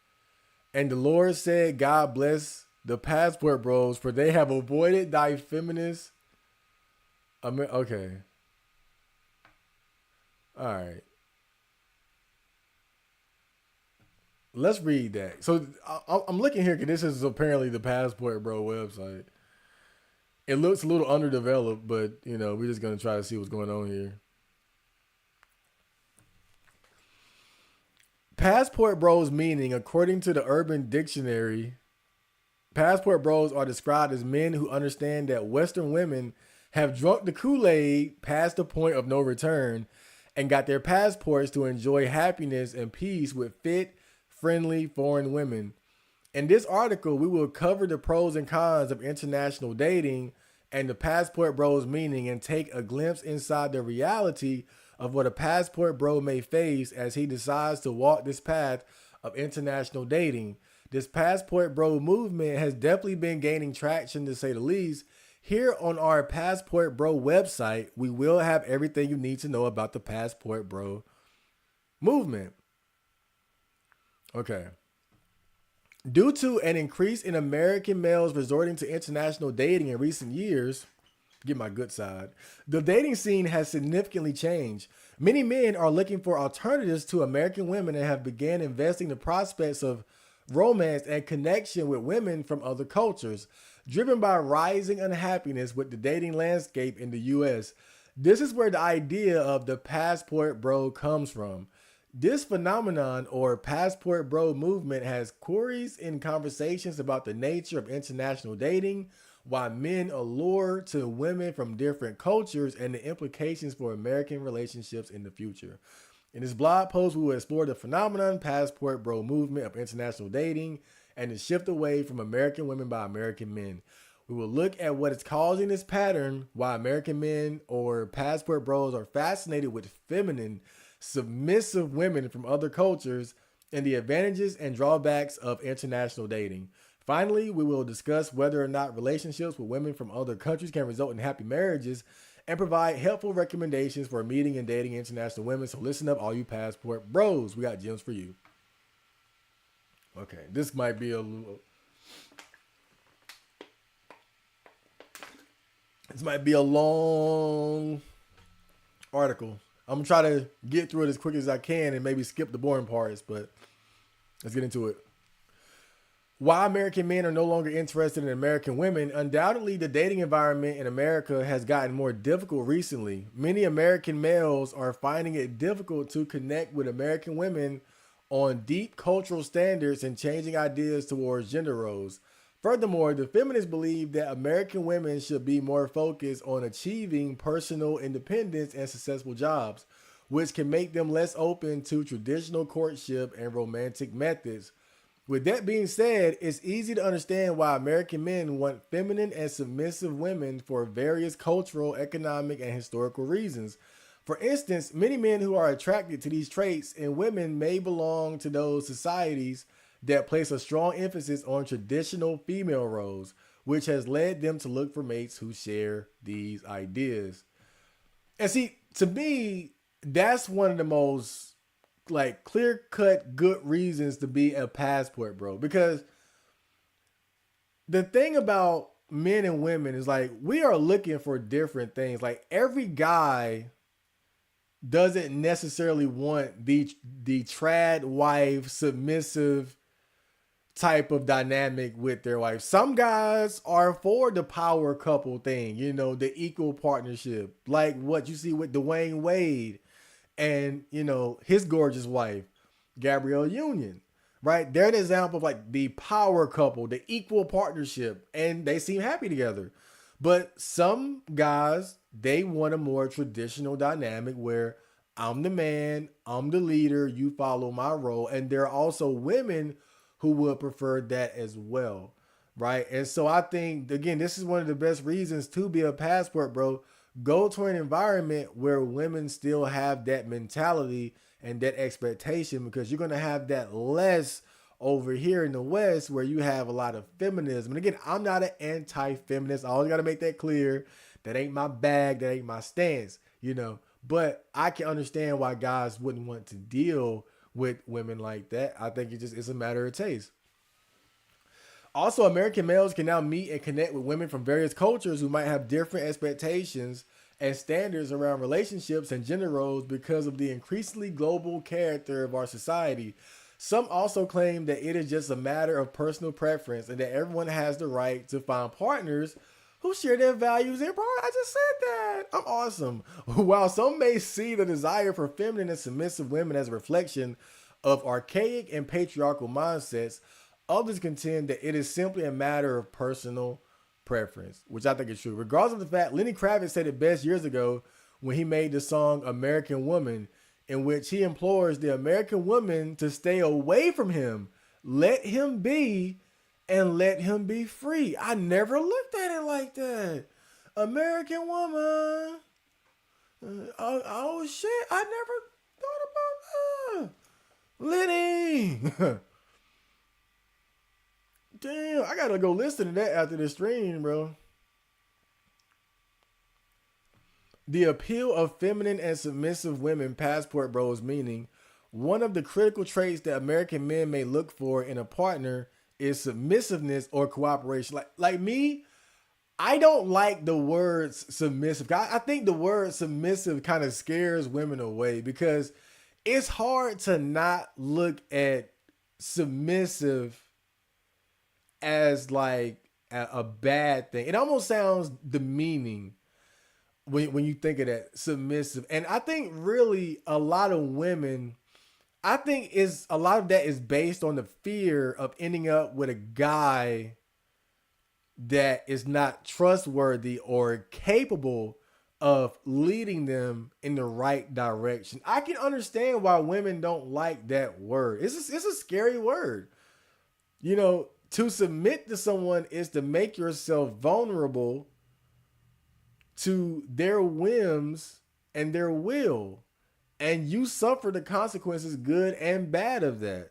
And the Lord said, God bless the Passport Bros, for they have avoided thy feminist. Okay. All right. Let's read that. So I'm looking here because this is apparently the Passport Bro website. It looks a little underdeveloped, but we're just gonna try to see what's going on here. Passport Bros meaning, according to the Urban Dictionary, Passport Bros are described as men who understand that Western women have drunk the Kool-Aid past the point of no return and got their passports to enjoy happiness and peace with fit, friendly foreign women. In this article, we will cover the pros and cons of international dating and the Passport Bros meaning and take a glimpse inside the reality of what a Passport Bro may face as he decides to walk this path of international dating. This Passport Bro movement has definitely been gaining traction, to say the least. Here on our Passport Bro website, we will have everything you need to know about the Passport Bro movement. Okay. Due to an increase in American males resorting to international dating in recent years, get my good side, the dating scene has significantly changed. Many men are looking for alternatives to American women and have began investing in the prospects of romance and connection with women from other cultures, driven by rising unhappiness with the dating landscape in the US. This is where the idea of the passport bro comes from. This phenomenon or passport bro movement has queries in conversations about the nature of international dating, why men allure to women from different cultures, and the implications for American relationships in the future. In this blog post, we will explore the phenomenon, passport bro movement of international dating, and the shift away from American women by American men. We will look at what is causing this pattern, why American men or passport bros are fascinated with feminine, submissive women from other cultures, and the advantages and drawbacks of international dating. Finally, we will discuss whether or not relationships with women from other countries can result in happy marriages and provide helpful recommendations for meeting and dating international women. So listen up, all you passport bros. We got gems for you. Okay, this might be a little... This might be a long article. I'm going to try to get through it as quick as I can and maybe skip the boring parts, but let's get into it. Why American men are no longer interested in American women. Undoubtedly, the dating environment in America has gotten more difficult recently. Many American males are finding it difficult to connect with American women on deep cultural standards and changing ideas towards gender roles. Furthermore, the feminists believe that American women should be more focused on achieving personal independence and successful jobs, which can make them less open to traditional courtship and romantic methods. With that being said, it's easy to understand why American men want feminine and submissive women for various cultural, economic, and historical reasons. For instance, many men who are attracted to these traits in women may belong to those societies that place a strong emphasis on traditional female roles, which has led them to look for mates who share these ideas. And see, to me, that's one of the most like clear cut good reasons to be a passport bro, because the thing about men and women is like we are looking for different things. Like every guy doesn't necessarily want the trad wife submissive type of dynamic with their wife. Some guys are for the power couple thing, you know, the equal partnership, like what you see with Dwayne Wade and, you know, his gorgeous wife, Gabrielle Union, right? They're an example of like the power couple, the equal partnership, and they seem happy together. But some guys, they want a more traditional dynamic where I'm the man, I'm the leader, you follow my role. And there are also women who would prefer that as well, right? And so I think, again, this is one of the best reasons to be a passport bro. Go to an environment where women still have that mentality and that expectation, because you're going to have that less over here in the West where you have a lot of feminism. And again, I'm not an anti-feminist. I always got to make that clear. That ain't my bag. That ain't my stance, you know. But I can understand why guys wouldn't want to deal with women like that. I think it's a matter of taste. Also, American males can now meet and connect with women from various cultures who might have different expectations and standards around relationships and gender roles because of the increasingly global character of our society. Some also claim that it is just a matter of personal preference and that everyone has the right to find partners who share their values and priorities. I just said that. I'm awesome. While some may see the desire for feminine and submissive women as a reflection of archaic and patriarchal mindsets, others contend that it is simply a matter of personal preference, which I think is true. Regardless of the fact, Lenny Kravitz said it best years ago when he made the song American Woman, in which he implores the American woman to stay away from him, let him be, and let him be free. I never looked at it like that. American woman. Oh shit, I never thought about Lenny. Damn, I gotta go listen to that after the stream, bro. The appeal of feminine and submissive women, passport bros, meaning one of the critical traits that American men may look for in a partner is submissiveness or cooperation. Like me, I don't like the word submissive. I think the word submissive kind of scares women away because it's hard to not look at submissive as like a bad thing. It almost sounds demeaning when you think of that, submissive. And I think really a lot of women, I think is a lot of that is based on the fear of ending up with a guy that is not trustworthy or capable of leading them in the right direction. I can understand why women don't like that word. It's a scary word. You know, to submit to someone is to make yourself vulnerable to their whims and their will. And you suffer the consequences, good and bad, of that.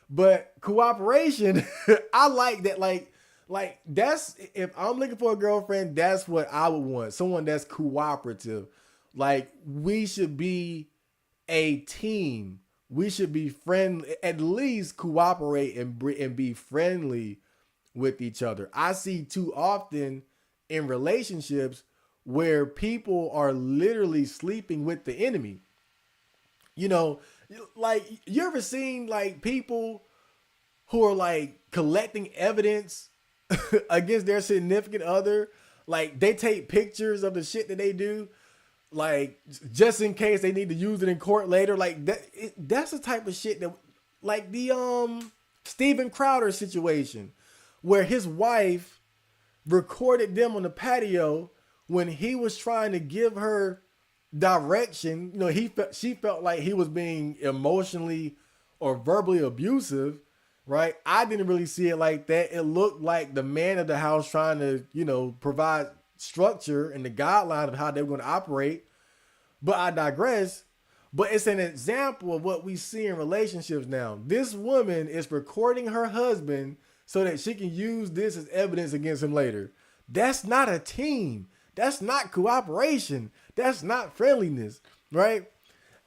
But cooperation, I like that. Like that's, if I'm looking for a girlfriend, that's what I would want. Someone that's cooperative. Like we should be a team. We should be friendly, at least cooperate and be friendly with each other. I see too often in relationships where people are literally sleeping with the enemy. You know, like you ever seen like people who are like collecting evidence against their significant other? Like they take pictures of the shit that they do, like just in case they need to use it in court later. Like that's the type of shit that, like the Steven Crowder situation, where his wife recorded them on the patio when he was trying to give her direction. You know, she felt like he was being emotionally or verbally abusive, right? I didn't really see it like that. It looked like the man of the house trying to, you know, provide structure and the guideline of how they were going to operate. But I digress. But it's an example of what we see in relationships now. This woman is recording her husband so that she can use this as evidence against him later. That's not a team. That's not cooperation. That's not friendliness, right?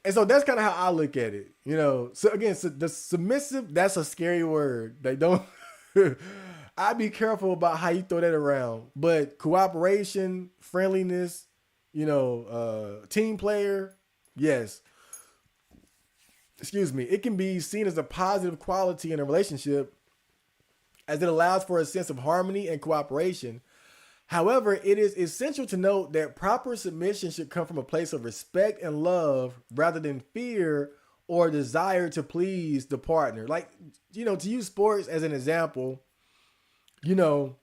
And so that's kind of how I look at it, you know. So again, so the submissive, that's a scary word. They don't. I'd be careful about how you throw that around. But cooperation, friendliness, you know, team player, yes. Excuse me. It can be seen as a positive quality in a relationship, as it allows for a sense of harmony and cooperation. However, it is essential to note that proper submission should come from a place of respect and love rather than fear or desire to please the partner. Like, you know, to use sports as an example, you know,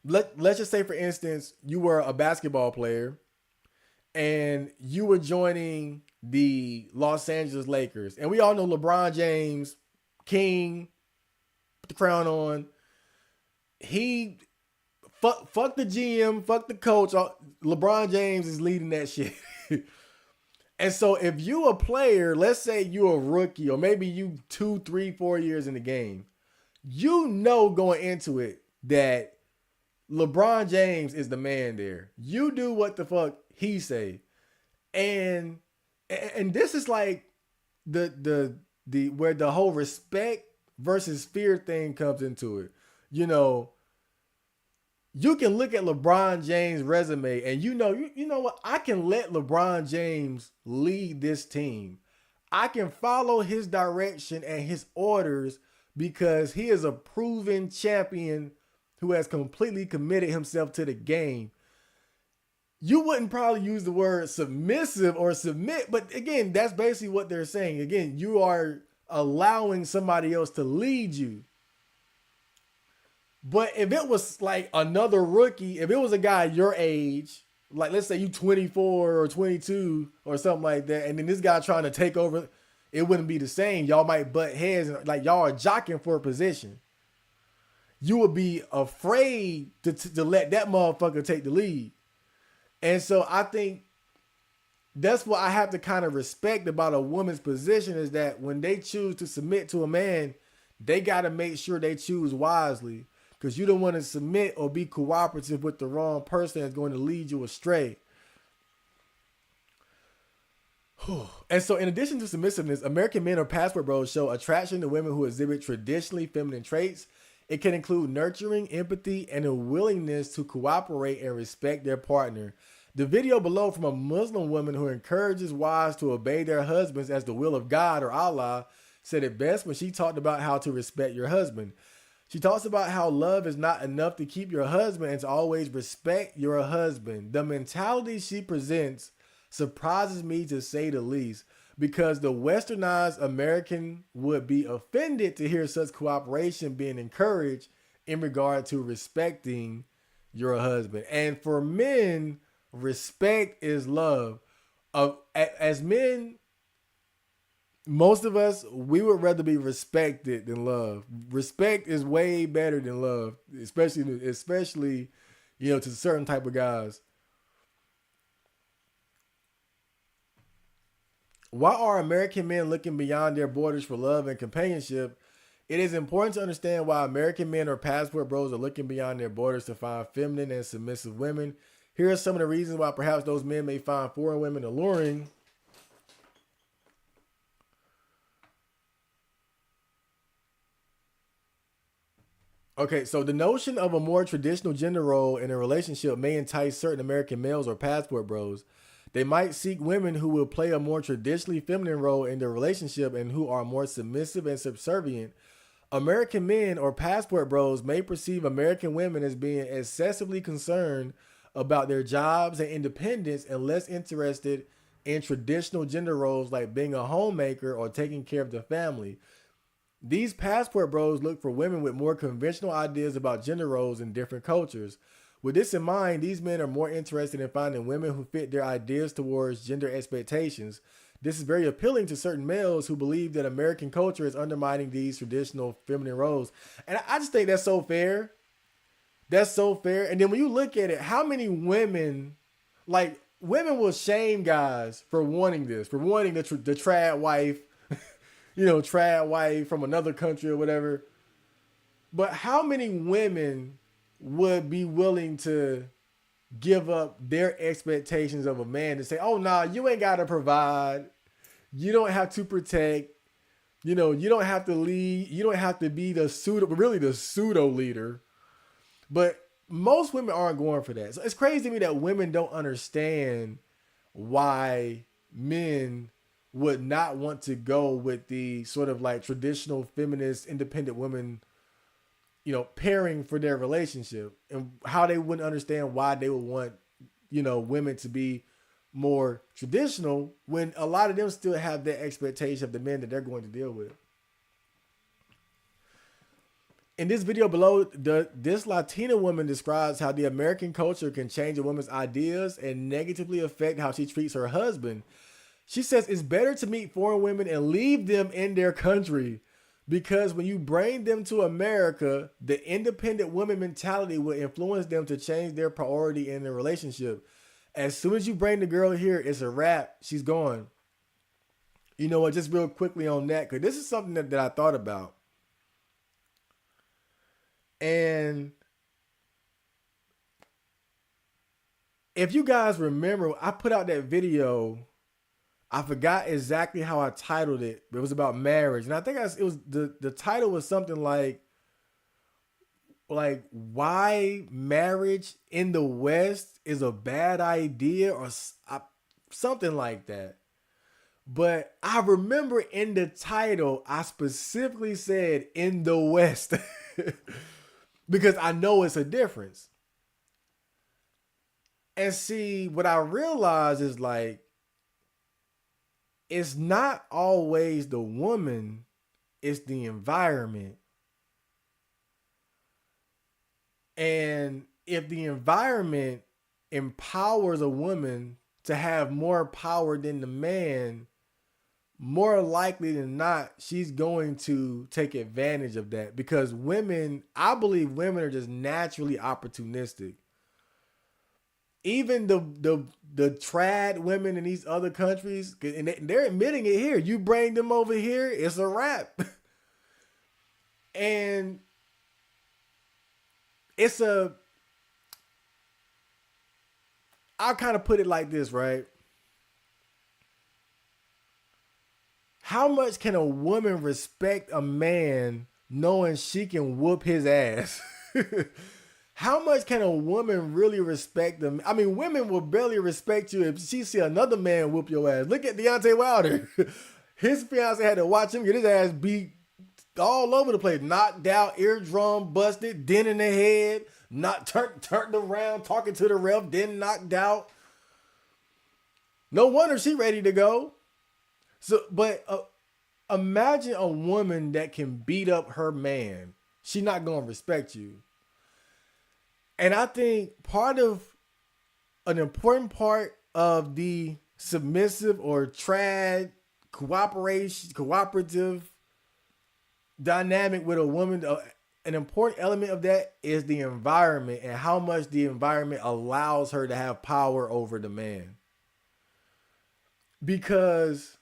let's just say, for instance, you were a basketball player and you were joining the Los Angeles Lakers. And we all know LeBron James, king, put the crown on. He... Fuck the GM, fuck the coach. LeBron James is leading that shit. And so if you a player, let's say you're a rookie or maybe you 2, 3, 4 years in the game, you know going into it that LeBron James is the man there. You do what the fuck he say. And this is like the where the whole respect versus fear thing comes into it. You know, you can look at LeBron James' resume and you know what? I can let LeBron James lead this team. I can follow his direction and his orders because he is a proven champion who has completely committed himself to the game. You wouldn't probably use the word submissive or submit, but again, that's basically what they're saying. Again, you are allowing somebody else to lead you. But if it was like another rookie, if it was a guy your age, like let's say you 24 or 22 or something like that, and then this guy trying to take over, it wouldn't be the same. Y'all might butt heads, and like y'all are jockeying for a position. You would be afraid to let that motherfucker take the lead. And so I think that's what I have to kind of respect about a woman's position, is that when they choose to submit to a man, they got to make sure they choose wisely. Because you don't want to submit or be cooperative with the wrong person that's going to lead you astray. And so, in addition to submissiveness, American men or passport bros show attraction to women who exhibit traditionally feminine traits. It can include nurturing, empathy, and a willingness to cooperate and respect their partner. The video below from a Muslim woman who encourages wives to obey their husbands as the will of God or Allah said it best when she talked about how to respect your husband. She talks about how love is not enough to keep your husband and to always respect your husband. The mentality she presents surprises me to say the least because the westernized American would be offended to hear such cooperation being encouraged in regard to respecting your husband. And for men, respect is love. As men, most of us, we would rather be respected than love. Respect is way better than love, especially to certain type of guys. Why are American men looking beyond their borders for love and companionship? It is important to understand why American men or passport bros are looking beyond their borders to find feminine and submissive women. Here are some of the reasons why perhaps those men may find foreign women alluring. Okay, so the notion of a more traditional gender role in a relationship may entice certain American males or passport bros. They might seek women who will play a more traditionally feminine role in their relationship and who are more submissive and subservient. American men or passport bros may perceive American women as being excessively concerned about their jobs and independence and less interested in traditional gender roles like being a homemaker or taking care of the family. These passport bros look for women with more conventional ideas about gender roles in different cultures. With this in mind, these men are more interested in finding women who fit their ideas towards gender expectations. This is very appealing to certain males who believe that American culture is undermining these traditional feminine roles. And I just think that's so fair. That's so fair. And then when you look at it, how many women, like women will shame guys for wanting this, for wanting the trad wife, trad wife from another country or whatever. But how many women would be willing to give up their expectations of a man to say, oh, nah, you ain't got to provide. You don't have to protect. You don't have to lead. You don't have to be the pseudo leader. But most women aren't going for that. So it's crazy to me that women don't understand why men would not want to go with the sort of like traditional feminist independent women, pairing for their relationship, and how they wouldn't understand why they would want, women to be more traditional when a lot of them still have that expectation of the men that they're going to deal with. In this video below, this Latina woman describes how the American culture can change a woman's ideas and negatively affect how she treats her husband. She says it's better to meet foreign women and leave them in their country because when you bring them to America, the independent woman mentality will influence them to change their priority in their relationship. As soon as you bring the girl here, it's a wrap. She's gone. You know what? Just real quickly on that, because this is something that I thought about. And if you guys remember, I put out that video. I forgot exactly how I titled it, but it was about marriage. And I think it was the title was something like why marriage in the West is a bad idea or something like that. But I remember in the title, I specifically said in the West because I know it's a difference. And see, what I realized is like, it's not always the woman, it's the environment. And if the environment empowers a woman to have more power than the man, more likely than not, she's going to take advantage of that because I believe women are just naturally opportunistic. Even the trad women in these other countries, and they're admitting it here. You bring them over here, it's a wrap. And I'll kind of put it like this, right? How much can a woman respect a man knowing she can whoop his ass? How much can a woman really respect them? I mean, women will barely respect you if she see another man whoop your ass. Look at Deontay Wilder. His fiance had to watch him get his ass beat all over the place. Knocked out, eardrum busted, dent in the head, not turned around, talking to the ref, then knocked out. No wonder she ready to go. So, but imagine a woman that can beat up her man. She not gonna respect you. And I think an important part of the submissive or trad cooperative dynamic with a woman, an important element of that is the environment and how much the environment allows her to have power over the man. Because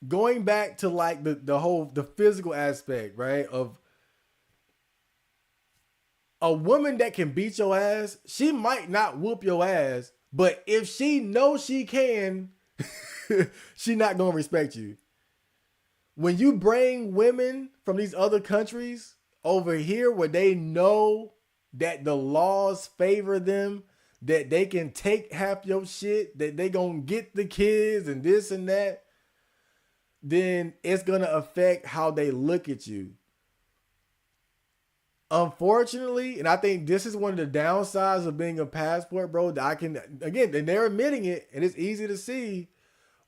going back to like the physical aspect, right, of a woman that can beat your ass, she might not whoop your ass, but if she knows she can, she not gonna respect you. When you bring women from these other countries over here where they know that the laws favor them, that they can take half your shit, that they gonna get the kids and this and that, then it's gonna affect how they look at you. Unfortunately, and I think this is one of the downsides of being a passport bro, that I can, again, and they're admitting it, and it's easy to see,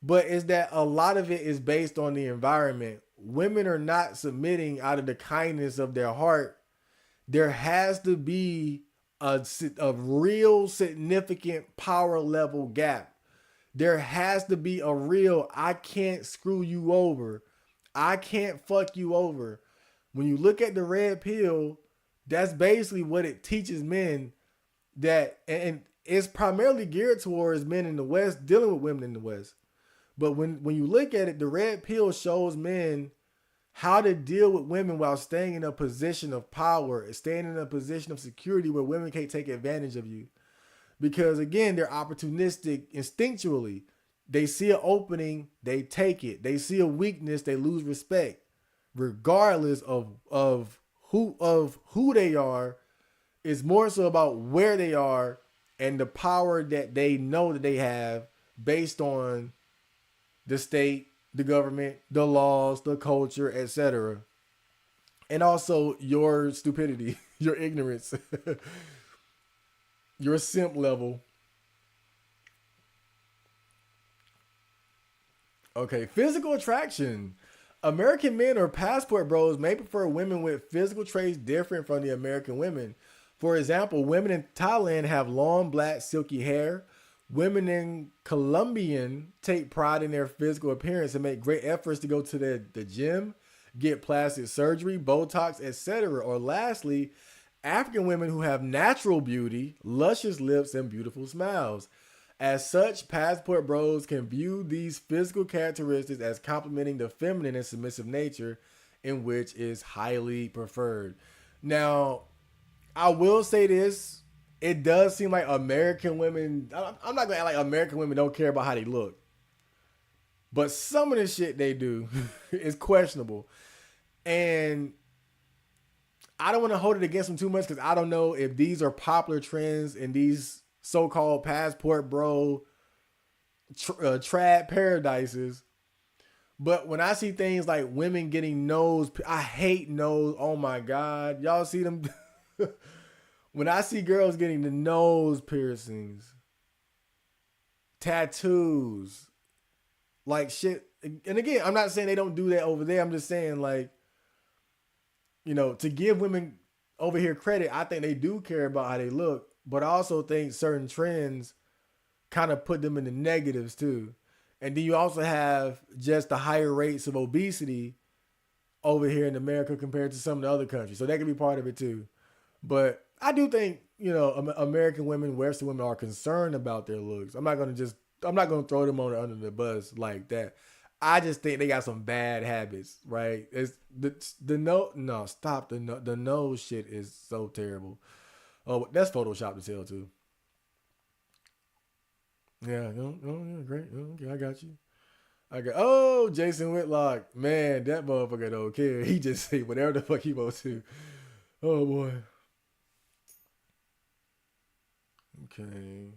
but is that a lot of it is based on the environment. Women are not submitting out of the kindness of their heart. There has to be a real significant power level gap. There has to be a real, I can't screw you over. I can't fuck you over. When you look at the red pill, that's basically what it teaches men, that, and it's primarily geared towards men in the West dealing with women in the West. But when you look at it, the red pill shows men how to deal with women while staying in a position of power, staying in a position of security where women can't take advantage of you. Because again, they're opportunistic instinctually. They see an opening, they take it. They see a weakness, they lose respect. Regardless of who they are, it's more so about where they are and the power that they know that they have based on the state, the government, the laws, the culture, etc. And also your stupidity, your ignorance, your simp level. Okay, physical attraction. American men or passport bros may prefer women with physical traits different from the American women. For example, women in Thailand have long, black, silky hair. Women in Colombian take pride in their physical appearance and make great efforts to go to the gym, get plastic surgery, Botox, etc. Or lastly, African women who have natural beauty, luscious lips, and beautiful smiles. As such, passport bros can view these physical characteristics as complementing the feminine and submissive nature, in which is highly preferred. Now, I will say this. It does seem like American women, I'm not going to act like American women don't care about how they look. But some of the shit they do is questionable. And I don't want to hold it against them too much because I don't know if these are popular trends in these so-called passport bro trad paradises. But when I see things like women getting nose, I hate nose. Oh my God. Y'all see them? When I see girls getting the nose piercings, tattoos, like shit. And again, I'm not saying they don't do that over there. I'm just saying, like, you know, to give women over here credit, I think they do care about how they look. But I also think certain trends kind of put them in the negatives too. And then you also have just the higher rates of obesity over here in America compared to some of the other countries. So that could be part of it too. But I do think, you know, American women, Western women are concerned about their looks. I'm not going to throw them under the bus like that. I just think they got some bad habits, right? It's the nose shit is so terrible. Oh, that's Photoshop to tell too. Yeah, yeah, great. Okay, I got you. I go, oh, Jason Whitlock. Man, that motherfucker don't care. He just say whatever the fuck he wants to. Oh, boy. Okay.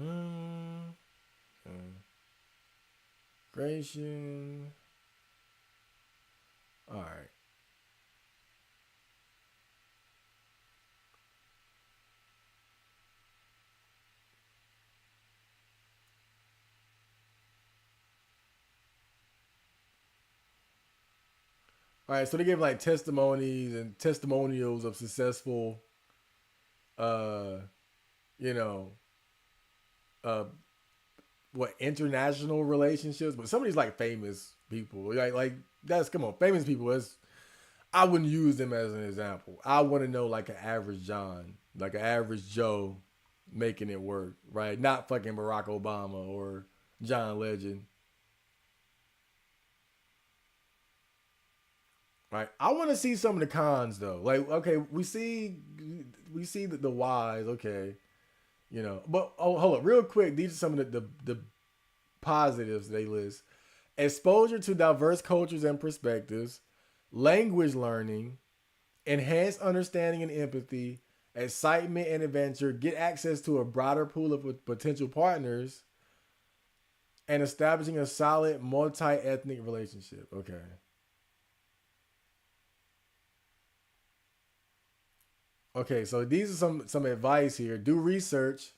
Mm, Gration. All right. All right. So they give like testimonies and testimonials of successful, uh, you know, uh, what international relationships, but some of these like famous people, like that's come on, famous people. Is I wouldn't use them as an example. I want to know like an average John, like an average Joe, making it work, right? Not fucking Barack Obama or John Legend, right? I want to see some of the cons though. Like, okay, we see the whys, okay, but oh, hold up, real quick. These are some of the positives they list: exposure to diverse cultures and perspectives, language learning, enhanced understanding and empathy, excitement and adventure, get access to a broader pool of potential partners, and establishing a solid multi-ethnic relationship. Okay. Okay, so these are some advice here. Do research.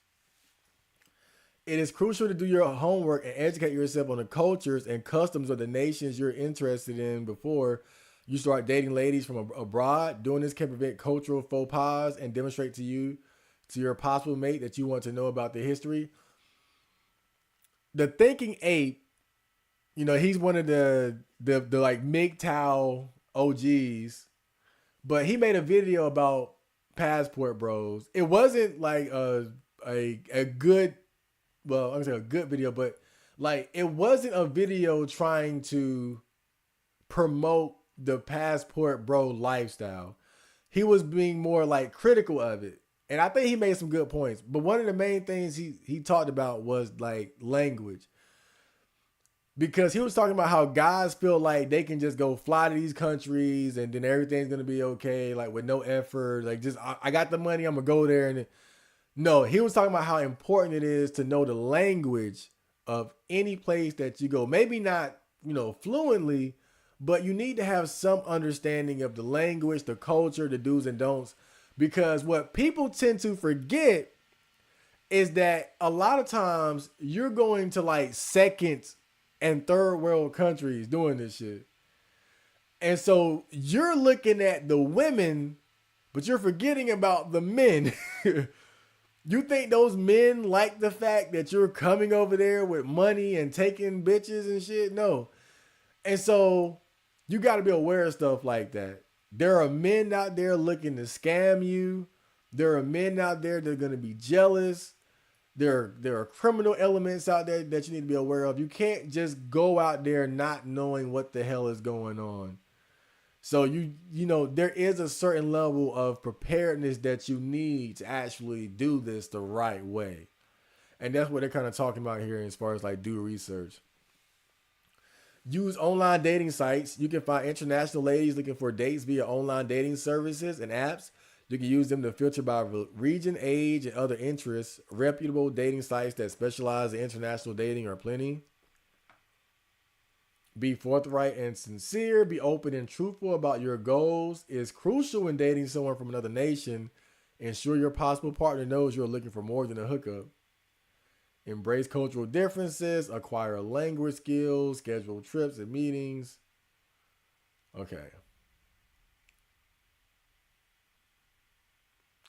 It is crucial to do your homework and educate yourself on the cultures and customs of the nations you're interested in before you start dating ladies from abroad. Doing this can prevent cultural faux pas and demonstrate to your possible mate, that you want to know about the history. The thinking ape, he's one of the like MGTOW OGs, but he made a video about passport bros. It wasn't like a good, well, I'm gonna say a good video, but like it wasn't a video trying to promote the passport bro lifestyle. He was being more like critical of it. And I think he made some good points. But one of the main things he talked about was like language. Because he was talking about how guys feel like they can just go fly to these countries and then everything's gonna be okay, like with no effort. Like just I got the money, I'm gonna go there. And no, he was talking about how important it is to know the language of any place that you go. Maybe not, fluently, but you need to have some understanding of the language, the culture, the do's and don'ts. Because what people tend to forget is that a lot of times you're going to like second and third world countries doing this shit. And so you're looking at the women, but you're forgetting about the men. You think those men like the fact that you're coming over there with money and taking bitches and shit? No. And so you got to be aware of stuff like that. There are men out there looking to scam you. There are men out there that are going to be jealous. There are criminal elements out there that you need to be aware of. You can't just go out there not knowing what the hell is going on. So there is a certain level of preparedness that you need to actually do this the right way. And that's what they're kind of talking about here as far as like do research. Use online dating sites. You can find international ladies looking for dates via online dating services and apps. You can use them to filter by region, age, and other interests. Reputable dating sites that specialize in international dating are plenty. Be forthright and sincere. Be open and truthful about your goals. It is crucial when dating someone from another nation. Ensure your possible partner knows you're looking for more than a hookup. Embrace cultural differences. Acquire language skills. Schedule trips and meetings. Okay.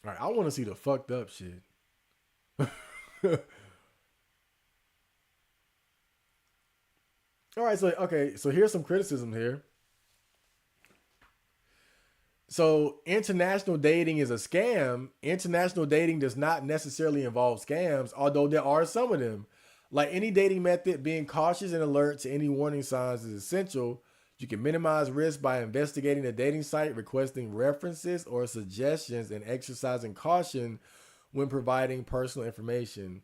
All right, I want to see the fucked up shit. All right, so here's some criticism here. So international dating is a scam. International dating does not necessarily involve scams, although there are some of them. Like any dating method, being cautious and alert to any warning signs is essential. You can minimize risk by investigating the dating site, requesting references or suggestions, and exercising caution when providing personal information.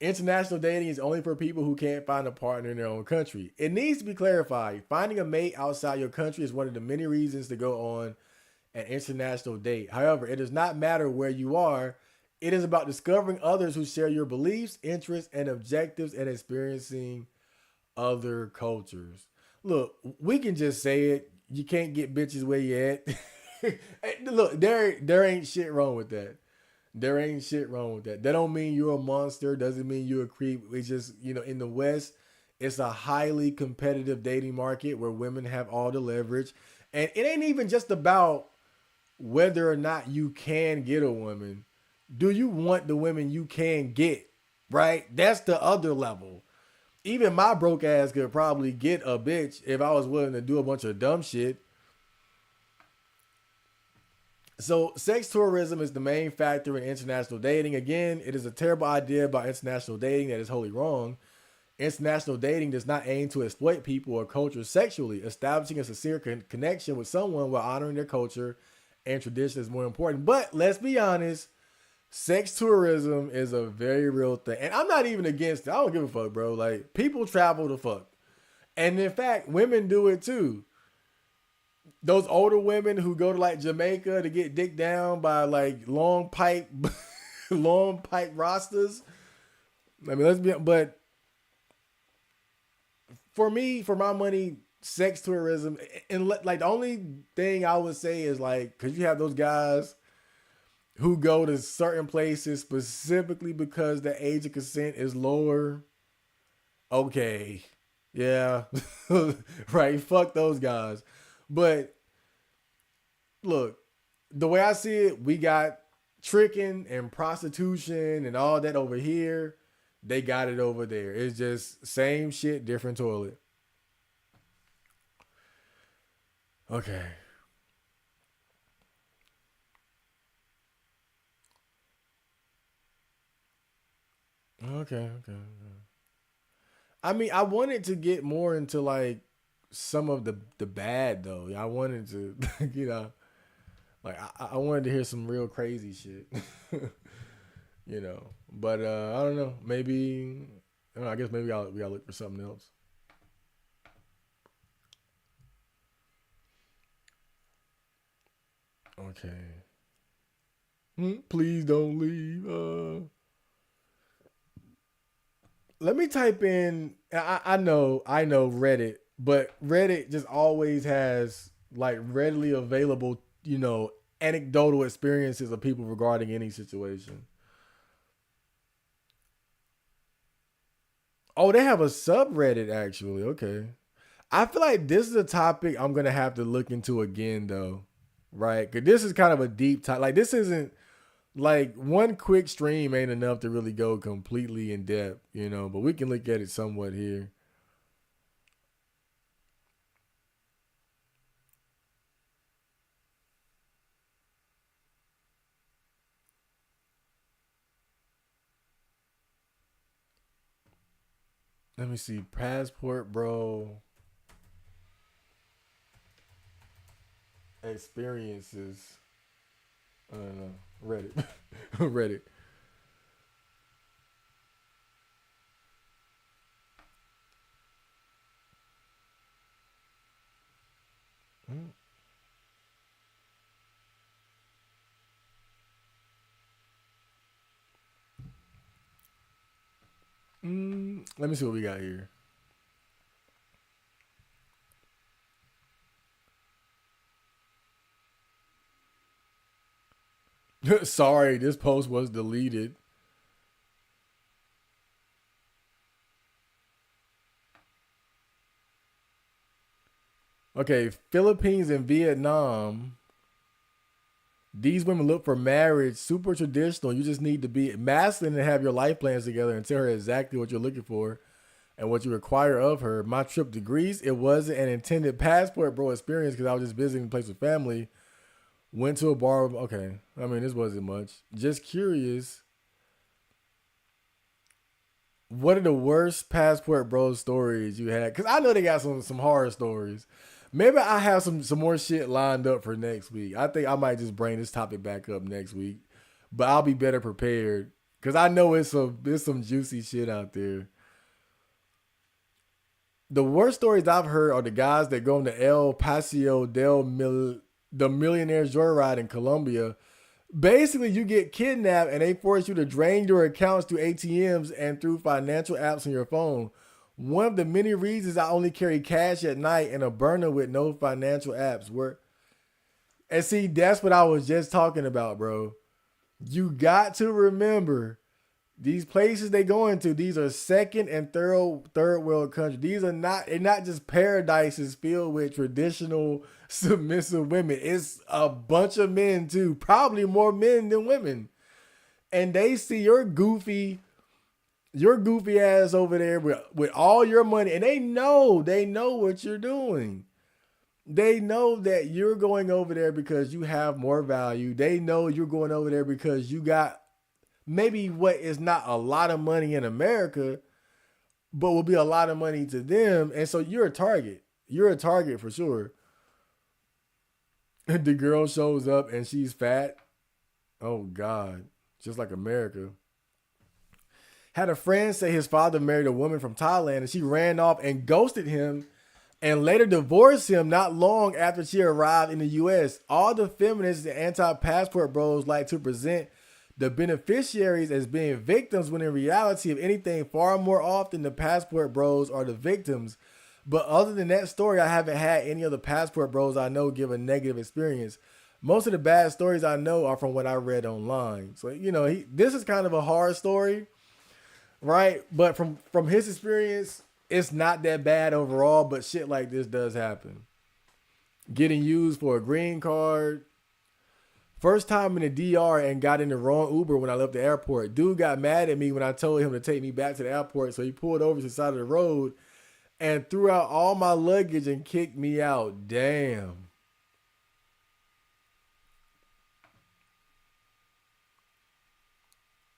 International dating is only for people who can't find a partner in their own country. It needs to be clarified. Finding a mate outside your country is one of the many reasons to go on an international date. However, it does not matter where you are. It is about discovering others who share your beliefs, interests, and objectives and experiencing other cultures. Look, we can just say it. You can't get bitches where you at. Hey, look, there ain't shit wrong with that. There ain't shit wrong with that. That don't mean you're a monster. Doesn't mean you're a creep. It's just, in the West, it's a highly competitive dating market where women have all the leverage. And it ain't even just about whether or not you can get a woman. Do you want the women you can get? Right? That's the other level. Even my broke ass could probably get a bitch if I was willing to do a bunch of dumb shit. So, sex tourism is the main factor in international dating. Again, it is a terrible idea about international dating that is wholly wrong. International dating does not aim to exploit people or culture sexually. Establishing a sincere connection with someone while honoring their culture and tradition is more important. But let's be honest, sex tourism is a very real thing. And I'm not even against it. I don't give a fuck, bro. Like, people travel to fuck. And in fact, women do it too. Those older women who go to like Jamaica to get dick down by like long pipe rosters. I mean, but for me, for my money, sex tourism, and like the only thing I would say is like, cause you have those guys who go to certain places specifically because the age of consent is lower. Okay. Yeah. Right. Fuck those guys. But look, the way I see it, we got tricking and prostitution and all that over here. They got it over there. It's just same shit, different toilet. Okay. Okay. I mean, I wanted to get more into like some of the bad though. I wanted to, like I wanted to hear some real crazy shit, But I don't know. Maybe I guess maybe we gotta look for something else. Okay. Please don't leave. Let me type in. I know Reddit, but Reddit just always has like readily available, anecdotal experiences of people regarding any situation. Oh, they have a subreddit actually. Okay. I feel like this is a topic I'm gonna have to look into again though, right? Because this is kind of a deep topic. Like this isn't like one quick stream ain't enough to really go completely in depth, But we can look at it somewhat here. Let me see. Passport, bro. Experiences. I don't know. Reddit. Reddit. Let me see what we got here. Sorry, this post was deleted. Okay, Philippines and Vietnam. These women look for marriage, super traditional. You just need to be masculine and have your life plans together and tell her exactly what you're looking for and what you require of her. My trip to Greece, it wasn't an intended passport, bro, experience because I was just visiting the place with family. Went to a bar. Okay, I mean, this wasn't much. Just curious. What are the worst passport bro stories you had? Because I know they got some horror stories. Maybe I have some more shit lined up for next week. I think I might just bring this topic back up next week, but I'll be better prepared Cause I know it's some juicy shit out there. The worst stories I've heard are the guys that go on the El Paseo the Millionaire Joyride in Colombia. Basically, you get kidnapped and they force you to drain your accounts through ATMs and through financial apps on your phone. One of the many reasons I only carry cash at night and a burner with no financial apps. And see, that's what I was just talking about, bro. You got to remember these places they go into, these are second and third world countries. These are not, they're not just paradises filled with traditional submissive women. It's a bunch of men too, probably more men than women. And they see your goofy ass over there with all your money, and they know what you're doing. They know that you're going over there because you have more value. They know you're going over there because you got maybe what is not a lot of money in America, but will be a lot of money to them. And so you're a target. You're a target for sure. The girl shows up and she's fat. Oh God. Just like America. Had a friend say his father married a woman from Thailand and she ran off and ghosted him and later divorced him not long after she arrived in the US. All the feminists and anti-passport bros like to present the beneficiaries as being victims when in reality, if anything, far more often the passport bros are the victims. But other than that story, I haven't had any of the passport bros I know give a negative experience. Most of the bad stories I know are from what I read online. So, this is kind of a hard story, right? But from his experience, it's not that bad overall, but shit like this does happen. Getting used for a green card. First time in the DR and got in the wrong Uber when I left the airport. Dude got mad at me when I told him to take me back to the airport, so he pulled over to the side of the road and threw out all my luggage and kicked me out. Damn.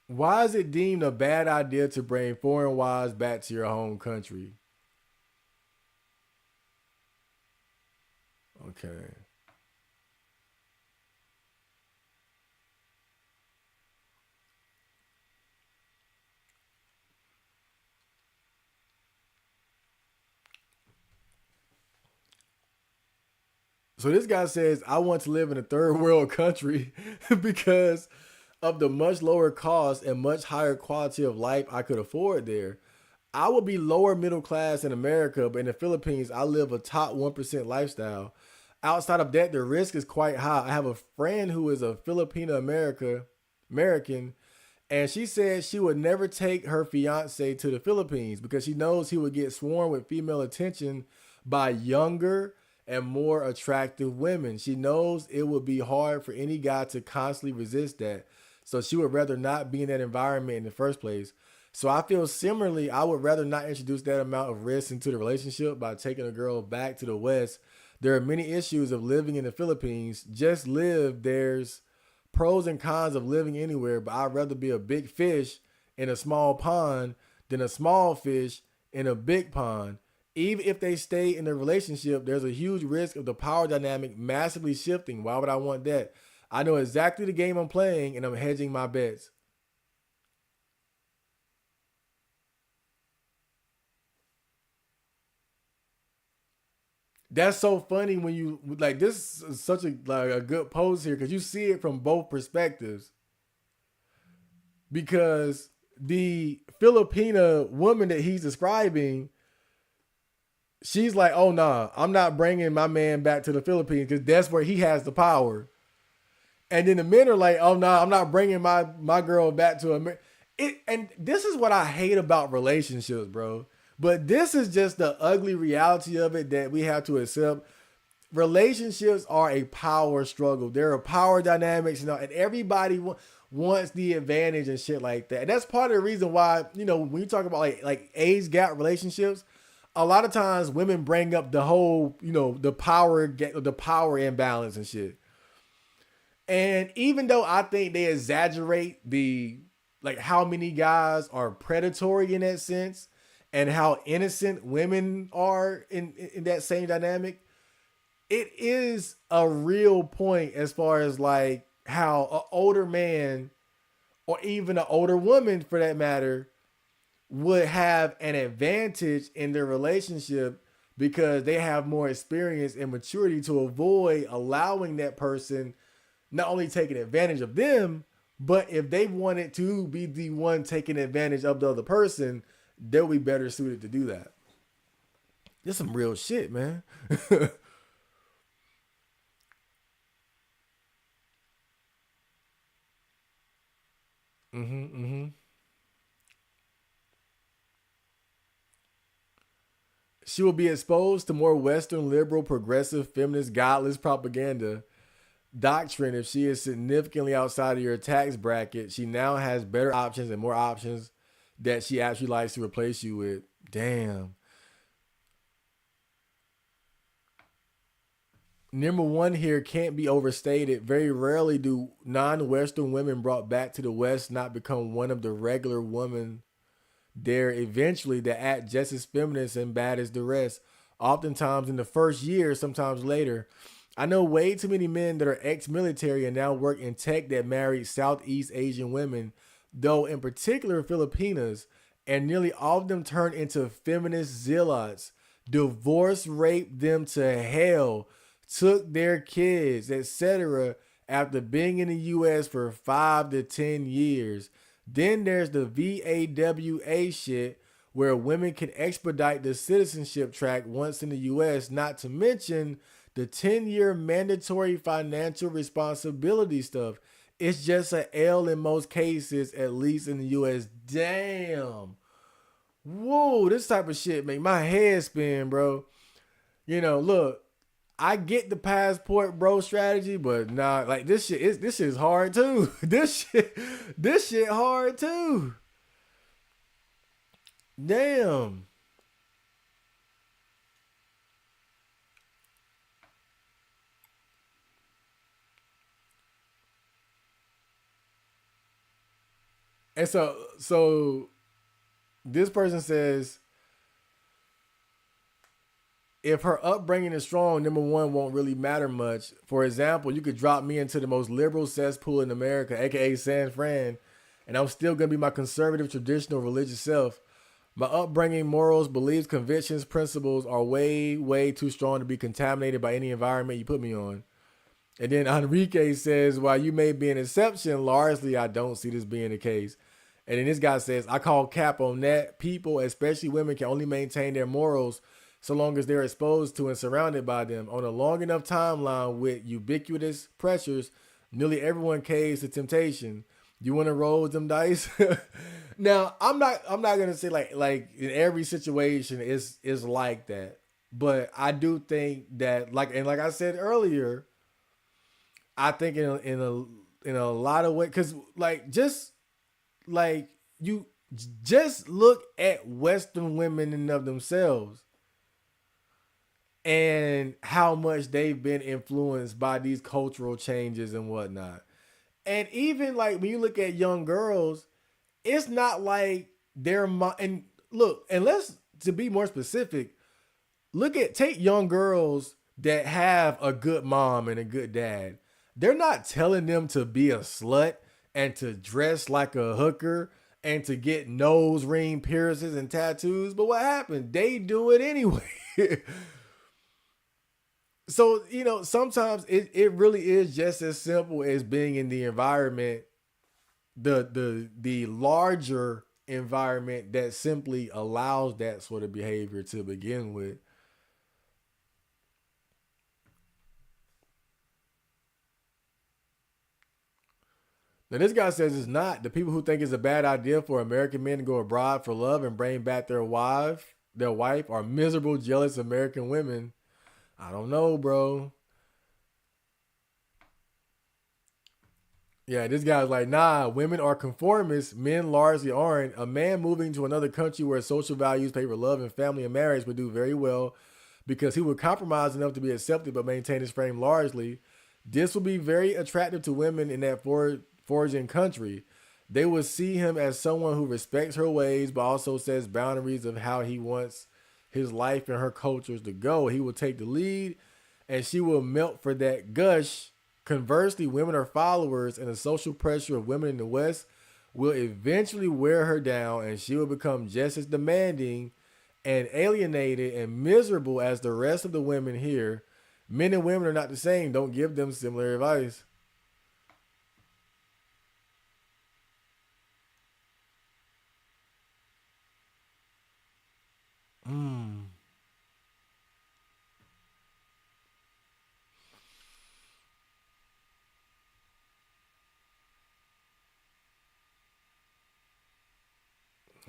Why is it deemed a bad idea to bring foreign wives back to your home country? Okay. So this guy says, I want to live in a third world country because of the much lower cost and much higher quality of life I could afford there. I would be lower middle class in America, but in the Philippines, I live a top 1% lifestyle. Outside of that, the risk is quite high. I have a friend who is a Filipino American, and she said she would never take her fiance to the Philippines because she knows he would get swarmed with female attention by younger and more attractive women. She knows it would be hard for any guy to constantly resist that. So she would rather not be in that environment in the first place. So I feel similarly, I would rather not introduce that amount of risk into the relationship by taking a girl back to the West. There are many issues of living in the Philippines. Just live. There's pros and cons of living anywhere, but I'd rather be a big fish in a small pond than a small fish in a big pond. Even if they stay in a relationship, there's a huge risk of the power dynamic massively shifting. Why would I want that? I know exactly the game I'm playing and I'm hedging my bets. That's so funny when you like this is such a good pose here because you see it from both perspectives. Because the Filipina woman that he's describing, she's like, "Oh nah, I'm not bringing my man back to the Philippines because that's where he has the power." And then the men are like, "Oh nah, I'm not bringing my girl back to America." And this is what I hate about relationships, bro. But this is just the ugly reality of it that we have to accept. Relationships are a power struggle. There are power dynamics, and everybody wants the advantage and shit like that. And that's part of the reason why, when you talk about like age gap relationships, a lot of times women bring up the whole, the power imbalance and shit. And even though I think they exaggerate the like how many guys are predatory in that sense and how innocent women are in that same dynamic, it is a real point as far as like how an older man or even an older woman for that matter, would have an advantage in their relationship because they have more experience and maturity to avoid allowing that person not only taking advantage of them, but if they wanted to be the one taking advantage of the other person, they'll be better suited to do that. This some real shit, man. She will be exposed to more Western liberal, progressive, feminist, godless propaganda doctrine if she is significantly outside of your tax bracket. She now has better options and more options that she actually likes to replace you with. Damn. Number one here can't be overstated. Very rarely do non-Western women brought back to the West not become one of the regular women there eventually that act just as feminist and bad as the rest. Oftentimes in the first year, sometimes later. I know way too many men that are ex-military and now work in tech that married Southeast Asian women, though in particular Filipinas, and nearly all of them turned into feminist zealots, divorce raped them to hell, took their kids, etc. after being in the US for 5 to 10 years. Then there's the VAWA shit where women can expedite the citizenship track once in the US, not to mention the 10-year mandatory financial responsibility stuff. It's just an L in most cases, at least in the US. Damn. Whoa, this type of shit make my head spin, bro. Look, I get the passport bro strategy, but nah, like this shit is hard too. This shit hard too. Damn. And so this person says if her upbringing is strong, number one won't really matter much. For example, you could drop me into the most liberal cesspool in America, aka San Fran, and I'm still gonna be my conservative, traditional, religious self. My upbringing, morals, beliefs, convictions, principles are way, way too strong to be contaminated by any environment you put me on. And then Enrique says, while you may be an exception, largely I don't see this being the case. And then this guy says, I call cap on that. People, especially women, can only maintain their morals so long as they're exposed to and surrounded by them. On a long enough timeline with ubiquitous pressures, nearly everyone caves to temptation. You want to roll them dice? Now, I'm not gonna say like in every situation is like that. But I do think that like I said earlier, I think in a lot of ways, because like you just look at Western women in and of themselves and how much they've been influenced by these cultural changes and whatnot. And even like when you look at young girls, it's not like and look, and let's to be more specific, take young girls that have a good mom and a good dad. They're not telling them to be a slut and to dress like a hooker and to get nose ring piercings and tattoos. But what happened? They do it anyway. So, sometimes it really is just as simple as being in the environment, the larger environment that simply allows that sort of behavior to begin with. Now, this guy says it's not. The people who think it's a bad idea for American men to go abroad for love and bring back their wife are miserable, jealous American women. I don't know, bro. Yeah, this guy's like, nah, women are conformists. Men largely aren't. A man moving to another country where social values favor love and family and marriage would do very well because he would compromise enough to be accepted but maintain his frame largely. This will be very attractive to women in that foraging country. They will see him as someone who respects her ways but also sets boundaries of how he wants his life and her cultures to go. He will take the lead and she will melt for that gush. Conversely, women are followers and the social pressure of women in the West will eventually wear her down and she will become just as demanding and alienated and miserable as the rest of the women here. Men and women are not the same. Don't give them similar advice. Mm.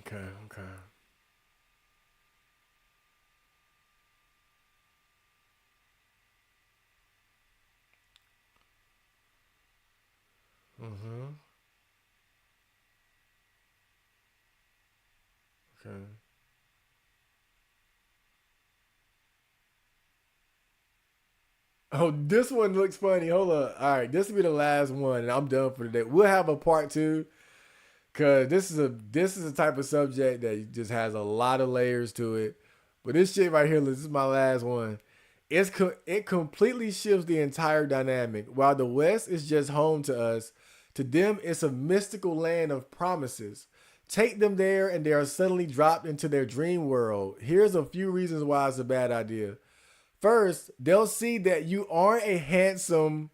Okay, okay. Mm-hmm. Okay. Oh, this one looks funny. Hold up. All right, this will be the last one, and I'm done for today. We'll have a part two because this is a type of subject that just has a lot of layers to it. But this shit right here, this is my last one. It completely shifts the entire dynamic. While the West is just home to us, to them it's a mystical land of promises. Take them there, and they are suddenly dropped into their dream world. Here's a few reasons why it's a bad idea. First, they'll see that you aren't a handsome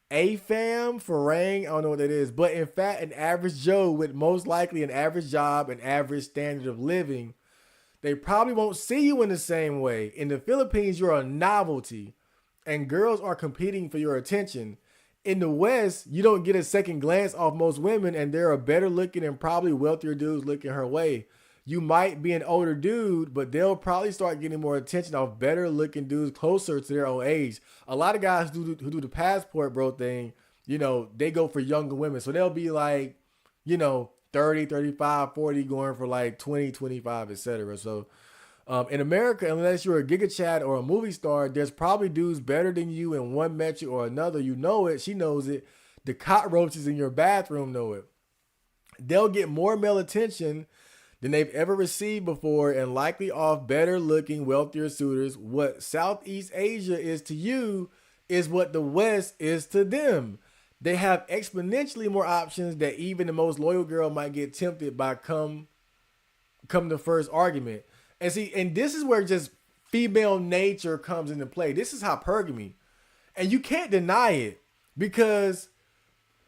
AFAM, Farang, I don't know what that is, but in fact, an average Joe with most likely an average job and average standard of living. They probably won't see you in the same way. In the Philippines, you're a novelty, and girls are competing for your attention. In the West, you don't get a second glance off most women, and there are better looking and probably wealthier dudes looking her way. You might be an older dude, but they'll probably start getting more attention off better looking dudes closer to their own age. A lot of guys who do the passport bro thing, they go for younger women. So they'll be like, 30, 35, 40, going for like 20, 25, etc. So in America, unless you're a Giga Chad or a movie star, there's probably dudes better than you in one metric or another. You know it. She knows it. The cockroaches in your bathroom know it. They'll get more male attention than they've ever received before and likely off better looking, wealthier suitors. What Southeast Asia is to you is what the West is to them. They have exponentially more options that even the most loyal girl might get tempted by come the first argument. And see, and this is where just female nature comes into play. This is hypergamy. And you can't deny it because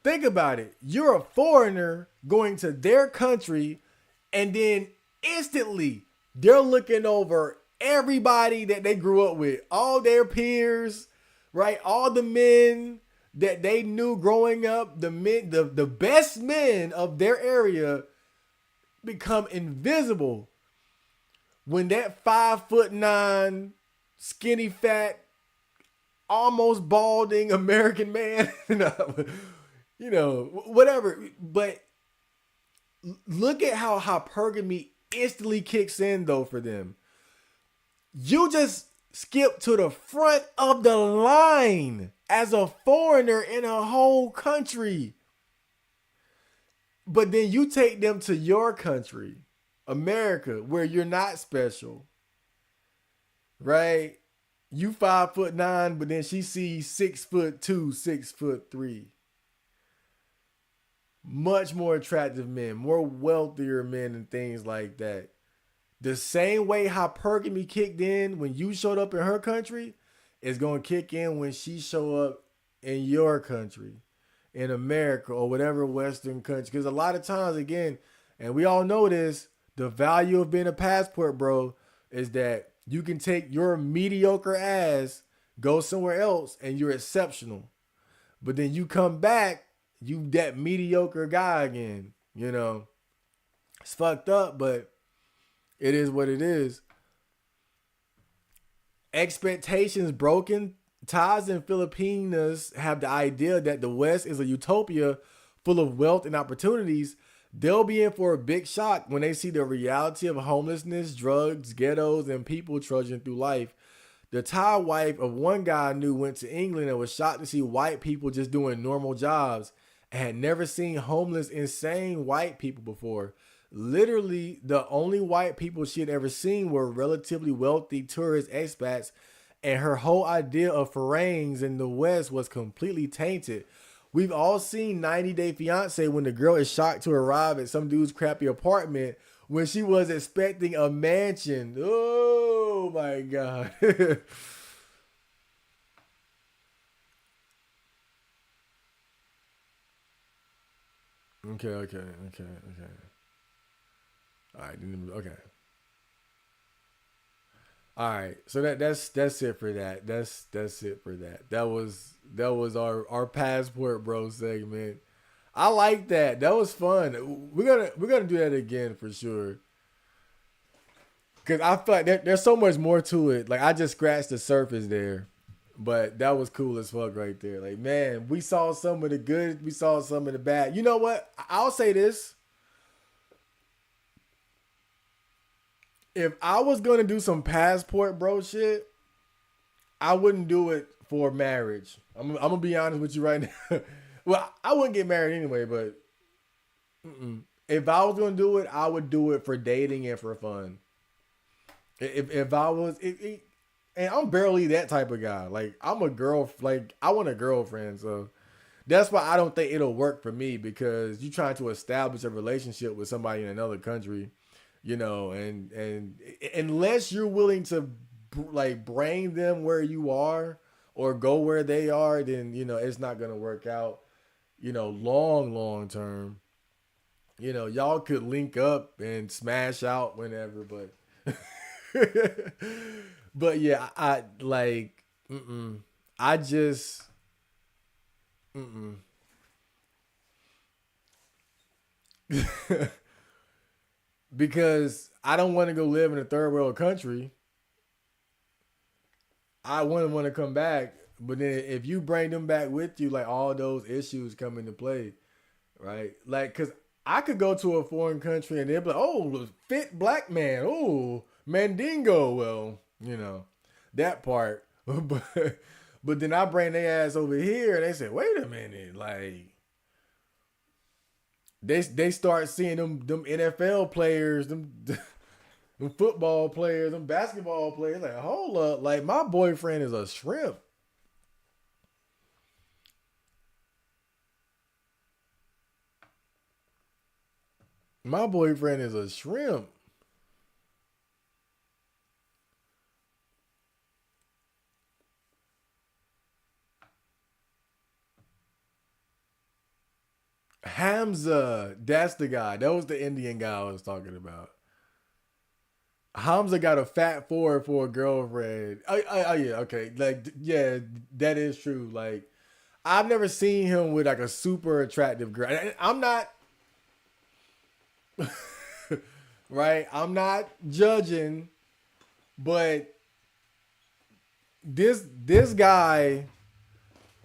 think about it. You're a foreigner going to their country, and then instantly they're looking over everybody that they grew up with, all their peers, right? All the men that they knew growing up, the best men of their area become invisible when that 5'9", skinny fat, almost balding American man, whatever. But look at how hypergamy instantly kicks in though for them. You just skip to the front of the line as a foreigner in a whole country. But then you take them to your country, America, where you're not special, right? You 5'9", but then she sees 6'2", 6'3". Much more attractive men, more wealthier men, and things like that. The same way hypergamy kicked in when you showed up in her country is going to kick in when she show up in your country, in America or whatever Western country. Because a lot of times, again, and we all know this, the value of being a passport bro is that you can take your mediocre ass, go somewhere else, and you're exceptional. But then you come back, you that mediocre guy again. It's fucked up, but it is what it is. Expectations broken. Thais and Filipinas have the idea that the West is a utopia full of wealth and opportunities. They'll be in for a big shock when they see the reality of homelessness, drugs, ghettos, and people trudging through life. The Thai wife of one guy I knew went to England and was shocked to see white people just doing normal jobs and had never seen homeless, insane white people before. Literally, the only white people she had ever seen were relatively wealthy tourist expats, and her whole idea of forangs in the West was completely tainted. we've all seen 90 Day Fiance when the girl is shocked to arrive at some dude's crappy apartment when she was expecting a mansion. Oh my god. Okay. All right, okay. All right, so that's it for that. That's it for that. That was our passport bro segment. I like that. That was fun. We're gonna do that again for sure. Cause I feel like there's so much more to it. Like I just scratched the surface there, but that was cool as fuck right there. Like man, we saw some of the good, we saw some of the bad. You know what? I'll say this: if I was gonna do some passport bro shit, I wouldn't do it for marriage. I'm gonna be honest with you right now. Well, I wouldn't get married anyway, but if I was gonna do it, I would do it for dating and for fun. If I was, and I'm barely that type of guy. Like I'm a girl, like I want a girlfriend, so that's why I don't think it'll work for me because you trying to establish a relationship with somebody in another country, and unless you're willing to like bring them where you are or go where they are, then it's not gonna work out. Long term. Y'all could link up and smash out whenever, but but yeah, I like, I just, mm-mm. Because I don't want to go live in a third world country. I wouldn't want to come back, but then if you bring them back with you, like all those issues come into play, right? Like, cause I could go to a foreign country and they'd be like, "Oh, fit black man, oh, Mandingo." Well, that part, but then I bring their ass over here and they say, "Wait a minute," like they start seeing them NFL players, them football players, them basketball players. Like, hold up, like my boyfriend is a shrimp. My boyfriend is a shrimp. Hamza, that's the guy. That was the Indian guy I was talking about. Hamza got a fat four for a girlfriend. Oh yeah, okay. Like yeah, that is true. Like I've never seen him with like a super attractive girl. I'm not right. I'm not judging, but this guy,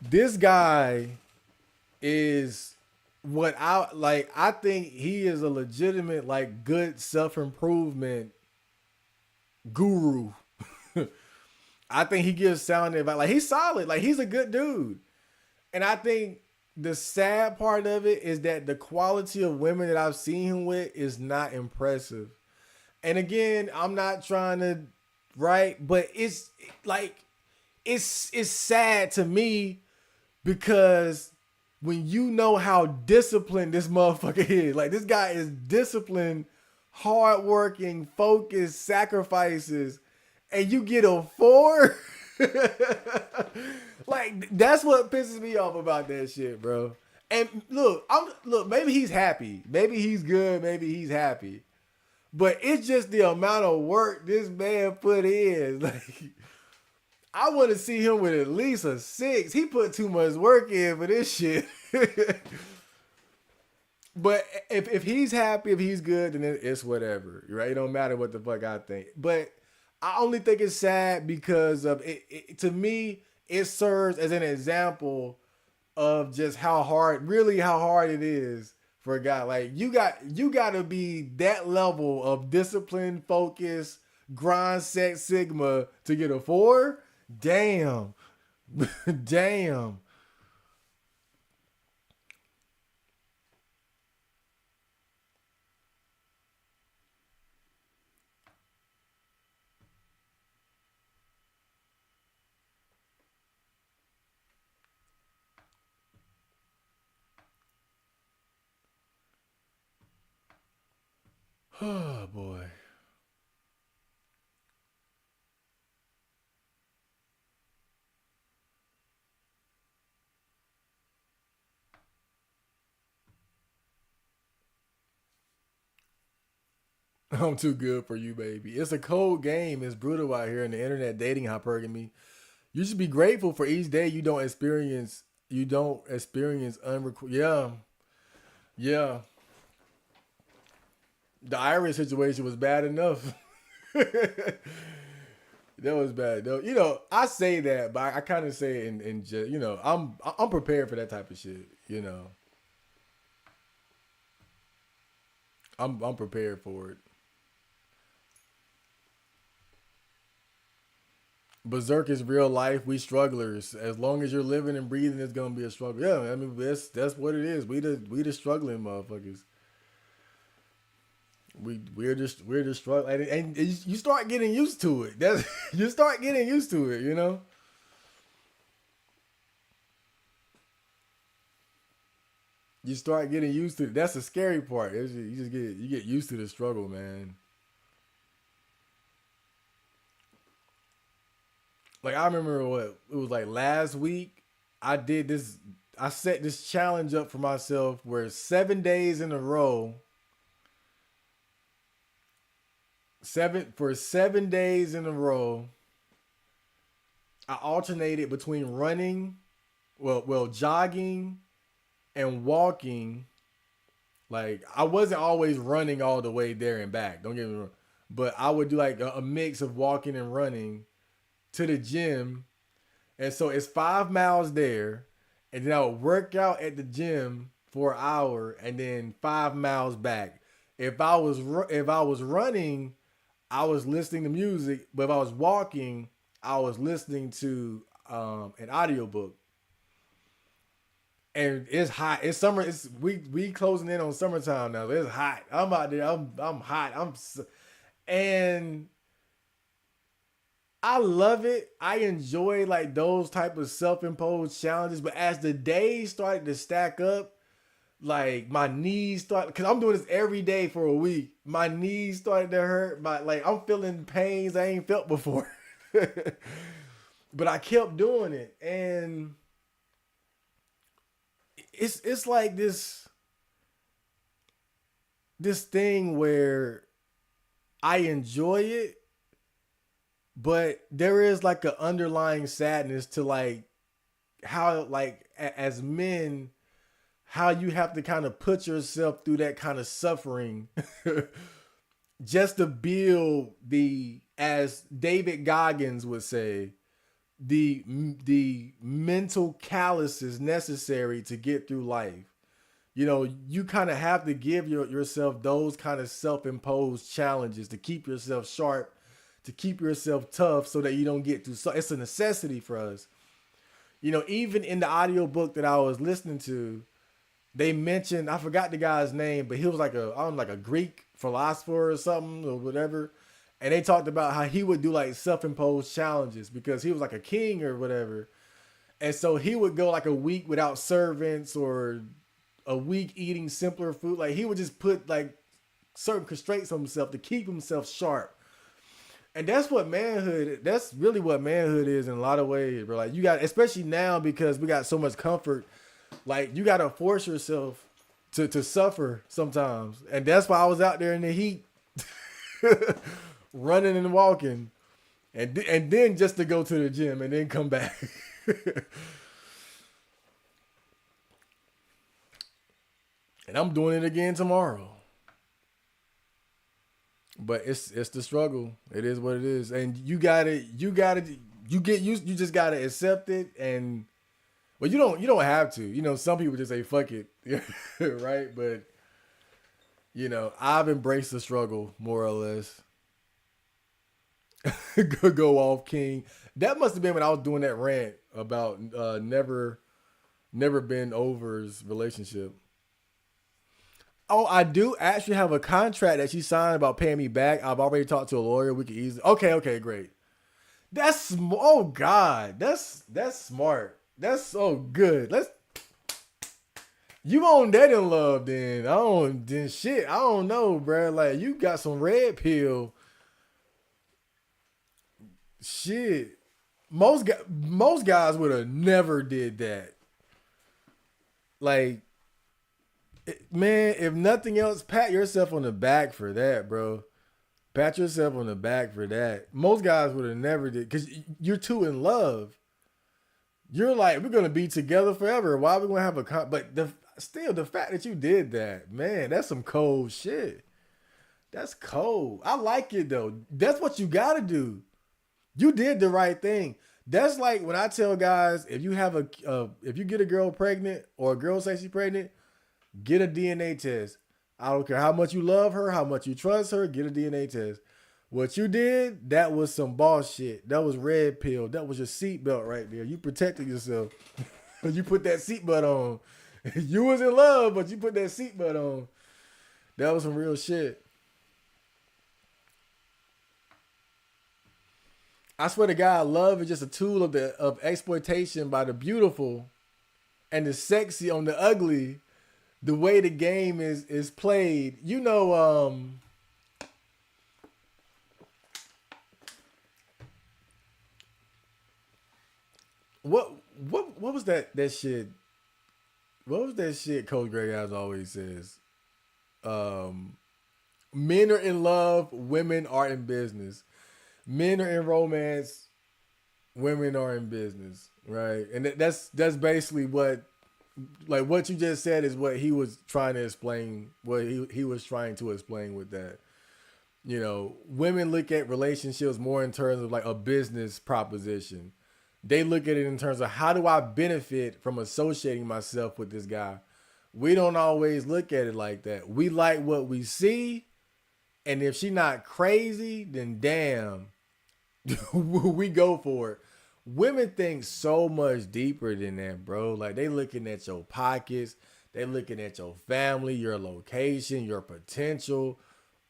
this guy is what I like. I think he is a legitimate like good self improvement guru. I think he gives sound advice. Like he's solid. Like he's a good dude. And I think the sad part of it is that the quality of women that I've seen him with is not impressive. And again, I'm not trying to right, but it's like it's sad to me because when you know how disciplined this motherfucker is, like this guy is disciplined, hardworking, focused, sacrifices, and you get a four. Like that's what pisses me off about that shit, bro. And look. Maybe he's happy. Maybe he's good. Maybe he's happy. But it's just the amount of work this man put in. Like I want to see him with at least a six. He put too much work in for this shit. But if he's happy, if he's good, then it's whatever, right? It don't matter what the fuck I think. But I only think it's sad because of it. To me, it serves as an example of just really how hard it is for a guy. Like you got to be that level of discipline, focus, grind, set, sigma to get a four. Damn, damn. Oh boy. I'm too good for you, baby. It's a cold game. It's brutal out here in the internet dating hypergamy. You should be grateful for each day you don't experience unrequited. Yeah, yeah. The Irish situation was bad enough. That was bad though. I say that, but I kind of say it in just, I'm prepared for that type of shit. I'm prepared for it. Berserk is real life. We strugglers. As long as you're living and breathing, it's gonna be a struggle. Yeah, I mean that's what it is. We the struggling motherfuckers. We're just struggling, and you start getting used to it. That's you start getting used to it. You start getting used to it. That's the scary part. You get used to the struggle, man. Like I remember what it was like last week. I did this. I set this challenge up for myself where 7 days in a row, 7 days in a row, I alternated between running, jogging and walking. Like I wasn't always running all the way there and back. Don't get me wrong, but I would do like a mix of walking and running to the gym. And so it's 5 miles there, and then I would work out at the gym for an hour, and then 5 miles back. If I was running, I was listening to music, but if I was walking, I was listening to an audiobook. And it's hot. It's summer. We closing in on summertime now. It's hot. I'm out there. I'm hot. And I love it. I enjoy like those type of self-imposed challenges. But as the days started to stack up, like my knees start because I'm doing this every day for a week. My knees started to hurt. I'm feeling pains I ain't felt before. But I kept doing it, and it's like this thing where I enjoy it, but there is like an underlying sadness to like how like as men how you have to kind of put yourself through that kind of suffering just to build the, as David Goggins would say, the mental calluses necessary to get through life. You kind of have to give yourself those kind of self-imposed challenges to keep yourself sharp, to keep yourself tough so that you don't get too, so it's a necessity for us. Even in the audiobook that I was listening to, they mentioned, I forgot the guy's name, but he was like a Greek philosopher or something or whatever. And they talked about how he would do like self-imposed challenges because he was like a king or whatever. And so he would go like a week without servants or a week eating simpler food. Like he would just put like certain constraints on himself to keep himself sharp. And that's really what manhood is in a lot of ways, bro. Like you got, especially now because we got so much comfort, like you got to force yourself to suffer sometimes. And that's why I was out there in the heat running and walking and then just to go to the gym and then come back. And I'm doing it again tomorrow. But it's the struggle. It is what it is. And you get used, you just gotta accept it. And well, you don't have to. Some people just say fuck it. Right? But I've embraced the struggle more or less. Go off king. That must have been when I was doing that rant about never been over's relationship. Oh, I do actually have a contract that she signed about paying me back. I've already talked to a lawyer. We could easily. Okay, great. Oh God, that's smart. That's so good. You on that in love then? I don't then shit. I don't know, bro. Like you got some red pill shit. Most guys would have never did that. Like, man, if nothing else, pat yourself on the back for that, bro. Pat yourself on the back for that. Most guys would have never did because you're too in love. You're like, we're gonna be together forever. Why are we gonna have but still the fact that you did that, man, that's some cold shit. That's cold. I like it though. That's what you gotta do. You did the right thing. That's like when I tell guys, if you have if you get a girl pregnant or a girl says she's pregnant, get a DNA test. I don't care how much you love her, how much you trust her, get a DNA test. What you did, that was some boss shit. That was red pill. That was your seatbelt right there. You protected yourself. You put that seatbelt on. You was in love, but you put that seatbelt on. That was some real shit. I swear to God, love is just a tool of exploitation by the beautiful and the sexy on the ugly. The way the game is played, you know. What what was that shit? What was that shit? Coach Greg Adams always says, um, "Men are in love, women are in business. Men are in romance, women are in business." Right, and that's basically what like what you just said is what he was trying to explain. What he was trying to explain with that. You know, women look at relationships more in terms of like a business proposition. They look at it in terms of how do I benefit from associating myself with this guy. We don't always look at it like that. We like what we see, and if she not crazy, then damn, we go for it. Women think so much deeper than that, bro. Like they looking at your pockets, they looking at your family, your location, your potential,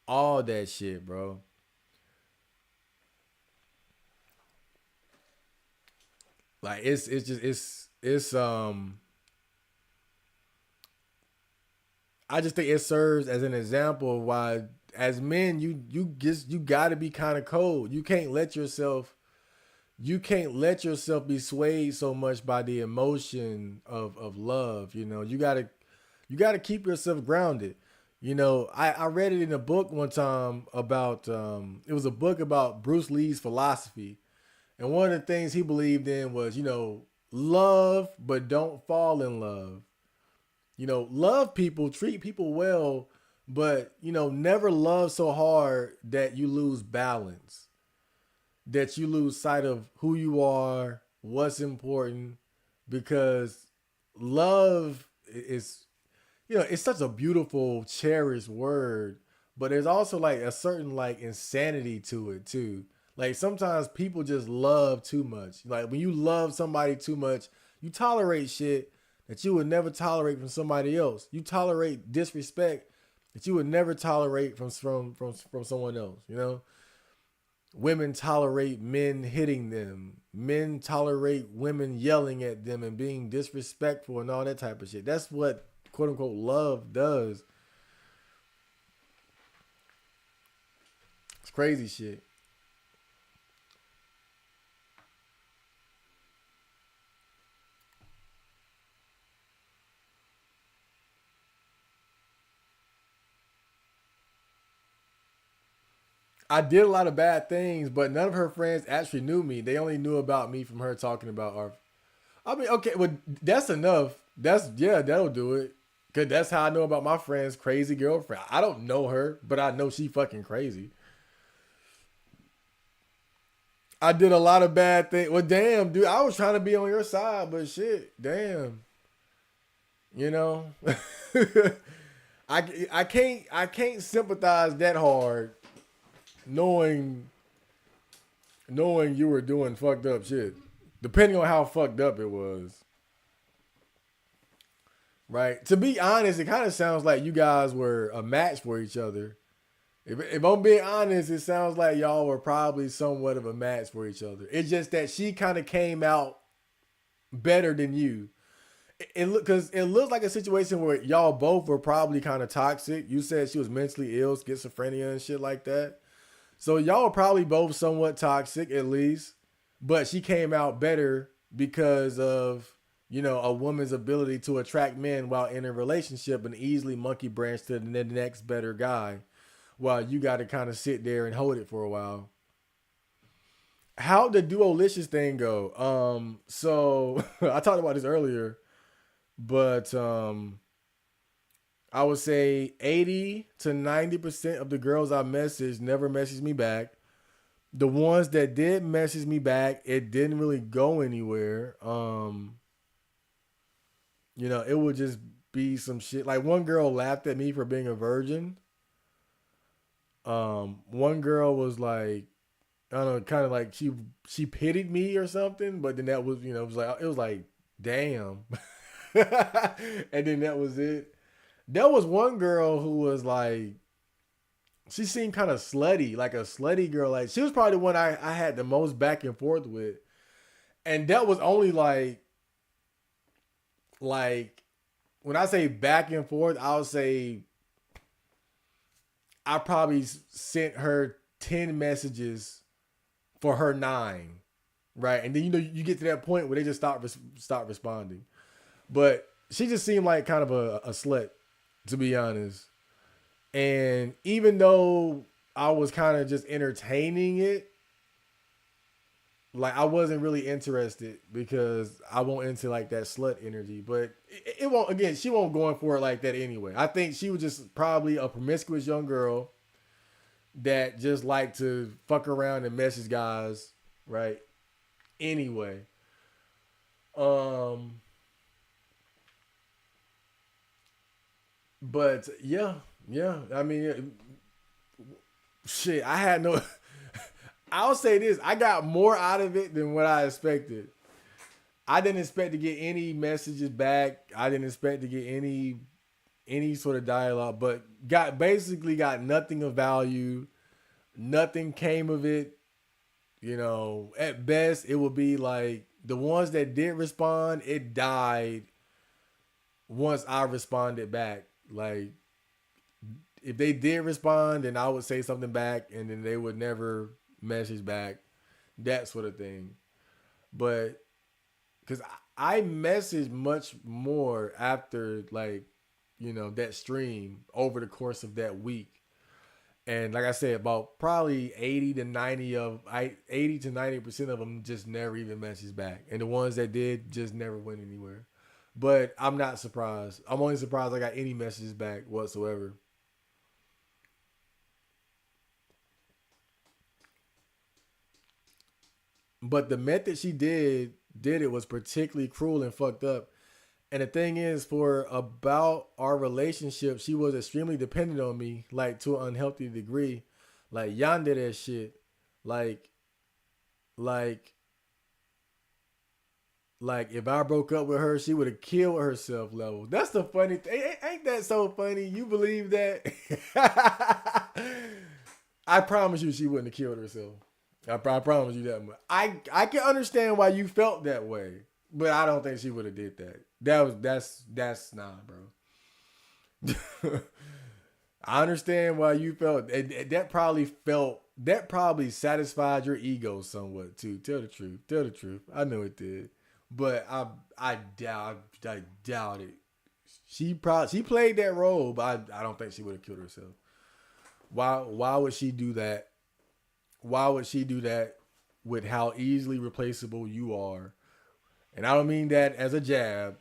all that shit, bro. Like it's just it's. I just think it serves as an example of why as men you gotta be kind of cold. You can't let yourself be swayed so much by the emotion of love. You know, you gotta keep yourself grounded. You know, I read it in a book one time about it was a book about Bruce Lee's philosophy. And one of the things he believed in was, love, but don't fall in love. Love people, treat people well, but, never love so hard that you lose balance, that you lose sight of who you are, what's important, because love is, it's such a beautiful, cherished word, but there's also like a certain like insanity to it too. Like sometimes people just love too much. Like when you love somebody too much, you tolerate shit that you would never tolerate from somebody else. You tolerate disrespect that you would never tolerate from someone else. Women tolerate men hitting them. Men tolerate women yelling at them and being disrespectful and all that type of shit. That's what quote unquote love does. It's crazy shit. I did a lot of bad things, but none of her friends actually knew me. They only knew about me from her talking about our. I mean, okay, well, that's enough. That'll do it. Cause that's how I know about my friend's crazy girlfriend. I don't know her, but I know she fucking crazy. I did a lot of bad things. Well, damn, dude, I was trying to be on your side, but shit, damn, you know, I can't sympathize that hard, knowing you were doing fucked up shit, depending on how fucked up it was. Right. To be honest, it kind of sounds like you guys were a match for each other. If I'm being honest, it sounds like y'all were probably somewhat of a match for each other. It's just that she kind of came out better than you. because it looks like a situation where y'all both were probably kind of toxic. You said she was mentally ill, schizophrenia and shit like that. So y'all were probably both somewhat toxic at least, but she came out better because of, a woman's ability to attract men while in a relationship and easily monkey branch to the next better guy, while you got to kind of sit there and hold it for a while. How the duolicious thing go? So I talked about this earlier, but I would say 80 to 90% of the girls I messaged never messaged me back. The ones that did message me back, it didn't really go anywhere. It would just be some shit. Like one girl laughed at me for being a virgin. One girl was like, I don't know, kind of like she pitied me or something, but then that was, it was like, damn. And then that was it. There was one girl who was like, she seemed kind of slutty, like a slutty girl. Like she was probably the one I had the most back and forth with. And that was only like when I say back and forth, I'll say I probably sent her 10 messages for her 9. Right. And then, you get to that point where they just stop responding. But she just seemed like kind of a slut, to be honest. And even though I was kind of just entertaining it, like I wasn't really interested because I won't into like that slut energy. But it won't, again, she won't going for it like that anyway. I think she was just probably a promiscuous young girl that just liked to fuck around and message guys, right? Anyway. But yeah. I mean, shit, I had no. I'll say this: I got more out of it than what I expected. I didn't expect to get any messages back. I didn't expect to get any sort of dialogue, but basically got nothing of value. Nothing came of it. At best, it would be like the ones that did respond, it died once I responded back. Like, if they did respond, then I would say something back, and then they would never message back, that sort of thing. But because I messaged much more after, like, that stream over the course of that week. And like I said, about probably 80 to 90% of them just never even messaged back. And the ones that did just never went anywhere. But I'm not surprised. I'm only surprised I got any messages back whatsoever. But the method she did it was particularly cruel and fucked up. And the thing is, for about our relationship, she was extremely dependent on me, like to an unhealthy degree. Like yonder that shit. Like, like, like if I broke up with her, she would have killed herself level. That's the funny thing. Ain't that so funny? You believe that? I promise you she wouldn't have killed herself. I promise you that much. I can understand why you felt that way, but I don't think she would have did that. That's nah, bro. I understand why you felt that probably satisfied your ego somewhat too. Tell the truth. Tell the truth. I know it did, but I doubt it. She played that role, but I don't think she would have killed herself. Why would she do that? Why would she do that with how easily replaceable you are? And I don't mean that as a jab,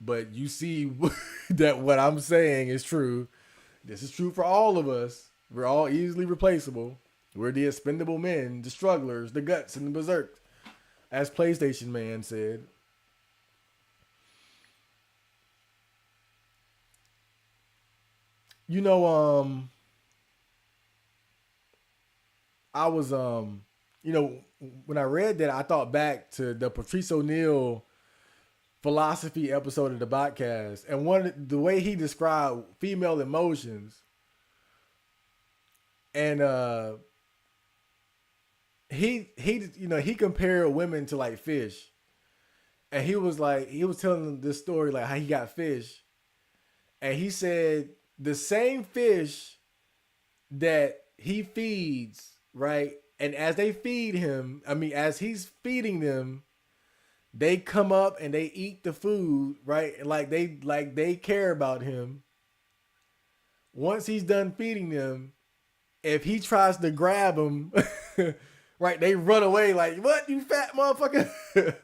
but you see that what I'm saying is true. This is true for all of us. We're all easily replaceable. We're the expendable men, the strugglers, the guts, and the berserk, as PlayStation Man said. You know, I was when I read that, I thought back to the Patrice O'Neal philosophy episode of the podcast, and the way he described female emotions, and he compared women to like fish, And he was telling this story like how he got fish, and he said the same fish that he feeds, right? And as they feed him, I mean, as he's feeding them, they come up and they eat the food, right? And like they care about him. Once he's done feeding them, if he tries to grab them, right, they run away like, "What, you fat motherfucker?"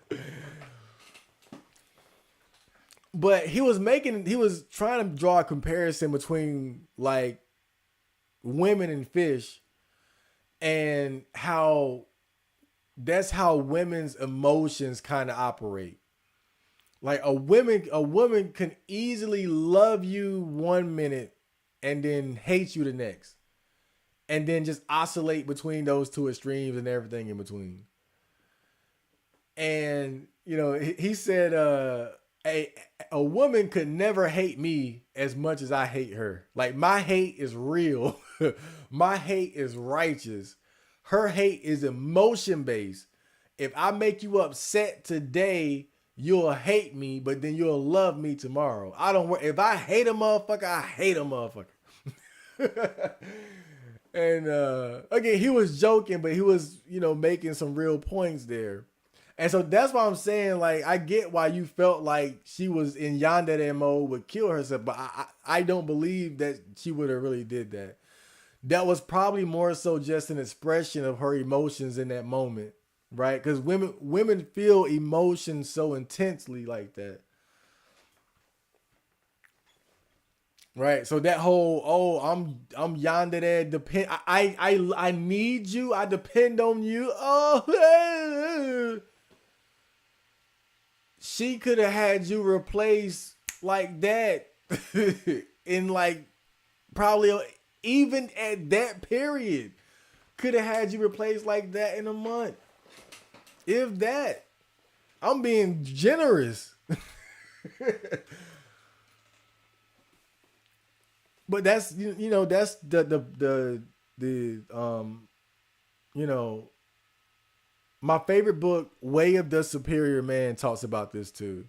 But he was trying to draw a comparison between like women and fish, and how that's how women's emotions kind of operate. Like a woman can easily love you 1 minute and then hate you the next, and then just oscillate between those two extremes and everything in between. And he said, a woman could never hate me as much as I hate her. Like my hate is real. My hate is righteous. Her hate is emotion based. If I make you upset today, you'll hate me, but then you'll love me tomorrow. I don't worry. If I hate a motherfucker, I hate a motherfucker. And again, he was joking, but he was, making some real points there. And so that's why I'm saying, like, I get why you felt like she was in yandere mode, would kill herself, but I don't believe that she would have really did that. That was probably more so just an expression of her emotions in that moment, right? Because women feel emotions so intensely like that. Right. So that whole, I'm yandere depend, I need you, I depend on you. Oh, she could have had you replaced like that in like probably even at that period, could have had you replaced like that in a month, if that. I'm being generous. But that's that's the you know my favorite book, Way of the Superior Man, talks about this too.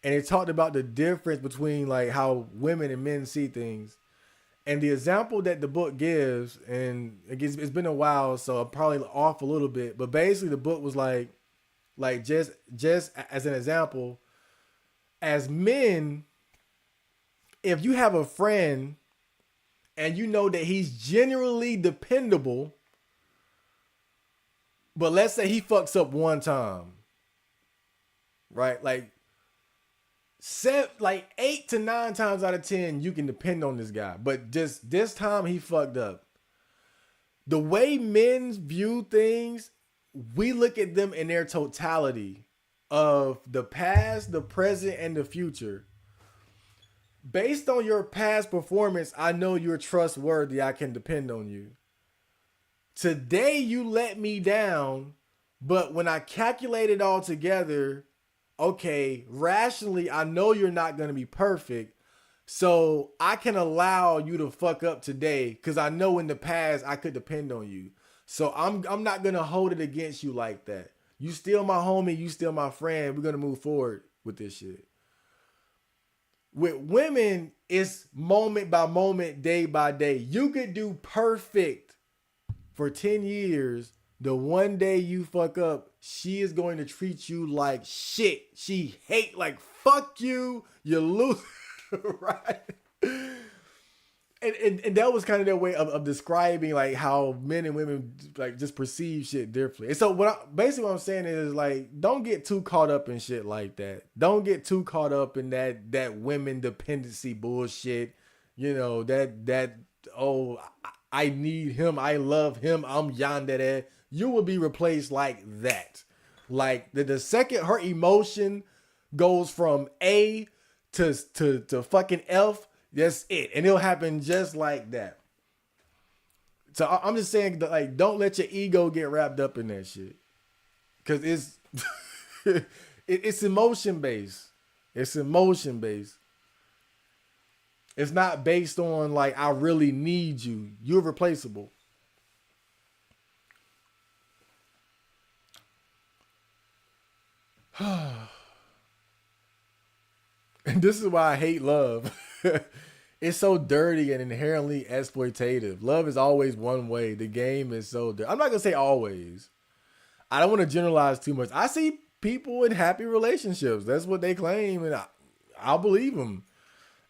And it talked about the difference between like how women and men see things. And the example that the book gives, and it's been a while, so I'm probably off a little bit, but basically the book was like just as an example, as men, if you have a friend and you know that he's generally dependable, but let's say he fucks up one time, right? Like 8 to 9 times out of 10, you can depend on this guy. But just this time he fucked up. The way men view things, we look at them in their totality of the past, the present, and the future. Based on your past performance, I know you're trustworthy. I can depend on you. Today you let me down, but when I calculate it all together, okay, rationally, I know you're not going to be perfect. So I can allow you to fuck up today because I know in the past I could depend on you. So I'm not going to hold it against you like that. You still my homie, you still my friend. We're going to move forward with this shit. With women, it's moment by moment, day by day. You could do perfect for 10 years. The one day you fuck up, she is going to treat you like shit. She hate, like, fuck you, you lose, right? And that was kind of their way of describing like how men and women like just perceive shit differently. And so basically what I'm saying is like, don't get too caught up in shit like that. Don't get too caught up in that women dependency bullshit. That oh, I need him, I love him, I'm yandere. You will be replaced like that. Like the second her emotion goes from A to fucking F, that's it. And it'll happen just like that. So I'm just saying that, like, don't let your ego get wrapped up in that shit. Cause it's it's emotion based. It's emotion based. It's not based on like I really need you. You're replaceable. This is why I hate love. It's so dirty and inherently exploitative. Love is always one way. The game is so dirty. I'm not gonna say always. I don't want to generalize too much. I see people in happy relationships. That's what they claim, and I'll believe them.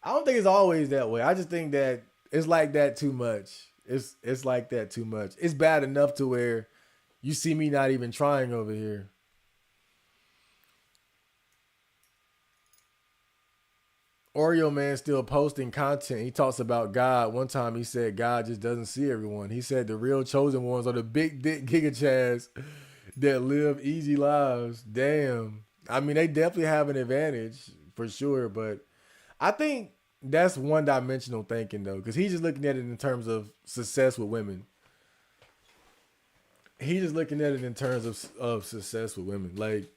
I don't think it's always that way. I just think that it's like that too much. It's like that too much. It's bad enough to where you see me not even trying over here. Oreo man still posting content. He talks about God. One time he said God just doesn't see everyone. He said the real chosen ones are the big dick giga chads that live easy lives. Damn. I mean, they definitely have an advantage for sure, but I think that's one dimensional thinking though, because he's just looking at it in terms of success with women. He's just looking at it in terms of success with women. Like,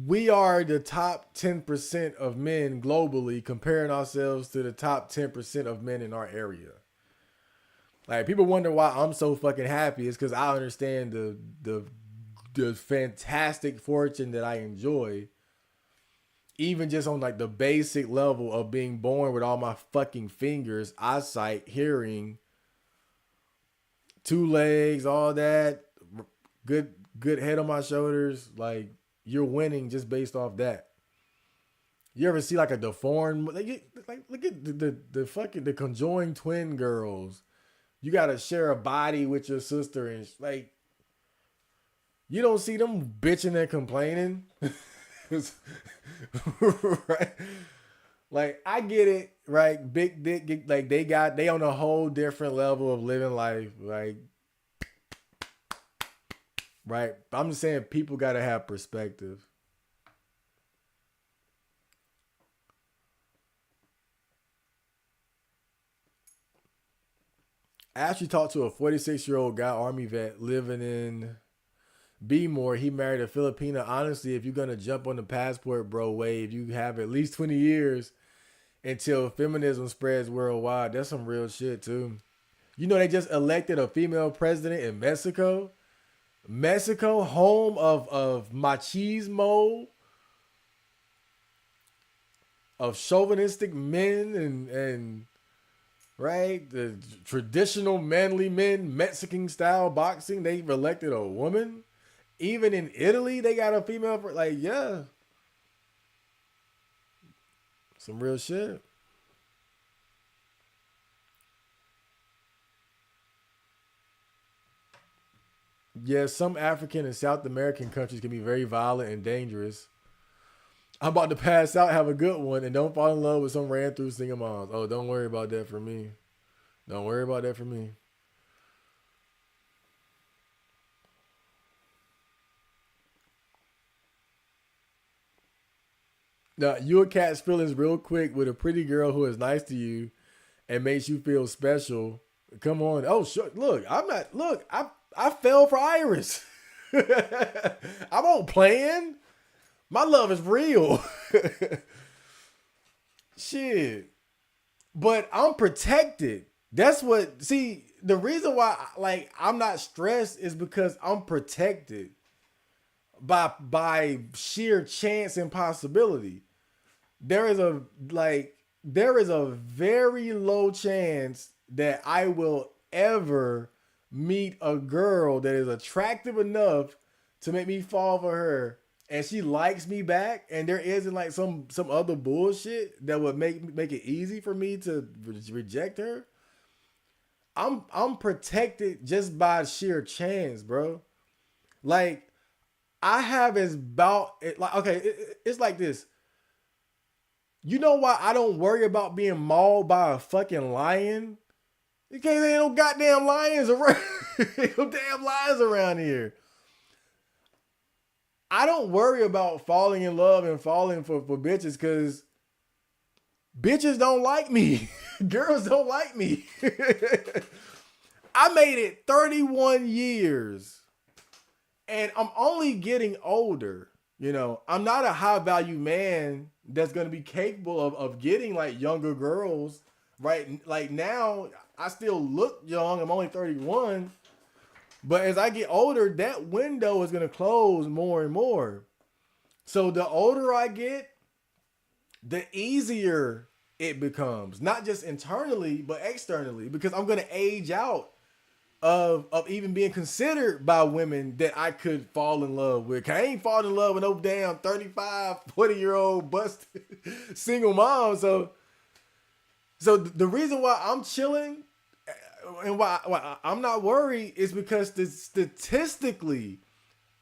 we are the top 10% of men globally, comparing ourselves to the top 10% of men in our area. Like, people wonder why I'm so fucking happy. It's because I understand the fantastic fortune that I enjoy, even just on like the basic level of being born with all my fucking fingers, eyesight, hearing, two legs, all that, good head on my shoulders. Like, you're winning just based off that. You ever see like a deformed, like look at the fucking the conjoined twin girls. You gotta share a body with your sister, and like, you don't see them bitching and complaining. Right? Like, I get it, right? Big dick, like they on a whole different level of living life, like, right? I'm just saying people gotta have perspective. I actually talked to a 46-year-old guy, Army vet, living in More. He married a Filipina. Honestly, if you're gonna jump on the passport bro wave, you have at least 20 years until feminism spreads worldwide. That's some real shit too. You know, they just elected a female president in Mexico. Mexico, home of machismo, of chauvinistic men and right, the traditional manly men, Mexican style boxing. They've elected a woman. Even in Italy, they got a female. Like, yeah, some real shit. Yeah, some African and South American countries can be very violent and dangerous. I'm about to pass out. Have a good one, and don't fall in love with some ran through single moms. Oh, don't worry about that for me. Don't worry about that for me. Now, you catch feelings real quick with a pretty girl who is nice to you and makes you feel special. Come on. Oh, sure. Look, I'm not. Look, I fell for Iris. I'm on playing. My love is real. Shit. But I'm protected. That's what. See, the reason why like I'm not stressed is because I'm protected by sheer chance and possibility. There is a very low chance that I will ever meet a girl that is attractive enough to make me fall for her, and she likes me back, and there isn't like some other bullshit that would make it easy for me to reject her. I'm protected just by sheer chance, bro. Like, I have as about it, like, okay, it's like this. You know why I don't worry about being mauled by a fucking lion? You can't say no goddamn lions around. No damn lions around here. I don't worry about falling in love and falling for bitches because bitches don't like me. Girls don't like me. I made it 31 years and I'm only getting older. You know, I'm not a high value man that's going to be capable of getting like younger girls, right? Like, now I still look young. I'm only 31. But as I get older, that window is going to close more and more. So the older I get, the easier it becomes, not just internally but externally, because I'm gonna age out of even being considered by women that I could fall in love with. I ain't falling in love with no damn 35, 40-year-old busted single mom. So the reason why I'm chilling and why I'm not worried is because statistically,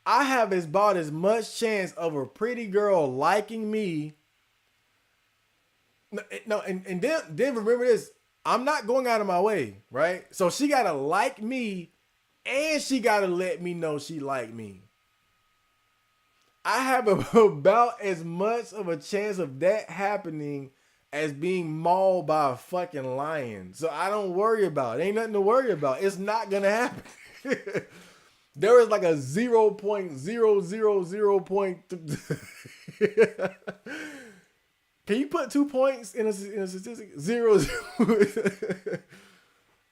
I have about as much chance of a pretty girl liking me. No, and then remember this. I'm not going out of my way, right? So she gotta like me, and she gotta let me know she like me. I have about as much of a chance of that happening as being mauled by a fucking lion. So I don't worry about it. Ain't nothing to worry about. It's not gonna happen. There is like a 0.000 point. Can you put 2 points in a statistic? Zero.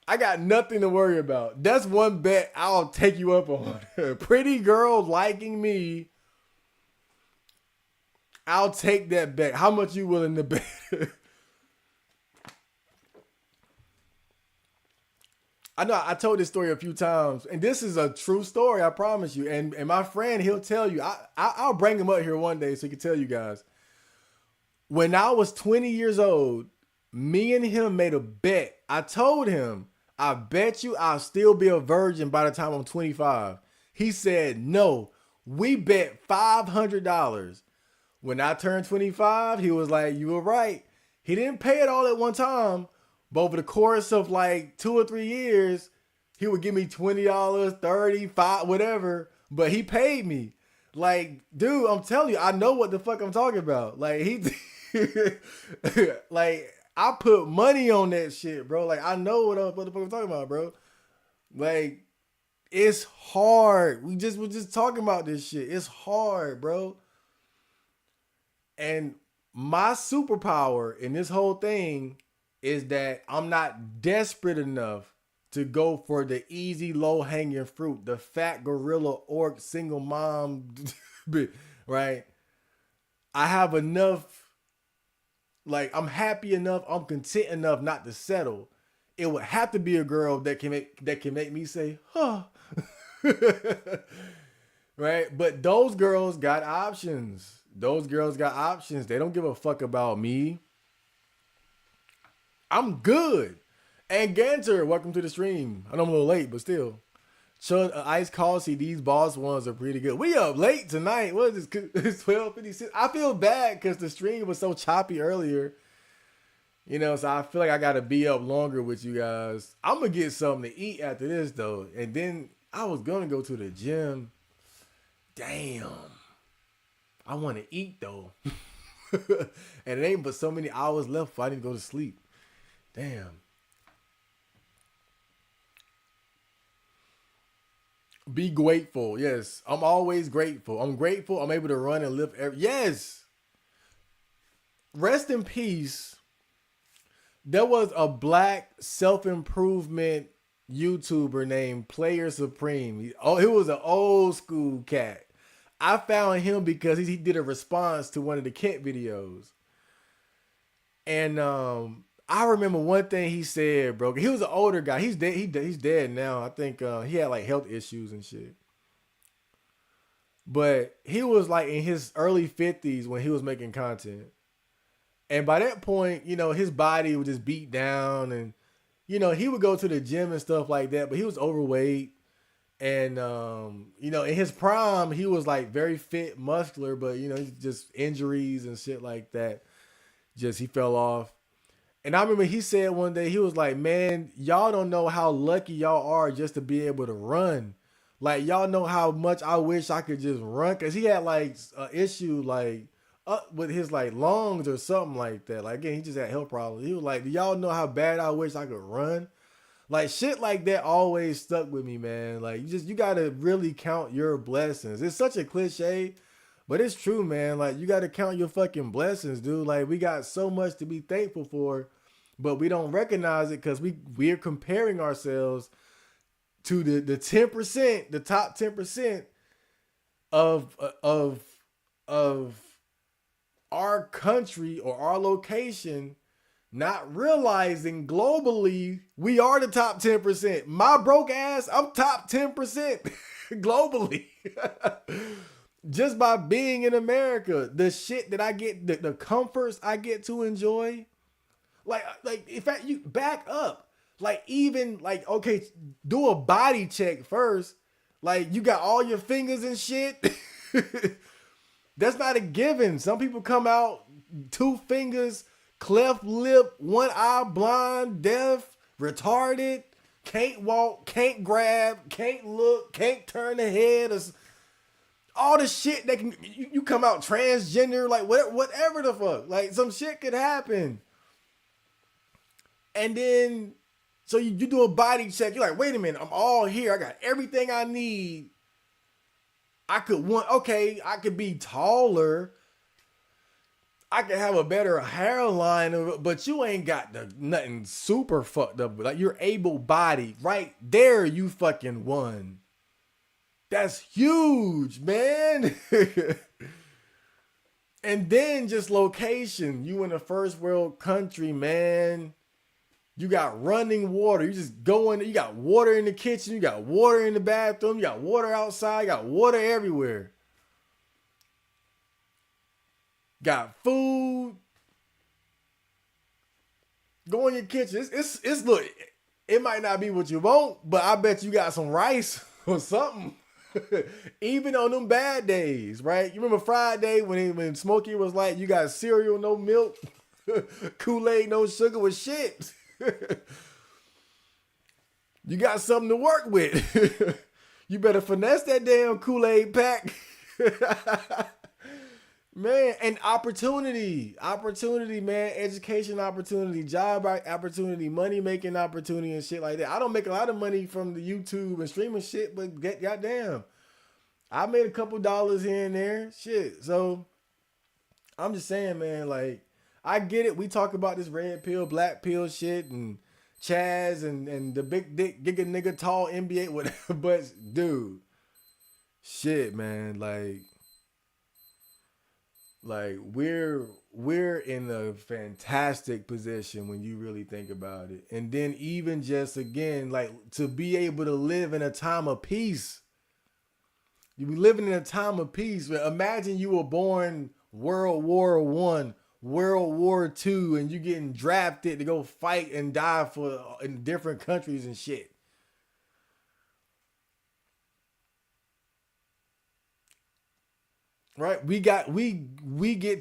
I got nothing to worry about. That's one bet I'll take you up on. Pretty girl liking me. I'll take that bet. How much you willing to bet? I know I told this story a few times, and this is a true story. I promise you. And my friend, he'll tell you. I'll bring him up here one day so he can tell you guys. When I was 20 years old, me and him made a bet. I told him, I bet you I'll still be a virgin by the time I'm 25. He said, no, we bet $500. When I turned 25, he was like, you were right. He didn't pay it all at one time, but over the course of like 2 or 3 years, he would give me $20, $30, $5, whatever, but he paid me. Like, dude, I'm telling you, I know what the fuck I'm talking about. Like, like, I put money on that shit, bro. Like, I know what the fuck I'm talking about, bro. Like, it's hard. We're just talking about this shit. It's hard, bro. And my superpower in this whole thing is that I'm not desperate enough to go for the easy, low-hanging fruit, the fat gorilla orc single mom, right? I have enough, like, I'm happy enough, I'm content enough not to settle. It would have to be a girl that can make me say, huh. Right? But those girls got options. Those girls got options. They don't give a fuck about me. I'm good. And Ganter, welcome to the stream. I know I'm a little late, but still. Chud, Ice Causey, these boss ones are pretty good. We up late tonight. What is this? It's 12:56. I feel bad because the stream was so choppy earlier. You know, so I feel like I got to be up longer with you guys. I'm going to get something to eat after this, though. And then I was going to go to the gym. Damn. I want to eat, though. And it ain't but so many hours left before I need to go to sleep. Damn. Be grateful. Yes. I'm always grateful. I'm grateful I'm able to run and live. Yes. Rest in peace. There was a black self-improvement YouTuber named Player Supreme. He was an old school cat. I found him because he did a response to one of the Kent videos. And I remember one thing he said, bro. He was an older guy. He's dead. He's dead now. I think he had like health issues and shit. But he was like in his early 50s when he was making content. And by that point, you know, his body was just beat down and, you know, he would go to the gym and stuff like that, but he was overweight. And, you know, in his prime, he was like very fit, muscular, but, you know, just injuries and shit like that. Just, he fell off. And I remember he said one day, he was like, man, y'all don't know how lucky y'all are just to be able to run. Like, y'all know how much I wish I could just run. Cause he had like an issue, like, up with his like lungs or something like that. Like, again, he just had health problems. He was like, do y'all know how bad I wish I could run? Like, shit like that always stuck with me, man. Like, you gotta really count your blessings. It's such a cliche, but it's true, man. Like, you gotta count your fucking blessings, dude. Like, we got so much to be thankful for, but we don't recognize it because we're comparing ourselves to the 10%, the top 10% of our country or our location not realizing globally we are the top 10%. My broke ass, I'm top 10% globally. Just by being in America, the shit that I get, the comforts I get to enjoy. Like in fact, you back up. Like even like, okay, do a body check first. Like you got all your fingers and shit. That's not a given. Some people come out 2 fingers, cleft lip, 1 eye, blind, deaf, retarded, can't walk, can't grab, can't look, can't turn the head. All the shit that can, you come out transgender, like whatever the fuck. Like some shit could happen. And then, so you do a body check. You're like, wait a minute, I'm all here. I got everything I need. I could be taller. I could have a better hairline, but you ain't got nothing super fucked up. Like you're able-bodied. Right there, you fucking won. That's huge, man. And then just location. You in a first world country, man. You got running water. You just go in. You got water in the kitchen. You got water in the bathroom. You got water outside. You got water everywhere. Got food. Go in your kitchen. It's look. It might not be what you want, but I bet you got some rice or something. Even on them bad days, right? You remember Friday when Smokey was like, you got cereal, no milk, Kool-Aid, no sugar with shit. You got something to work with. You better finesse that damn Kool-Aid pack. Man, and opportunity, man, education opportunity, job opportunity, money making opportunity and shit like that. I don't make a lot of money from the YouTube and streaming shit, but goddamn, I made a couple dollars here and there, shit. So I'm just saying, man, like I get it. We talk about this red pill, black pill shit and Chaz and the big dick, giga nigga, tall NBA, whatever. But dude, shit, man, like we're in a fantastic position when you really think about it. And then even just again, like to be able to live in a time of peace. You be living in a time of peace. Imagine you were born World War I, World War II, and you getting drafted to go fight and die in different countries and shit. Right, we get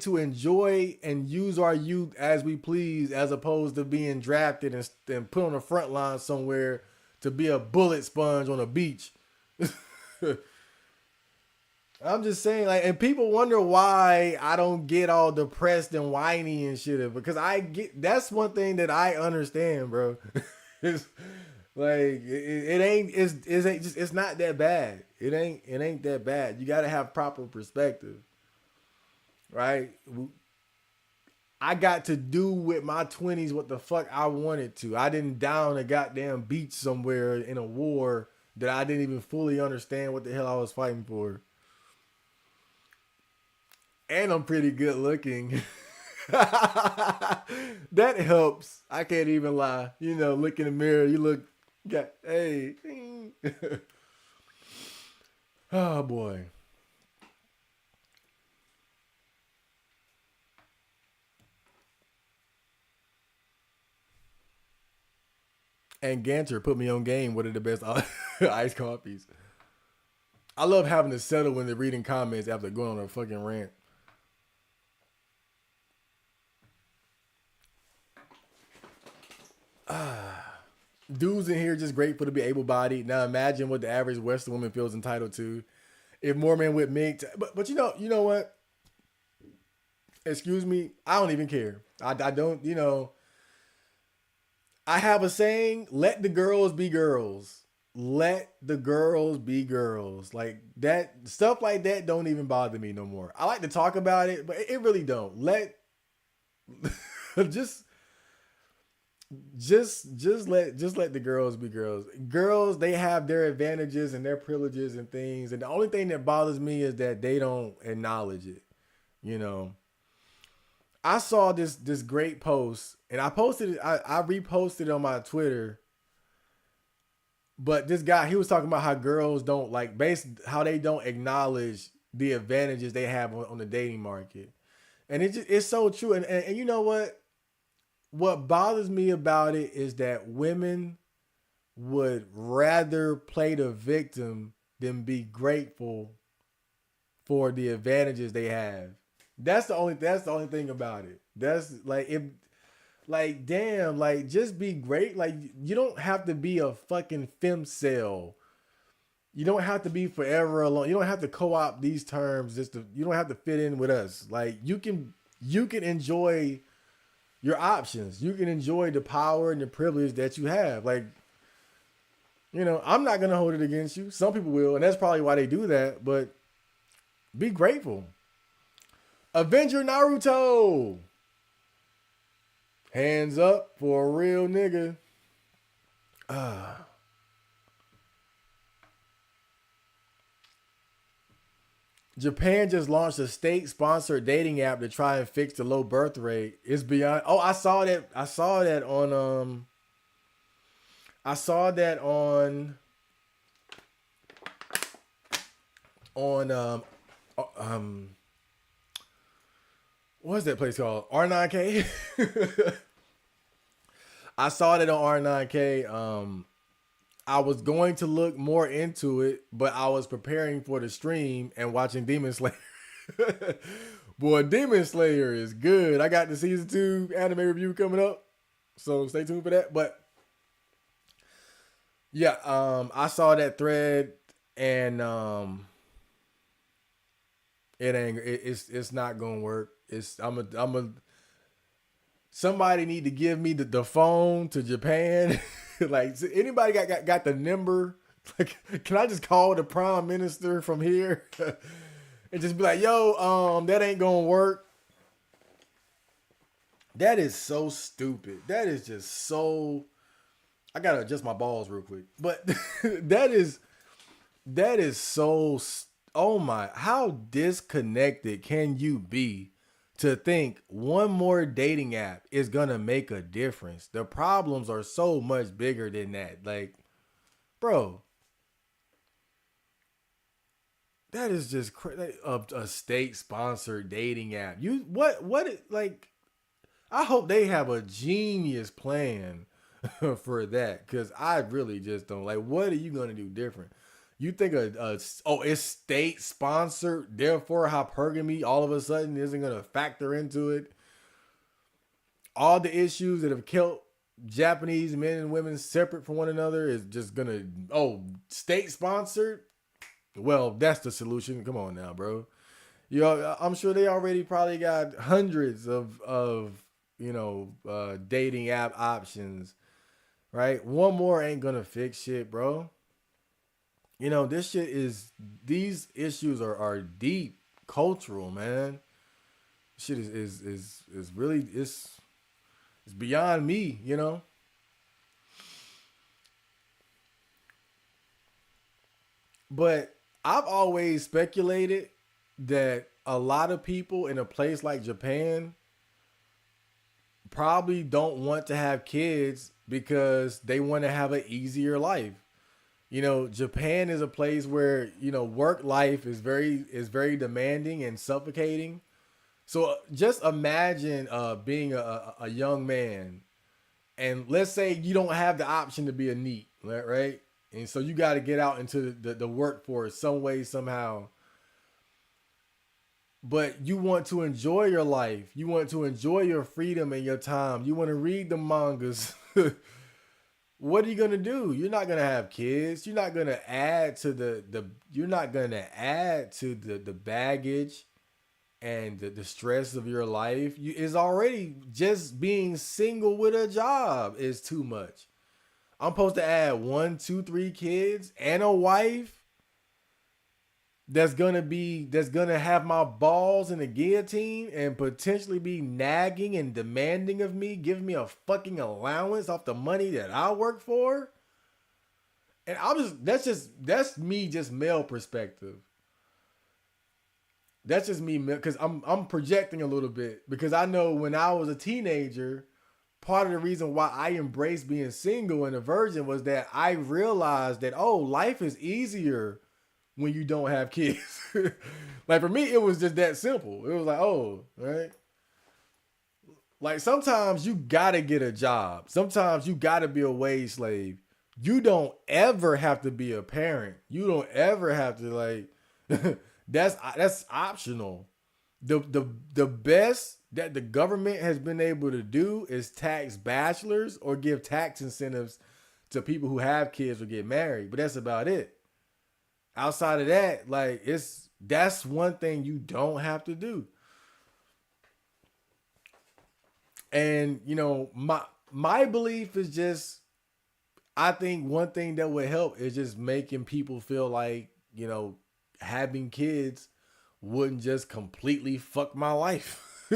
to enjoy and use our youth as we please, as opposed to being drafted and put on the front line somewhere to be a bullet sponge on a beach. I'm just saying, like, and people wonder why I don't get all depressed and whiny and shit, because that's one thing that I understand, bro. It's like it's not that bad. It ain't that bad. You gotta have proper perspective, right? I got to do with my 20s what the fuck I wanted to. I didn't down a goddamn beach somewhere in a war that I didn't even fully understand what the hell I was fighting for. And I'm pretty good looking. That helps. I can't even lie. You know, look in the mirror, you look, hey. Oh boy. And Ganter put me on game. What are the best iced coffees? I love having to settle when they're reading comments after going on a fucking rant. Dudes in here just grateful to be able-bodied. Now imagine what the average Western woman feels entitled to. If more men would make, but you know what? Excuse me, I don't even care. I don't, I have a saying: let the girls be girls. Let the girls be girls. Like that stuff like that don't even bother me no more. I like to talk about it, but it really don't. Let just let the girls be girls. Girls, they have their advantages and their privileges and things. And the only thing that bothers me is that they don't acknowledge it. You know, I saw this great post, and I posted it. I reposted it on my Twitter. But this guy, he was talking about how girls don't like how they don't acknowledge the advantages they have on the dating market, and it's so true. And you know what? What bothers me about it is that women would rather play the victim than be grateful for the advantages they have. That's the only thing about it. That's like if like damn, like just be great. Like you don't have to be a fucking femcel. You don't have to be forever alone. You don't have to co-opt these terms you don't have to fit in with us. Like you can enjoy your options. You can enjoy the power and the privilege that you have. Like, I'm not gonna hold it against you. Some people will, and that's probably why they do that, but be grateful. Avenger Naruto. Hands up for a real nigga. Japan just launched a state-sponsored dating app to try and fix the low birth rate. It's beyond. Oh, I saw that. I saw that on. I saw that on what's that place called? R9K. I saw that on R9K. I was going to look more into it, but I was preparing for the stream and watching Demon Slayer. Boy, Demon Slayer is good. I got the season 2 anime review coming up, so stay tuned for that. But yeah, I saw that thread, and it's not gonna work. Somebody need to give me the phone to Japan. Like, anybody got the number? Like, can I just call the prime minister from here and just be like, yo, that ain't gonna work? That is so stupid. That is just so. I gotta adjust my balls real quick, but that is so. Oh my! How disconnected can you be to think one more dating app is gonna make a difference? The problems are so much bigger than that. Like, bro, that is just a state-sponsored dating app. Like? I hope they have a genius plan for that, because I really just don't like. What are you gonna do different? You think it's state sponsored, therefore hypergamy all of a sudden isn't gonna factor into it? All the issues that have kept Japanese men and women separate from one another is just gonna state sponsored? Well, that's the solution. Come on now, bro. I'm sure they already probably got hundreds of dating app options, right? One more ain't gonna fix shit, bro. These issues are deep cultural, man. Shit is really, it's beyond me, But I've always speculated that a lot of people in a place like Japan probably don't want to have kids because they want to have an easier life. Japan is a place where, work life is very demanding and suffocating. So just imagine being a young man, and let's say you don't have the option to be a NEET, right? And so you got to get out into the workforce some way, somehow. But you want to enjoy your life. You want to enjoy your freedom and your time. You want to read the mangas. What are you gonna do? You're not gonna have kids. You're not gonna add to the baggage and the stress of your life. It's already just being single with a job is too much. I'm supposed to add 1, 2, 3 kids and a wife that's gonna have my balls in the guillotine and potentially be nagging and demanding of me, giving me a fucking allowance off the money that I work for. And that's me, just male perspective. That's just me because I'm projecting a little bit because I know when I was a teenager, part of the reason why I embraced being single and a virgin was that I realized that life is easier when you don't have kids. Like for me, it was just that simple. It was like, right. Like sometimes you gotta get a job. Sometimes you gotta be a wage slave. You don't ever have to be a parent. You don't ever have to like. That's optional. The best that the government has been able to do is tax bachelors or give tax incentives to people who have kids or get married. But that's about it. Outside of that, like that's one thing you don't have to do. And my belief is just I think one thing that would help is just making people feel like, having kids wouldn't just completely fuck my life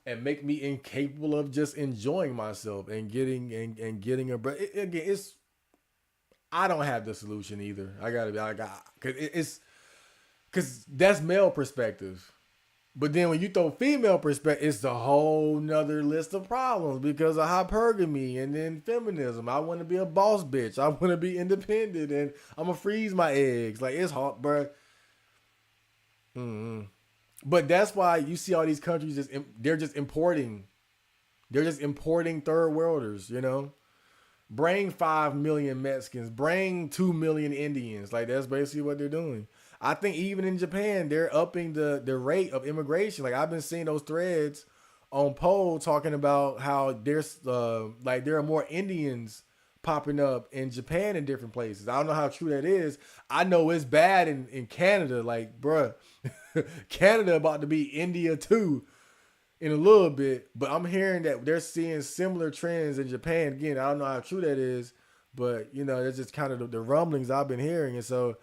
and make me incapable of just enjoying myself and getting a break. Again, I don't have the solution either. Cause cause that's male perspective. But then when you throw female perspective, it's a whole nother list of problems because of hypergamy and then feminism. I want to be a boss bitch. I want to be independent and I'm going to freeze my eggs. Like, it's hard, bro. Mm-hmm. But that's why you see all these countries, they're just importing. They're just importing third worlders, Bring 5 million Mexicans. Bring 2 million Indians. Like, that's basically what they're doing. I think even in Japan, they're upping the rate of immigration. Like I've been seeing those threads on Poll talking about how there's there are more Indians popping up in Japan and different places. I don't know how true that is. I know it's bad in Canada. Like, bruh, Canada about to be India too in a little bit. But I'm hearing that they're seeing similar trends in Japan. Again, I don't know how true that is, but that's just kind of the rumblings I've been hearing. And so,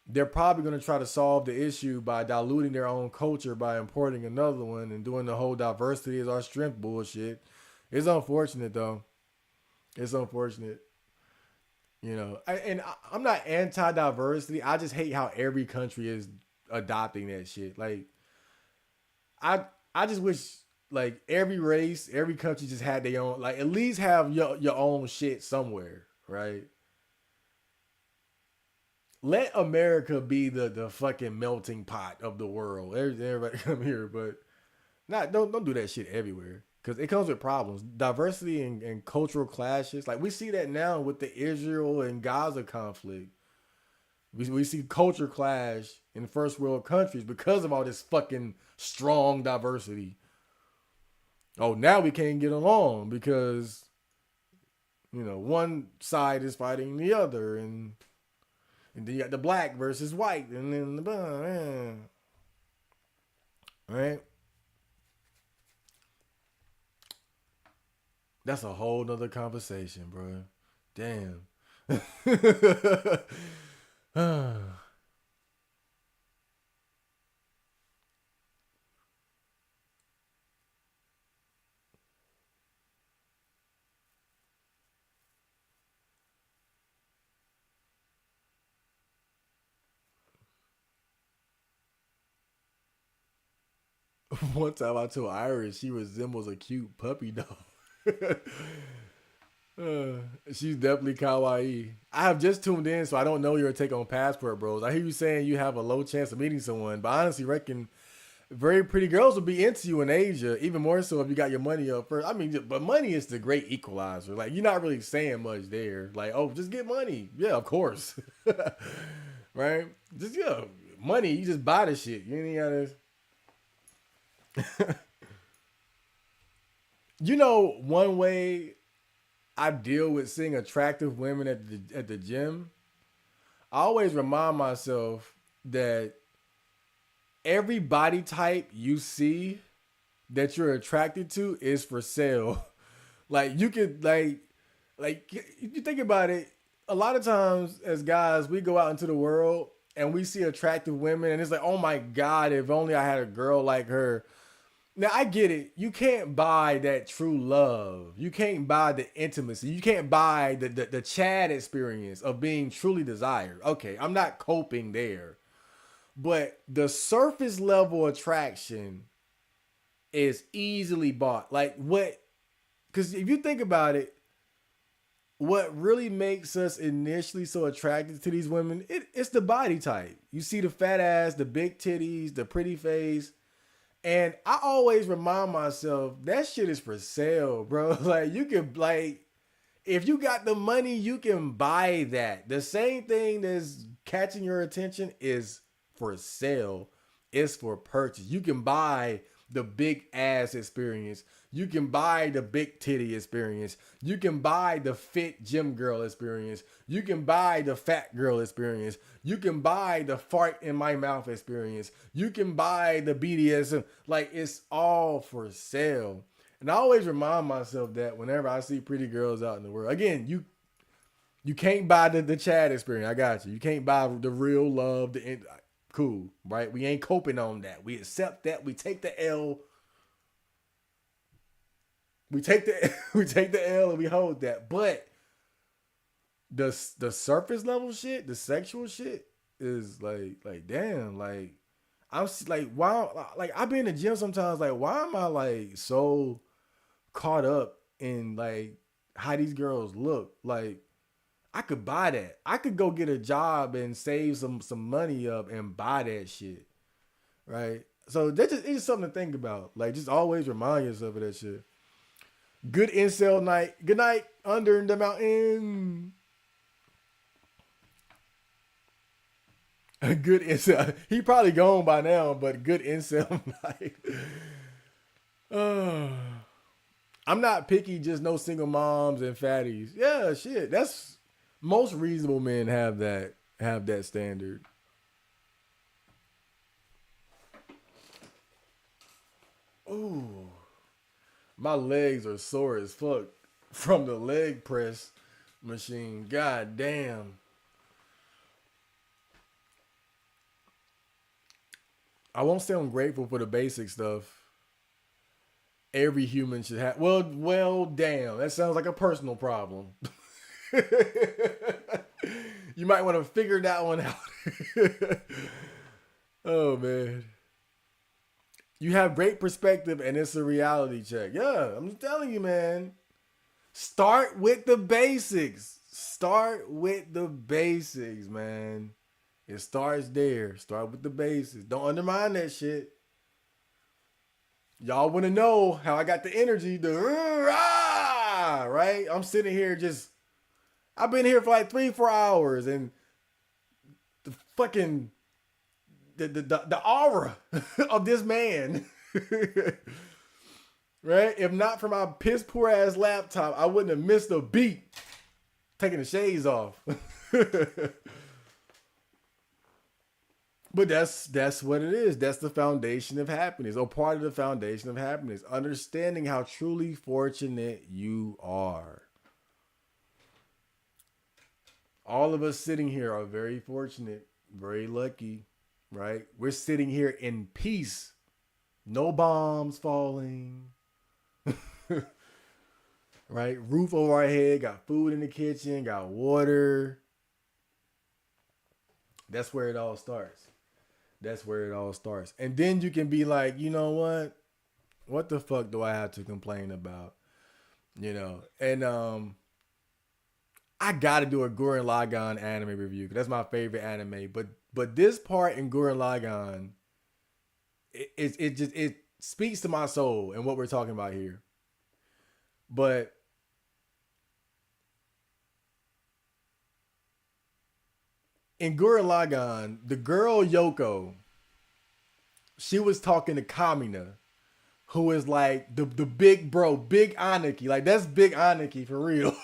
they're probably going to try to solve the issue by diluting their own culture by importing another one and doing the whole diversity is our strength bullshit. It's unfortunate though. It's unfortunate. I'm not anti-diversity. I just hate how every country is adopting that shit. Like, I just wish like every race, every country just had their own. Like, at least have your own shit somewhere, right? Let America be the fucking melting pot of the world. Everybody come here, but don't do that shit everywhere because it comes with problems. Diversity and cultural clashes. Like we see that now with the Israel and Gaza conflict. We see culture clash in first world countries because of all this fucking strong diversity. Oh, now we can't get along because one side is fighting the other and then you got the black versus white, and then right? That's a whole nother conversation, bro. Damn. One time I told Iris she resembles a cute puppy dog. Uh, she's definitely kawaii. I have just tuned in, so I don't know your take on Passport Bros. I hear you saying you have a low chance of meeting someone, but I honestly reckon very pretty girls will be into you in Asia, even more so if you got your money up first. I mean, but money is the great equalizer. Like, you're not really saying much there. Like, just get money. Yeah, of course. Right? Just, money. You just buy the shit. You ain't gotta... One way I deal with seeing attractive women at the gym, I always remind myself that every body type you see that you're attracted to is for sale. Like, you could like you think about it, a lot of times as guys, we go out into the world and we see attractive women and it's like, oh my God, if only I had a girl like her. Now, I get it. You can't buy that true love. You can't buy the intimacy. You can't buy the Chad experience of being truly desired. Okay, I'm not coping there. But the surface level attraction is easily bought. Like what? Because if you think about it, what really makes us initially so attracted to these women, it's the body type. You see the fat ass, the big titties, the pretty face. And I always remind myself that shit is for sale, bro. Like you can like if you got the money, you can buy that. The same thing that's catching your attention is for sale. It's for purchase. You can buy the big ass experience. You can buy the big titty experience. You can buy the fit gym girl experience. You can buy the fat girl experience. You can buy the fart in my mouth experience. You can buy the BDSM. Like it's all for sale. And I always remind myself that whenever I see pretty girls out in the world. Again, you can't buy the Chad experience. I got you. You can't buy the real love. Cool, right? We ain't coping on that. We accept that. We take the L. We take the L and we hold that. But the surface level shit, the sexual shit is like damn, like I'm like why like I be in the gym sometimes like why am I like so caught up in like how these girls look? Like I could buy that. I could go get a job and save some money up and buy that shit. Right? So it's just something to think about. Like just always remind yourself of that shit. Good incel night. Good night under the mountain. A good incel. He probably gone by now, but good incel night. I'm not picky, just no single moms and fatties. Yeah, shit. That's most reasonable men have that standard. Ooh. My legs are sore as fuck from the leg press machine. God damn. I won't say I'm grateful for the basic stuff. Every human should have. Well, damn. That sounds like a personal problem. You might want to figure that one out. Oh, man. You have great perspective and it's a reality check. Yeah, I'm telling you, man. Start with the basics. Start with the basics, man. It starts there. Start with the basics. Don't undermine that shit. Y'all want to know how I got the energy to right? I'm sitting here I've been here for like 3-4 hours and the fucking the aura of this man. Right? If not for my piss poor ass laptop, I wouldn't have missed a beat taking the shades off. But that's what it is. That's the foundation of happiness, or part of the foundation of happiness. Understanding how truly fortunate you are. All of us sitting here are very fortunate, very lucky, right? We're sitting here in peace. No bombs falling. Right? Roof over our head, got food in the kitchen, got water. That's where it all starts. That's where it all starts. And then you can be like, you know what? What the fuck do I have to complain about? You know, and I gotta do a Gurren Lagann anime review because that's my favorite anime. But this part in Gurren Lagann, it speaks to my soul and what we're talking about here. But in Gurren Lagann, the girl Yoko, she was talking to Kamina, who is like the big bro, big Aniki. Like that's big Aniki for real.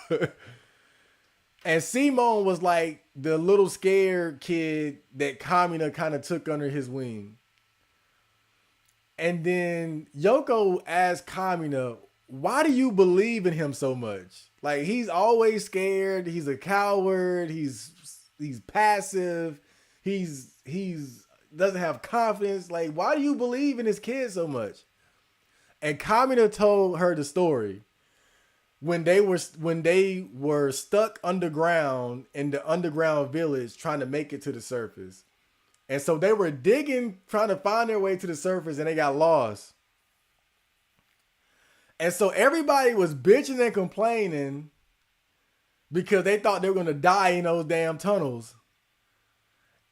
And Simone was like the little scared kid that Kamina kind of took under his wing. And then Yoko asked Kamina, why do you believe in him so much? Like he's always scared. He's a coward. He's passive. He's doesn't have confidence. Like, why do you believe in this kid so much? And Kamina told her the story when they were stuck underground in the underground village trying to make it to the surface. And so they were digging, trying to find their way to the surface, and they got lost. And so everybody was bitching and complaining because they thought they were going to die in those damn tunnels.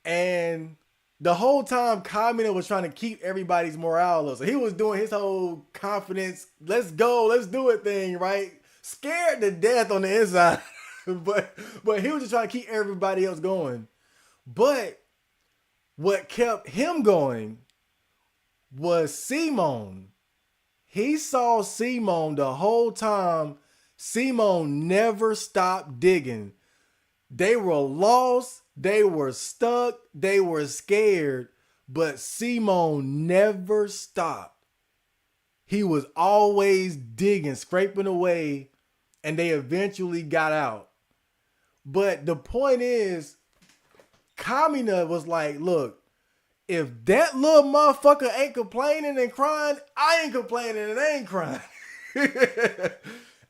And the whole time, Kamina was trying to keep everybody's morale up. So he was doing his whole confidence, let's go, let's do it thing, right? Scared to death on the inside. but he was just trying to keep everybody else going. But what kept him going was Simone. He saw Simone the whole time. Simone never stopped digging. They were lost. They were stuck. They were scared. But Simone never stopped. He was always digging, scraping away, and they eventually got out. But the point is, Kamina was like, look, if that little motherfucker ain't complaining and crying, I ain't complaining and I ain't crying.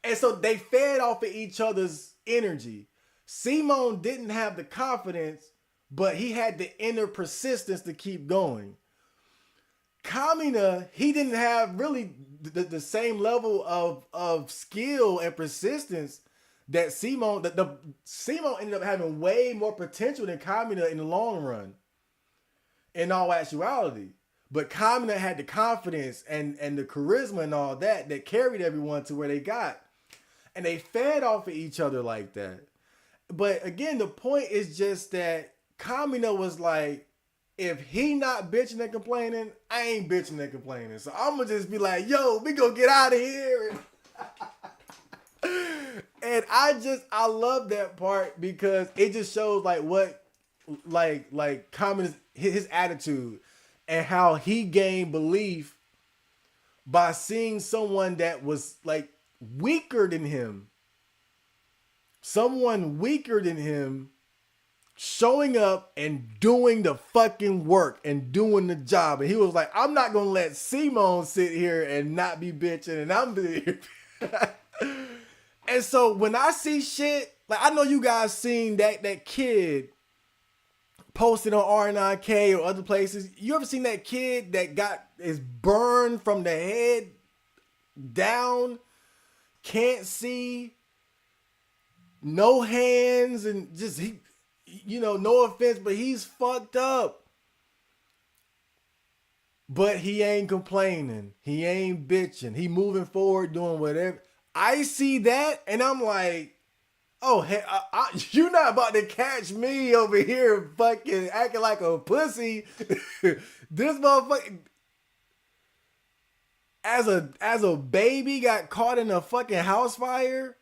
And so they fed off of each other's energy. Simone didn't have the confidence, but he had the inner persistence to keep going. Kamina, he didn't have really the same level of skill and persistence that Simone, Simone ended up having way more potential than Kamina in the long run, in all actuality. But Kamina had the confidence and the charisma and all that carried everyone to where they got. And they fed off of each other like that. But again, the point is just that Kamina was like, if he not bitching and complaining, I ain't bitching and complaining. So I'm going to just be like, yo, we gonna get out of here. And I love that part because it just shows like what, like Kamina's, his attitude and how he gained belief by seeing someone that was like weaker than him. Someone weaker than him showing up and doing the fucking work and doing the job. And he was like, I'm not going to let Simone sit here and not be bitching and I'm here. And so when I see shit, like I know you guys seen that kid posted on R9K or other places. You ever seen that kid that is burned from the head down, can't see, no hands, and just no offense, but he's fucked up. But he ain't complaining. He ain't bitching. He moving forward, doing whatever. I see that, and I'm like, oh, hey, you're not about to catch me over here fucking acting like a pussy. This motherfucker, as a baby, got caught in a fucking house fire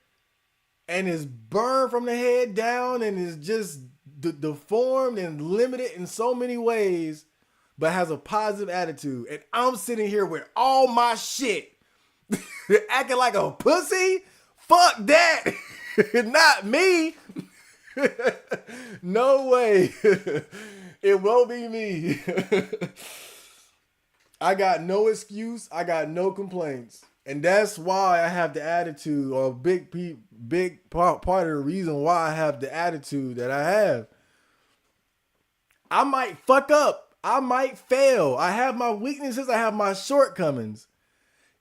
and is burned from the head down and is just deformed and limited in so many ways, but has a positive attitude. And I'm sitting here with all my shit acting like a pussy? Fuck that. Not me. No way. It won't be me. I got no excuse. I got no complaints. And that's why I have the attitude, or a big part of the reason why I have the attitude that I have. I might fuck up. I might fail. I have my weaknesses. I have my shortcomings.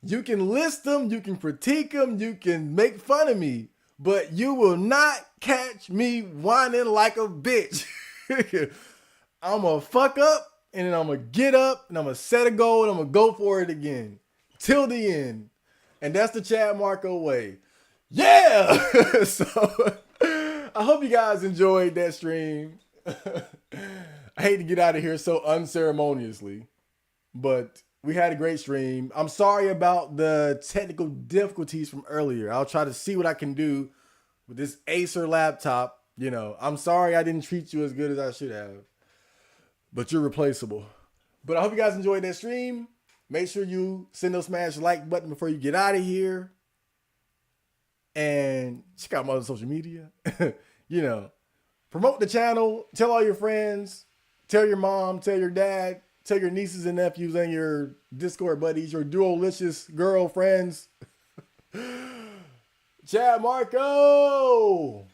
You can list them. You can critique them. You can make fun of me. But you will not catch me whining like a bitch. I'm going to fuck up, and then I'm going to get up, and I'm going to set a goal, and I'm going to go for it again. Till the end. And that's the Chad Marco way. Yeah! So, I hope you guys enjoyed that stream. I hate to get out of here so unceremoniously, but we had a great stream. I'm sorry about the technical difficulties from earlier. I'll try to see what I can do with this Acer laptop. I'm sorry I didn't treat you as good as I should have, but you're replaceable. But I hope you guys enjoyed that stream. Make sure you smash the like button before you get out of here. And check out my other social media. Promote the channel. Tell all your friends. Tell your mom. Tell your dad. Tell your nieces and nephews and your Discord buddies, your duolicious girlfriends. Chad Marco!